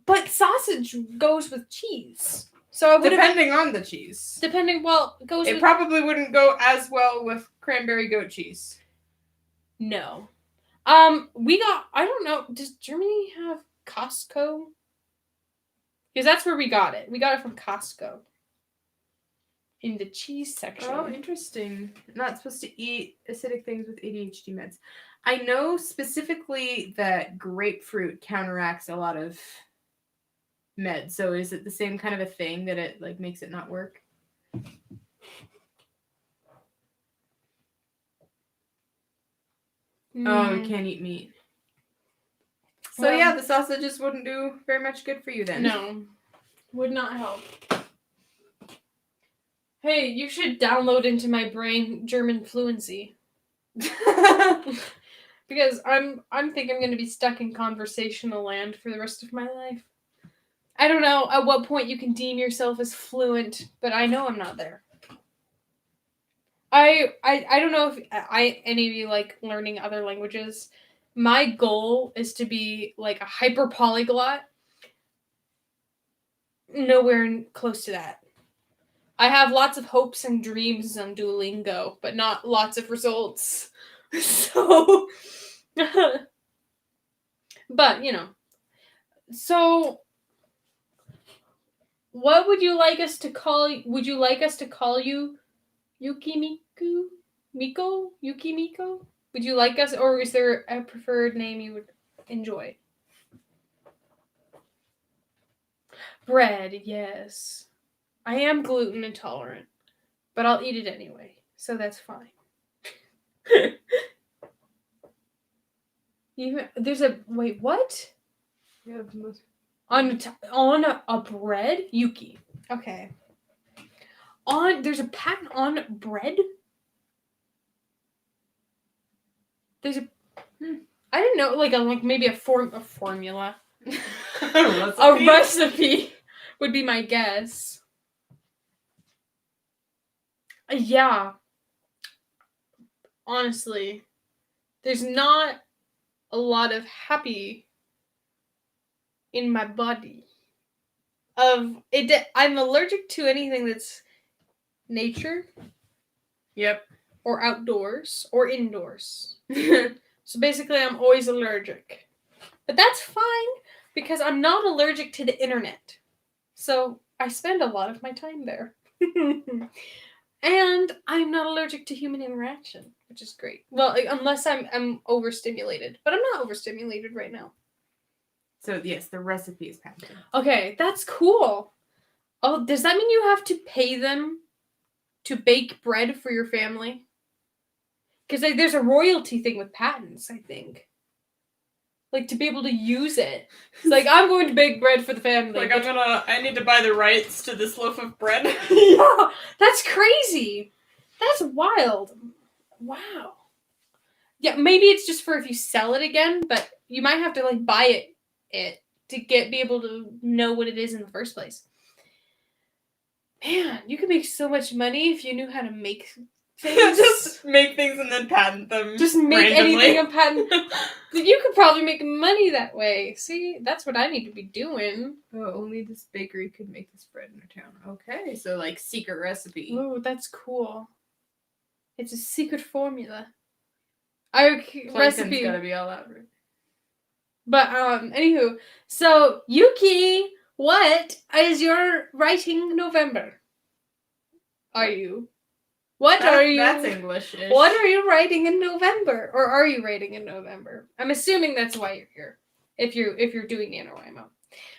But sausage goes with cheese. So I would depending on the cheese. It probably wouldn't go as well with cranberry goat cheese. No. I don't know, does Germany have Costco? Because that's where we got it. We got it from Costco. In the cheese section. Oh, interesting. Not supposed to eat acidic things with ADHD meds. I know specifically that grapefruit counteracts a lot of meds. So is it the same kind of a thing that it like makes it not work? Oh, you can't eat meat. So well, yeah, the sausages wouldn't do very much good for you then. No. Would not help. Hey, you should download into my brain German fluency. Because I'm thinking I'm going to be stuck in conversational land for the rest of my life. I don't know at what point you can deem yourself as fluent, but I know I'm not there. I don't know if any of you like learning other languages. My goal is to be like a hyper polyglot. Nowhere close to that. I have lots of hopes and dreams on Duolingo, but not lots of results. So, but so what would you like us to call? Would you like us to call you Yukimiku? Miko? Yukimiko? Would you like us, or is there a preferred name you would enjoy? Bread, yes. I am gluten intolerant, but I'll eat it anyway, so that's fine. There's a wait, what? Yeah, the most... On a bread, Yuki. Okay. There's a patent on bread. There's a. I didn't know, like maybe a formula. A recipe would be my guess. Yeah. Honestly, there's not a lot of happy in my body. I'm allergic to anything that's nature. Yep. Or outdoors or indoors. So basically, I'm always allergic. But that's fine because I'm not allergic to the internet. So I spend a lot of my time there. And I'm not allergic to human interaction, which is great. Well, unless I'm overstimulated. But I'm not overstimulated right now. So, yes, the recipe is patented. Okay, that's cool. Oh, does that mean you have to pay them to bake bread for your family? Because there's a royalty thing with patents, I think. Like, to be able to use it. It's like, I'm going to bake bread for the family. Like, I need to buy the rights to this loaf of bread. Yeah, that's crazy. That's wild. Wow. Yeah, maybe it's just for if you sell it again, but you might have to, like, buy it to be able to know what it is in the first place. Man, you could make so much money if you knew how to make things. Just make things and then patent them. Just make randomly. anything a patent. You could probably make money that way. See, that's what I need to be doing. Oh, only this bakery could make this bread in our town. Okay, so like secret recipe. Oh, that's cool. It's a secret formula. Plankton's Recipe. gotta be all over it. But anywho, so Yuki, what is your writing November? Are you? That's English-ish. What are you writing in November? Or are you writing in November? I'm assuming that's why you're here. If you're doing NaNoWriMo.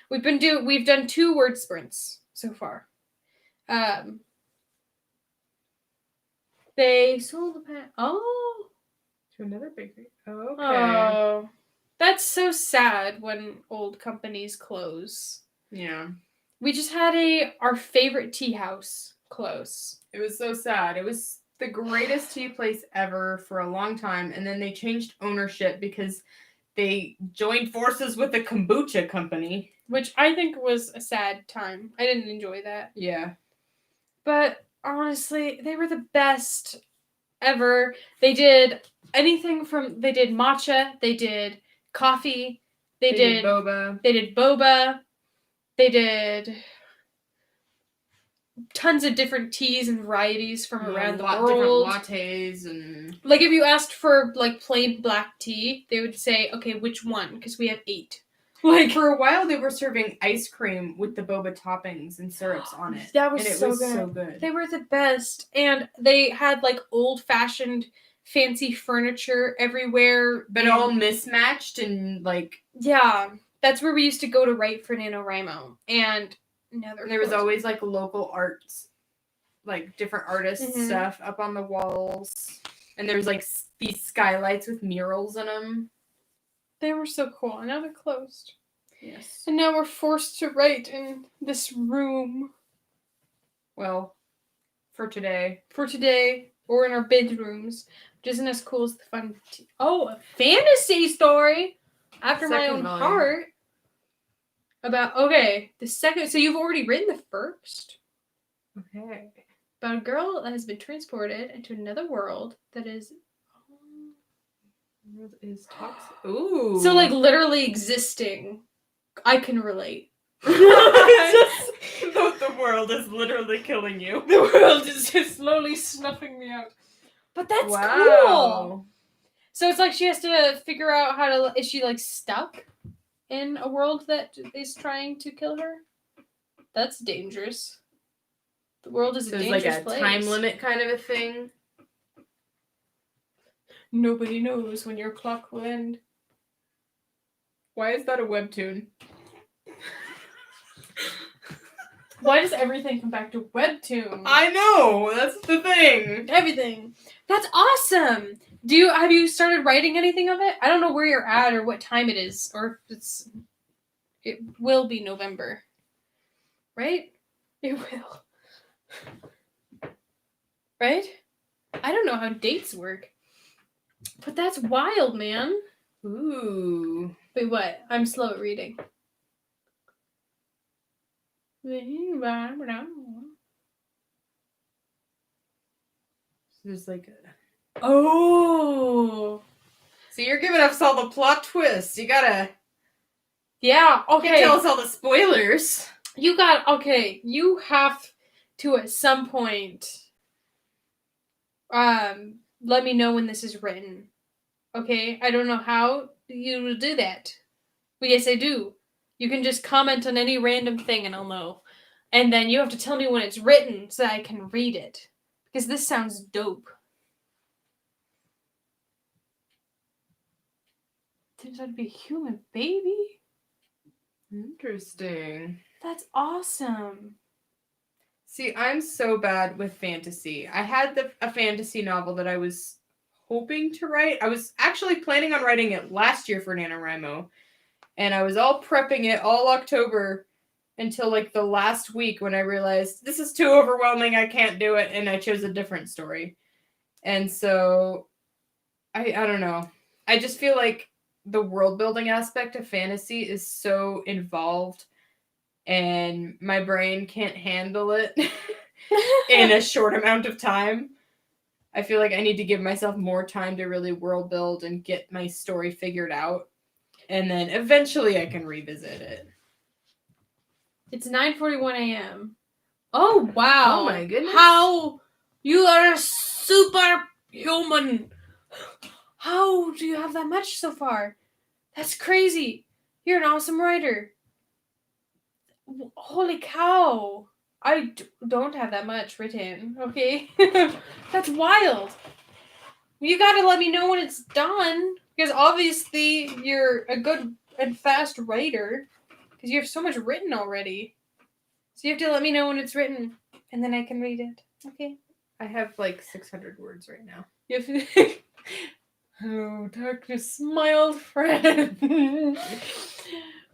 We've done 2 word sprints so far. They sold the pen. Oh. To another bakery. Oh, okay. Oh. That's so sad when old companies close. Yeah. We just had our favorite tea house close. It was so sad. It was the greatest tea place ever for a long time, and then they changed ownership because they joined forces with the kombucha company. Which I think was a sad time. I didn't enjoy that. Yeah. But honestly, they were the best ever. They did they did matcha, they did coffee, they did boba. They did boba. They did tons of different teas and varieties from around the world. Different lattes and... Like, if you asked for, like, plain black tea, they would say, okay, which one? Because we have 8. Like, for a while, they were serving ice cream with the boba toppings and syrups on it. That was, and it so, was good. So good. They were the best. And they had, like, old-fashioned fancy furniture everywhere. But all mismatched and, like... Yeah. That's where we used to go to write for NaNoWriMo. And... there was always, like, local arts, like, different artists stuff up on the walls. And there was, like, these skylights with murals in them. They were so cool. And now they're closed. Yes. And now we're forced to write in this room. Well, for today. Or in our bedrooms. Which isn't as cool as the fun... a fantasy story! After my own heart. The second... So you've already written the first. Okay. About a girl that has been transported into another world that is... World is toxic. Ooh. So, like, literally existing. I can relate. the world is literally killing you. The world is just slowly snuffing me out. But that's cool. So it's like she has to figure out how to. Is she like stuck in a world that is trying to kill her? That's dangerous. The world is a dangerous like a place. time limit kind of a thing. Nobody knows when your clock will end. Why is that a webtoon? Why does everything come back to webtoon? I know, that's the thing. Everything. That's awesome. Have you started writing anything of it? I don't know where you're at or what time it is, or if it will be November. Right? It will. Right? I don't know how dates work. But that's wild, man. Ooh. Wait, what? I'm slow at reading. There's like a... Oh. So you're giving us all the plot twists. You gotta... Yeah, okay. You can't tell us all the spoilers. You have to at some point let me know when this is written. Okay? I don't know how you will do that. But yes, I do. You can just comment on any random thing and I'll know. And then you have to tell me when it's written so that I can read it. Because this sounds dope. Turns out to be a human baby? Interesting. That's awesome. See, I'm so bad with fantasy. I had a fantasy novel that I was hoping to write. I was actually planning on writing it last year for NaNoWriMo. And I was all prepping it all October until like the last week when I realized this is too overwhelming. I can't do it. And I chose a different story. And so I don't know. I just feel like the world building aspect of fantasy is so involved and my brain can't handle it in a short amount of time. I feel like I need to give myself more time to really world build and get my story figured out. And then eventually I can revisit it. It's 9:41 a.m. Oh, wow. Oh my goodness. How? You are a superhuman. How do you have that much so far? That's crazy. You're an awesome writer. Holy cow. I don't have that much written, okay? That's wild. You gotta let me know when it's done. Because obviously you're a good and fast writer. Because you have so much written already. So you have to let me know when it's written. And then I can read it. Okay? I have like 600 words right now. You have to... Oh, darkness, my old friend.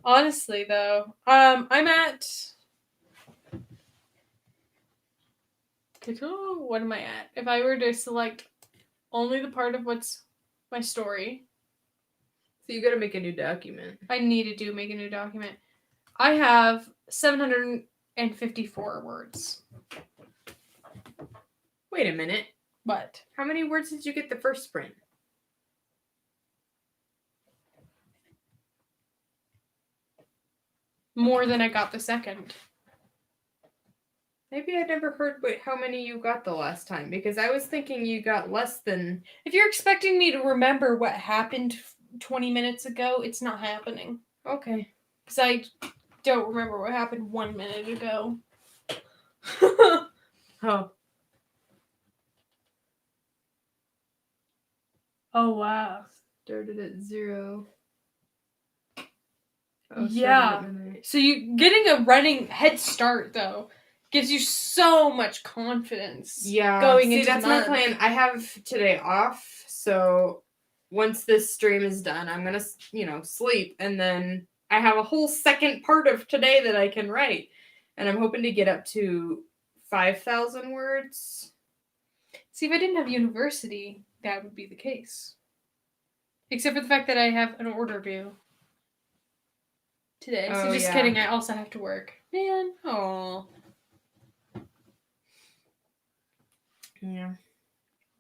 Honestly, though, I'm at... What am I at? If I were to select only the part of what's my story... So you gotta make a new document. I need to make a new document. I have 754 words. Wait a minute. What? How many words did you get the first sprint? More than I got the second. Maybe I never heard how many you got the last time, because I was thinking you got less than... If you're expecting me to remember what happened 20 minutes ago, it's not happening. Okay. Because I don't remember what happened 1 minute ago. Oh. Oh, wow. Started at 0. Oh, yeah. So you getting a running head start, though, gives you so much confidence. Yeah. Going See, into that's my plan. I have today off, so once this stream is done, I'm gonna, sleep, and then I have a whole second part of today that I can write, and I'm hoping to get up to 5,000 words. See, if I didn't have university, that would be the case. Except for the fact that I have an order due today. So just kidding, I also have to work. Man, oh. Yeah.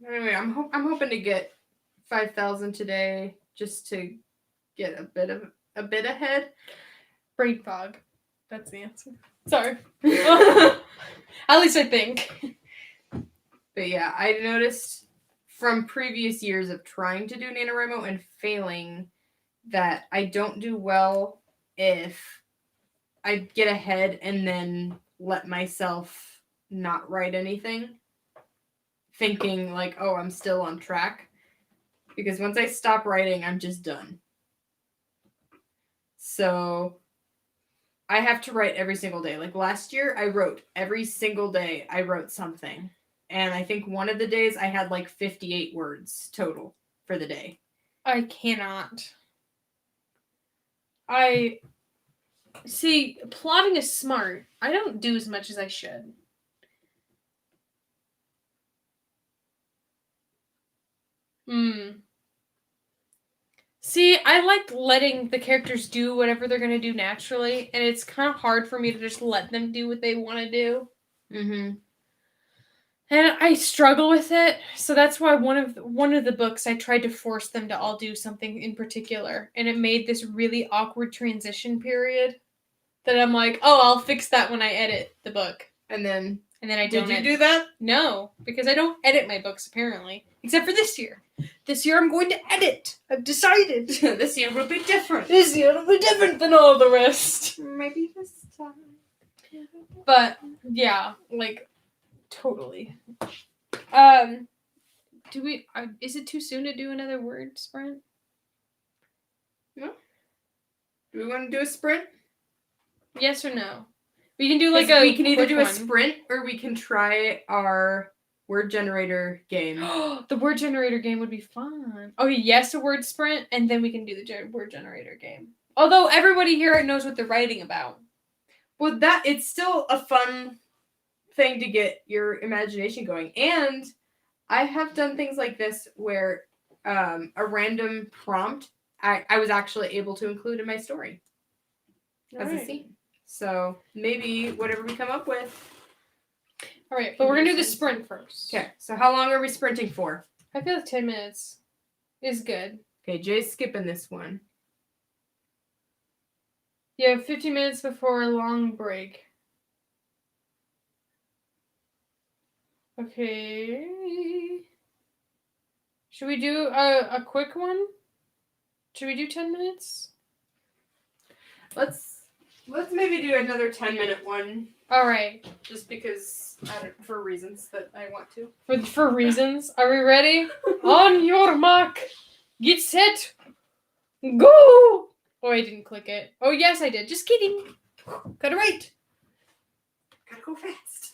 Anyway, I'm hoping to get 5,000 today, just to get a bit ahead. Brain fog. That's the answer. Sorry. At least I think. But yeah, I noticed from previous years of trying to do NaNoWriMo and failing that I don't do well if I get ahead and then let myself not write anything, thinking like, oh, I'm still on track. Because once I stop writing, I'm just done. So I have to write every single day. Like last year, I wrote every single day. I wrote something. And I think one of the days I had like 58 words total for the day. I cannot. See, plotting is smart. I don't do as much as I should. See, I like letting the characters do whatever they're gonna do naturally, and it's kind of hard for me to just let them do what they want to do. Mm-hmm. And I struggle with it, so that's why one of the books I tried to force them to all do something in particular, and it made this really awkward transition period that I'm like, oh, I'll fix that when I edit the book. And then I don't. Did you do that? No, because I don't edit my books apparently, except for this year. This year I'm going to edit. I've decided. This year will be different. This year will be different than all the rest. Maybe this time. But yeah, like totally. Do we? Is it too soon to do another word sprint? No. Do we want to do a sprint? Yes or no? We can do We can either do a sprint or we can try our word generator game. The word generator game would be fun. Oh yes, a word sprint, and then we can do the word generator game. Although everybody here knows what they're writing about. Well, it's still a fun thing to get your imagination going. And I have done things like this where a random prompt I was actually able to include in my story as a scene. So maybe whatever we come up with. All right, but we're going to do the sprint first. Okay, so how long are we sprinting for? I feel like 10 minutes is good. Okay, Jay's skipping this one. You have 50 minutes before a long break. Okay. Should we do a quick one? Should we do 10 minutes? Let's maybe do another 10-minute one. All right. Just because, for reasons that I want to. For reasons. Are we ready? On your mark. Get set. Go. Oh, I didn't click it. Oh, yes, I did. Just kidding. Got it right. Gotta go fast.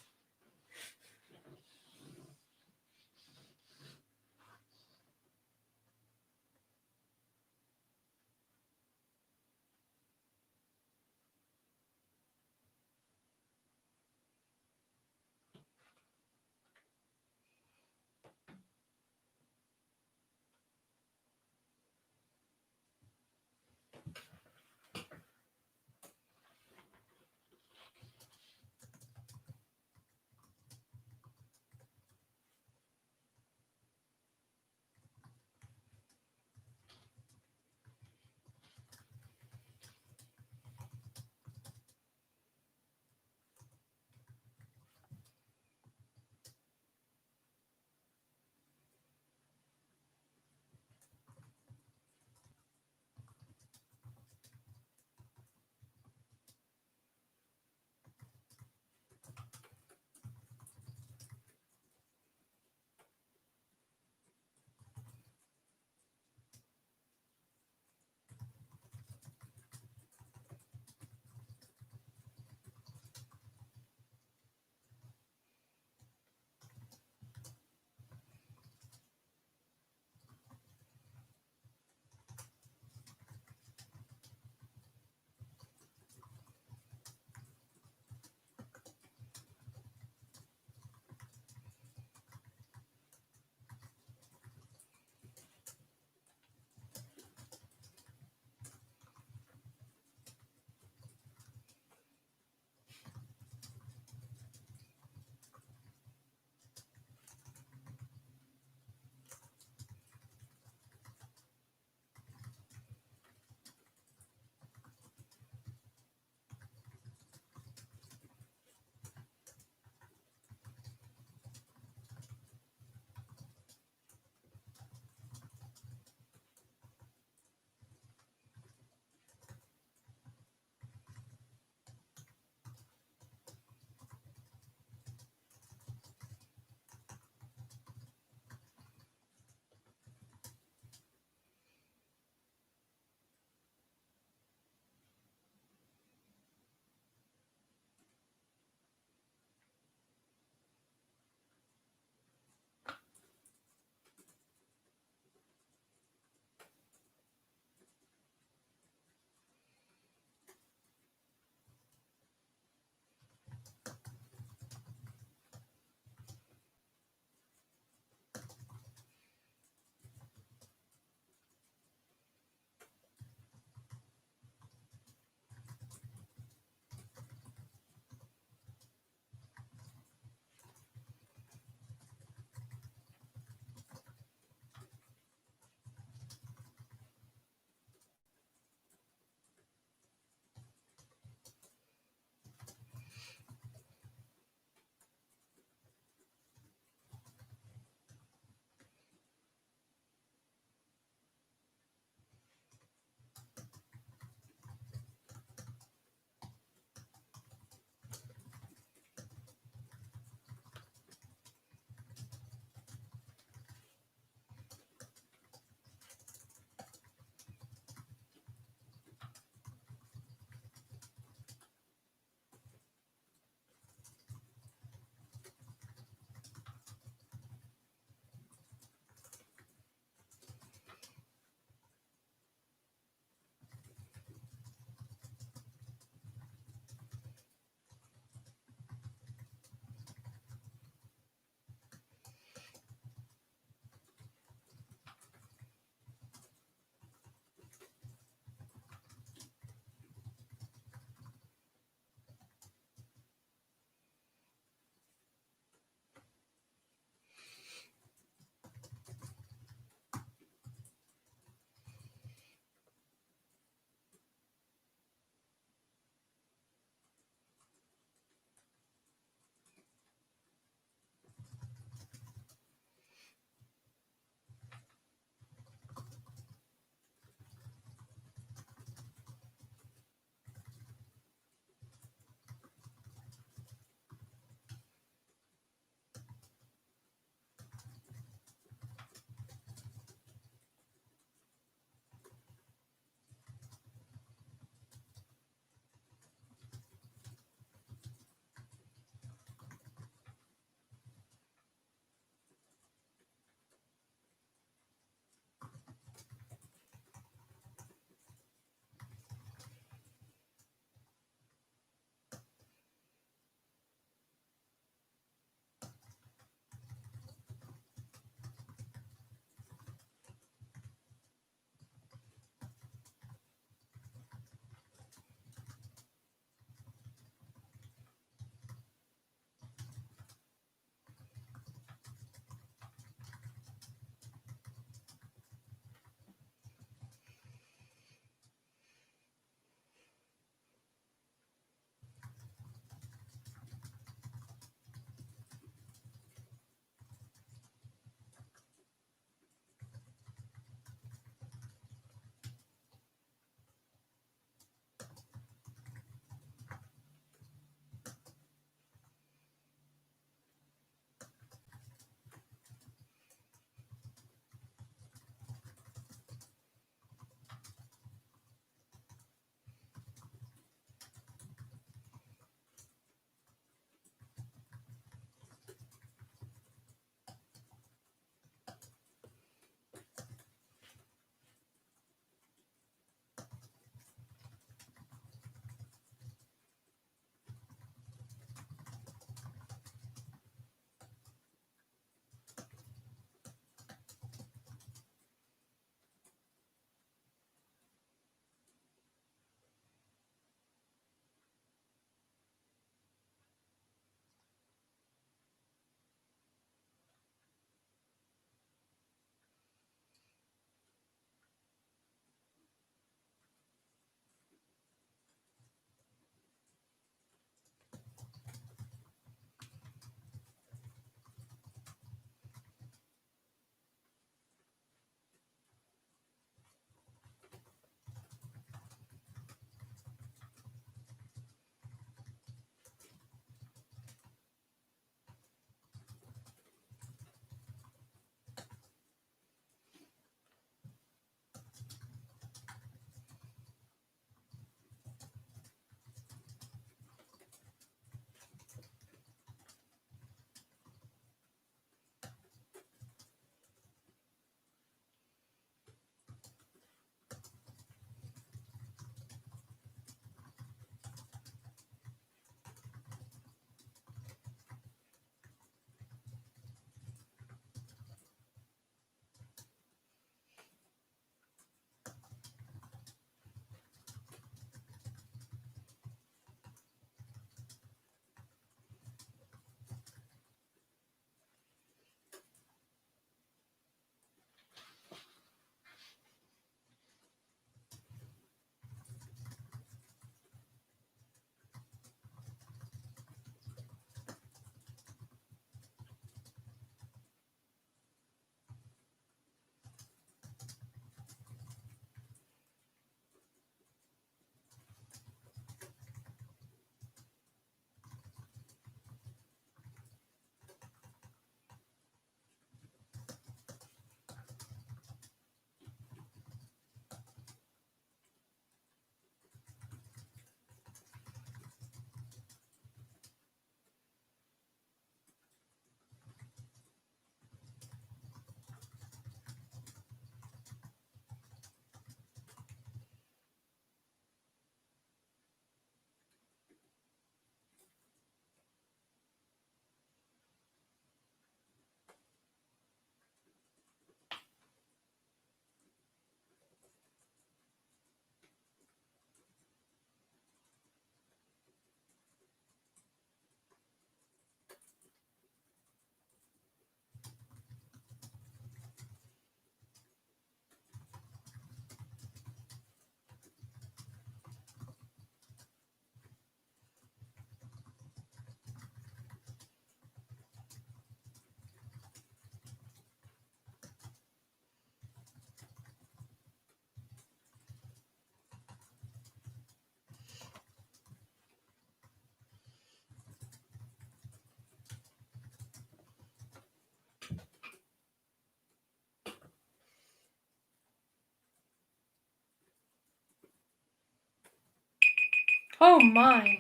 Oh my.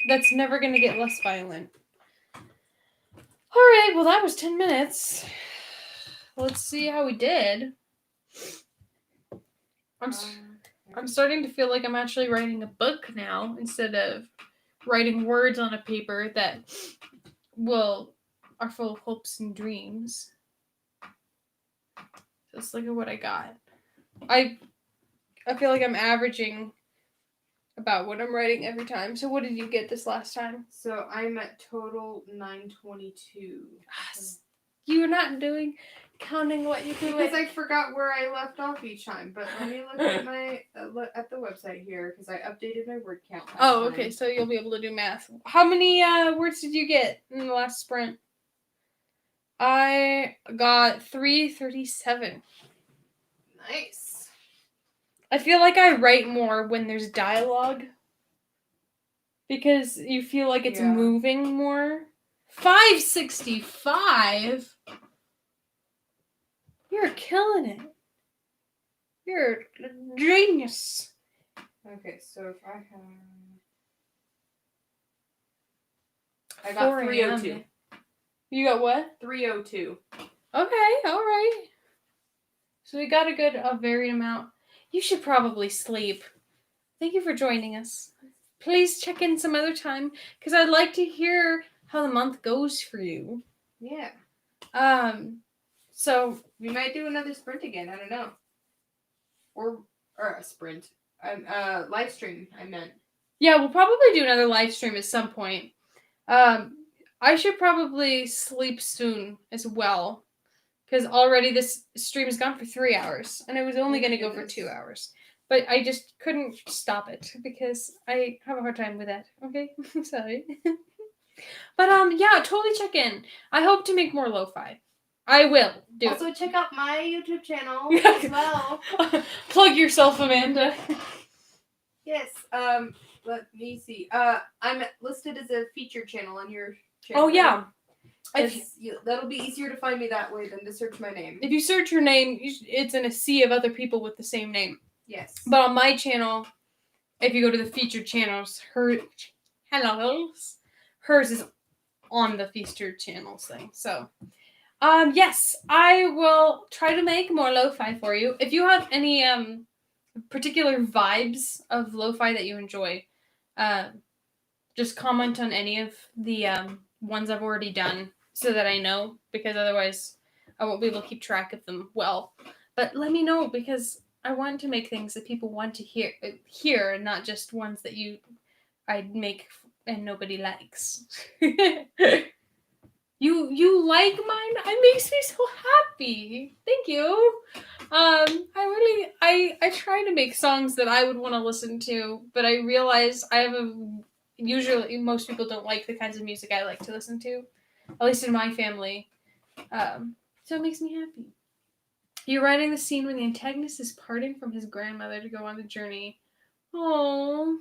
That's never going to get less violent. All right, well, that was 10 minutes. Let's see how we did. I'm starting to feel like I'm actually writing a book now instead of writing words on a paper that are full of hopes and dreams. Just look at what I got. I feel like I'm averaging about what I'm writing every time. So what did you get this last time? So I'm at total 922. You're not counting what you do. Because I forgot where I left off each time. But let me look at my at the website here because I updated my word count. Okay. So you'll be able to do math. How many words did you get in the last sprint? I got 337. Nice. I feel like I write more when there's dialogue because you feel like it's moving more. 565? You're killing it. You're a genius. Okay, so if I got 302. You got what? 302. Okay, all right. So we got a varied amount. You should probably sleep. Thank you for joining us. Please check in some other time because I'd like to hear how the month goes for you. Yeah. So we might do another sprint again. I don't know. Or a sprint. Live stream. I meant. Yeah, we'll probably do another live stream at some point. I should probably sleep soon as well because already this stream has gone for 3 hours and it was only going to go for 2 hours. But I just couldn't stop it because I have a hard time with that. Okay, sorry. But yeah, totally check in. I hope to make more lo-fi. I will do. Also, check out my YouTube channel as well. Plug yourself, Amanda. Yes. Let me see. I'm listed as a featured channel on your channel. Oh yeah. That'll be easier to find me that way than to search my name. If you search your name, it's in a sea of other people with the same name. Yes. But on my channel, if you go to the featured channels, hers is on the featured channels thing. So, yes, I will try to make more lo-fi for you. If you have any particular vibes of lo-fi that you enjoy, just comment on any of the ones I've already done so that I know, because otherwise I won't be able to keep track of them well. But let me know because I want to make things that people want to hear, and not just ones that I make and nobody likes. You like mine? It makes me so happy. Thank you. I try to make songs that I would want to listen to, but I realize usually most people don't like the kinds of music I like to listen to, at least in my family. So it makes me happy. You're writing the scene when the antagonist is parting from his grandmother to go on the journey. Oh,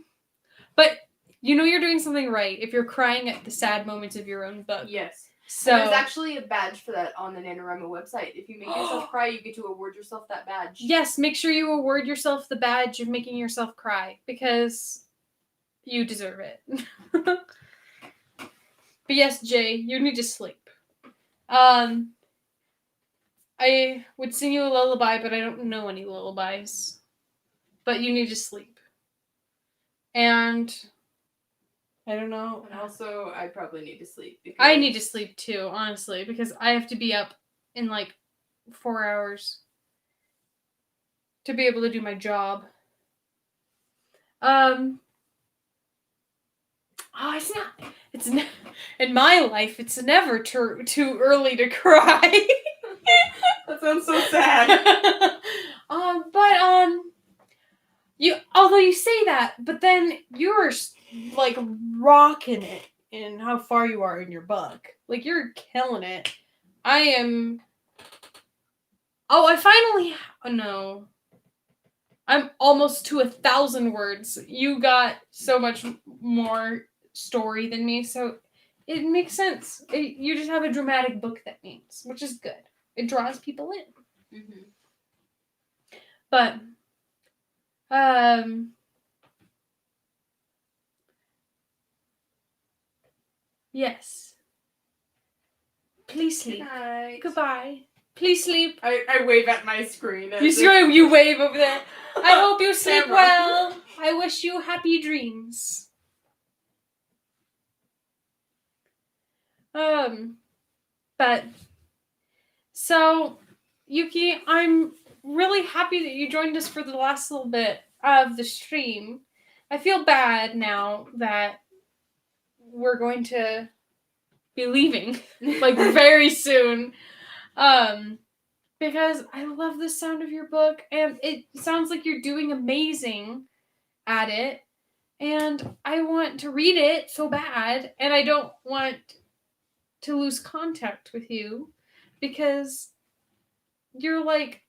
but you're doing something right if you're crying at the sad moments of your own book. Yes. So and there's actually a badge for that on the NaNoWriMo website. If you make yourself cry, you get to award yourself that badge. Yes, make sure you award yourself the badge of making yourself cry because you deserve it. But yes, Jay, you need to sleep. I would sing you a lullaby, but I don't know any lullabies. But you need to sleep. And I don't know. And also, I probably need to sleep. Because I need to sleep too, honestly, because I have to be up in like 4 hours to be able to do my job. In my life, it's never too early to cry. That sounds so sad. Although you say that, but then you're like rocking it in how far you are in your book. Like you're killing it. I am. Oh, no. I'm almost to 1,000 words. You got so much more story than me, so it makes sense. You just have a dramatic book, that means, which is good. It draws people in. Mm-hmm. But, Yes. Please Good sleep. night. Goodbye. Please sleep. I wave at my screen. You wave over there. I hope you sleep Camera. well. I wish you happy dreams. But so Yuki, I'm really happy that you joined us for the last little bit of the stream. I feel bad now that we're going to be leaving like very soon. Because I love the sound of your book and it sounds like you're doing amazing at it. And I want to read it so bad, and I don't want to lose contact with you because you're like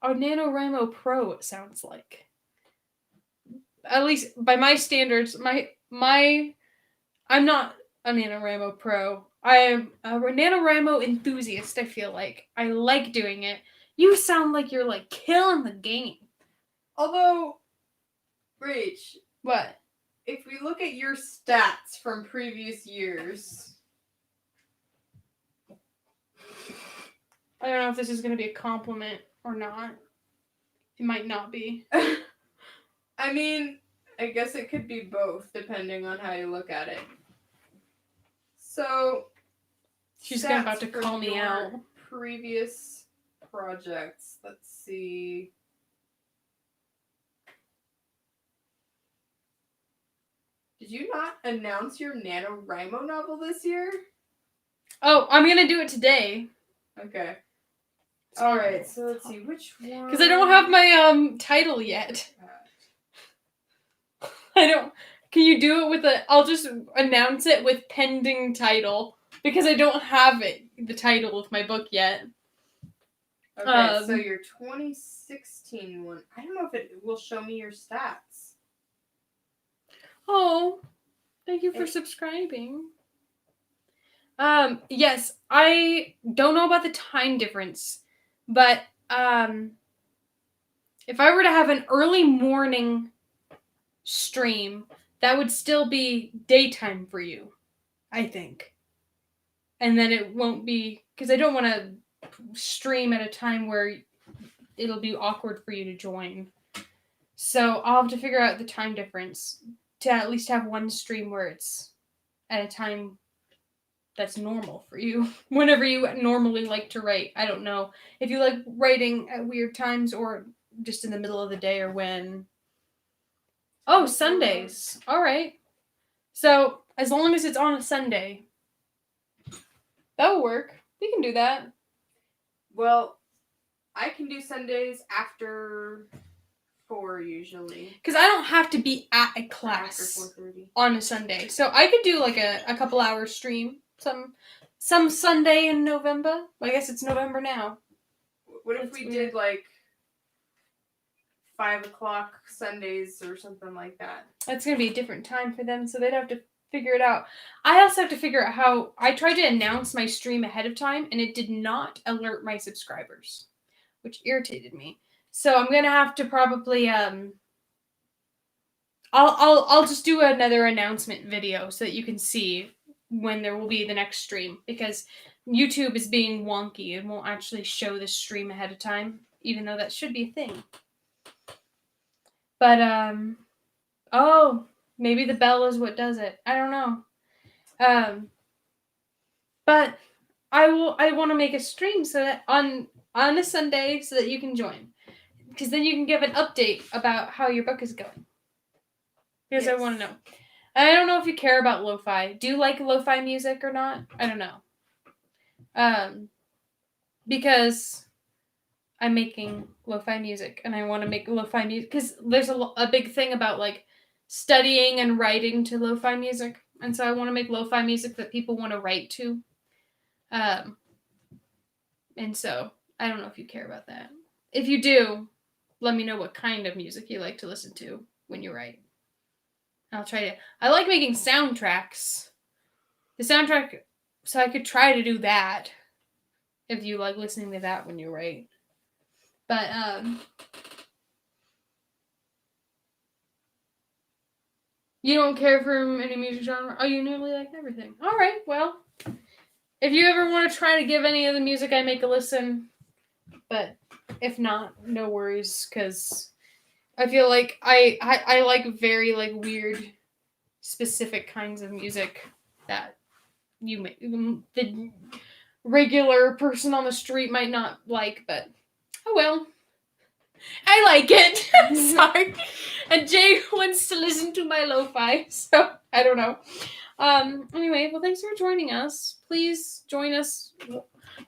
a NaNoWriMo pro, it sounds like. At least by my standards, I'm not a NaNoWriMo pro. I am a NaNoWriMo enthusiast, I feel like. I like doing it. You sound like you're like killing the game. Although, Rach, What? if we look at your stats from previous years, I don't know if this is going to be a compliment or not. It might not be. I mean, I guess it could be both, depending on how you look at it. So, She's stats about to for call me your out. Previous projects. Let's see. Did you not announce your NaNoWriMo novel this year? Oh, I'm going to do it today. Okay. So- Alright, so let's see, which one? Because I don't have my title yet. I don't. Can you do it with I'll just announce it with pending title because I don't have the title of my book yet. Okay, so your 2016 one. I don't know if it will show me your stats. Oh, thank you for subscribing. Yes, I don't know about the time difference, but if I were to have an early morning stream, that would still be daytime for you, I think. And then it won't be, because I don't want to stream at a time where it'll be awkward for you to join. So I'll have to figure out the time difference to at least have one stream where it's at a time that's normal for you. Whenever you normally like to write. I don't know if you like writing at weird times or just in the middle of the day or when. Oh, Sundays. All right. So as long as it's on a Sunday, that will work. We can do that. Well, I can do Sundays after 4 usually. Because I don't have to be at a class After 4:30 on a Sunday. So I could do like a couple hours stream some Sunday in November. Well, I guess it's November now. What if we did like 5 o'clock Sundays or something like that? That's going to be a different time for them, so they'd have to figure it out. I also have to figure out how... I tried to announce my stream ahead of time, and it did not alert my subscribers, which irritated me. So I'm going to have to probably... I'll just do another announcement video so that you can see when there will be the next stream, because YouTube is being wonky and won't actually show the stream ahead of time, even though that should be a thing. But oh, maybe the bell is what does it. I don't know. But I want to make a stream so that on a Sunday so that you can join, because then you can give an update about how your book is going. Because I want to know. And I don't know if you care about lo-fi. Do you like lo-fi music or not? I don't know. Because I'm making lo-fi music and I want to make lo-fi music because there's a big thing about like studying and writing to lo-fi music, and so I want to make lo-fi music that people want to write to. And so I don't know if you care about that. If you do, let me know what kind of music you like to listen to when you write. I'll try to. I like making soundtracks. The soundtrack, so I could try to do that. If you like listening to that when you write. But You don't care for any music genre? Oh, you nearly like everything. All right, well, if you ever want to try to give any of the music I make a listen, but if not, no worries, because I feel like I like very like weird, specific kinds of music that the regular person on the street might not like, but oh well. I like it. Sorry. And Jay wants to listen to my lo-fi, so I don't know. Anyway, well thanks for joining us. Please join us.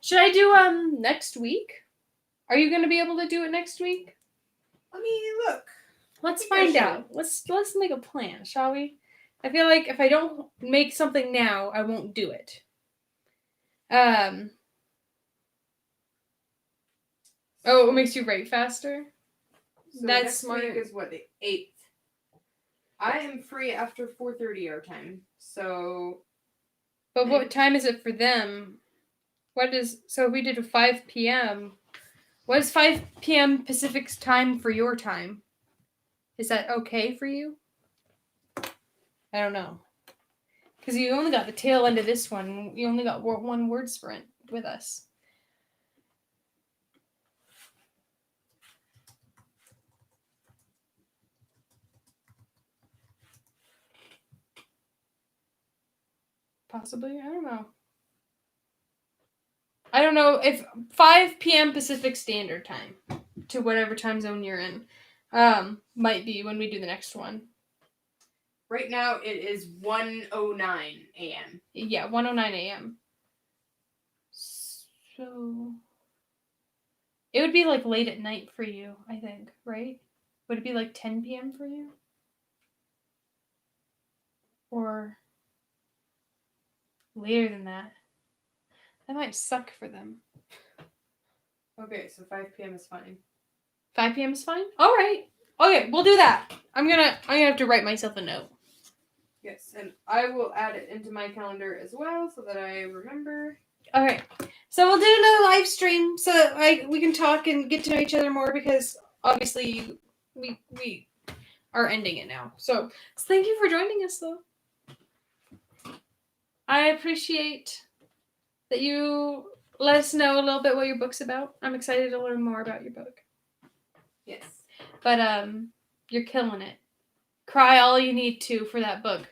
Should I do next week? Are you gonna be able to do it next week? Let me look. Let's find out. Let's make a plan, shall we? I feel like if I don't make something now, I won't do it. Oh, it makes you write faster? So That's next smart. week is what, the 8th? I am free after 4:30 our time, so... But what time is it for them? So if we did a 5 p.m., what is 5 p.m. Pacific time for your time? Is that okay for you? I don't know. Because you only got the tail end of this one. You only got one word sprint with us. Possibly. I don't know. I don't know if 5 p.m. Pacific Standard Time to whatever time zone you're in might be when we do the next one. Right now it is 1:09 a.m. Yeah, 1:09 a.m. So it would be like late at night for you, I think, right? Would it be like 10 p.m. for you? Or later than that? That might suck for them. Okay, so 5 p.m. is fine. 5 p.m. is fine? Alright. Okay, we'll do that. I'm gonna have to write myself a note. Yes, and I will add it into my calendar as well so that I remember. Okay, so we'll do another live stream so that we can talk and get to know each other more because obviously we are ending it now. So thank you for joining us, though. I appreciate that you let us know a little bit what your book's about. I'm excited to learn more about your book. Yes. But you're killing it. Cry all you need to for that book.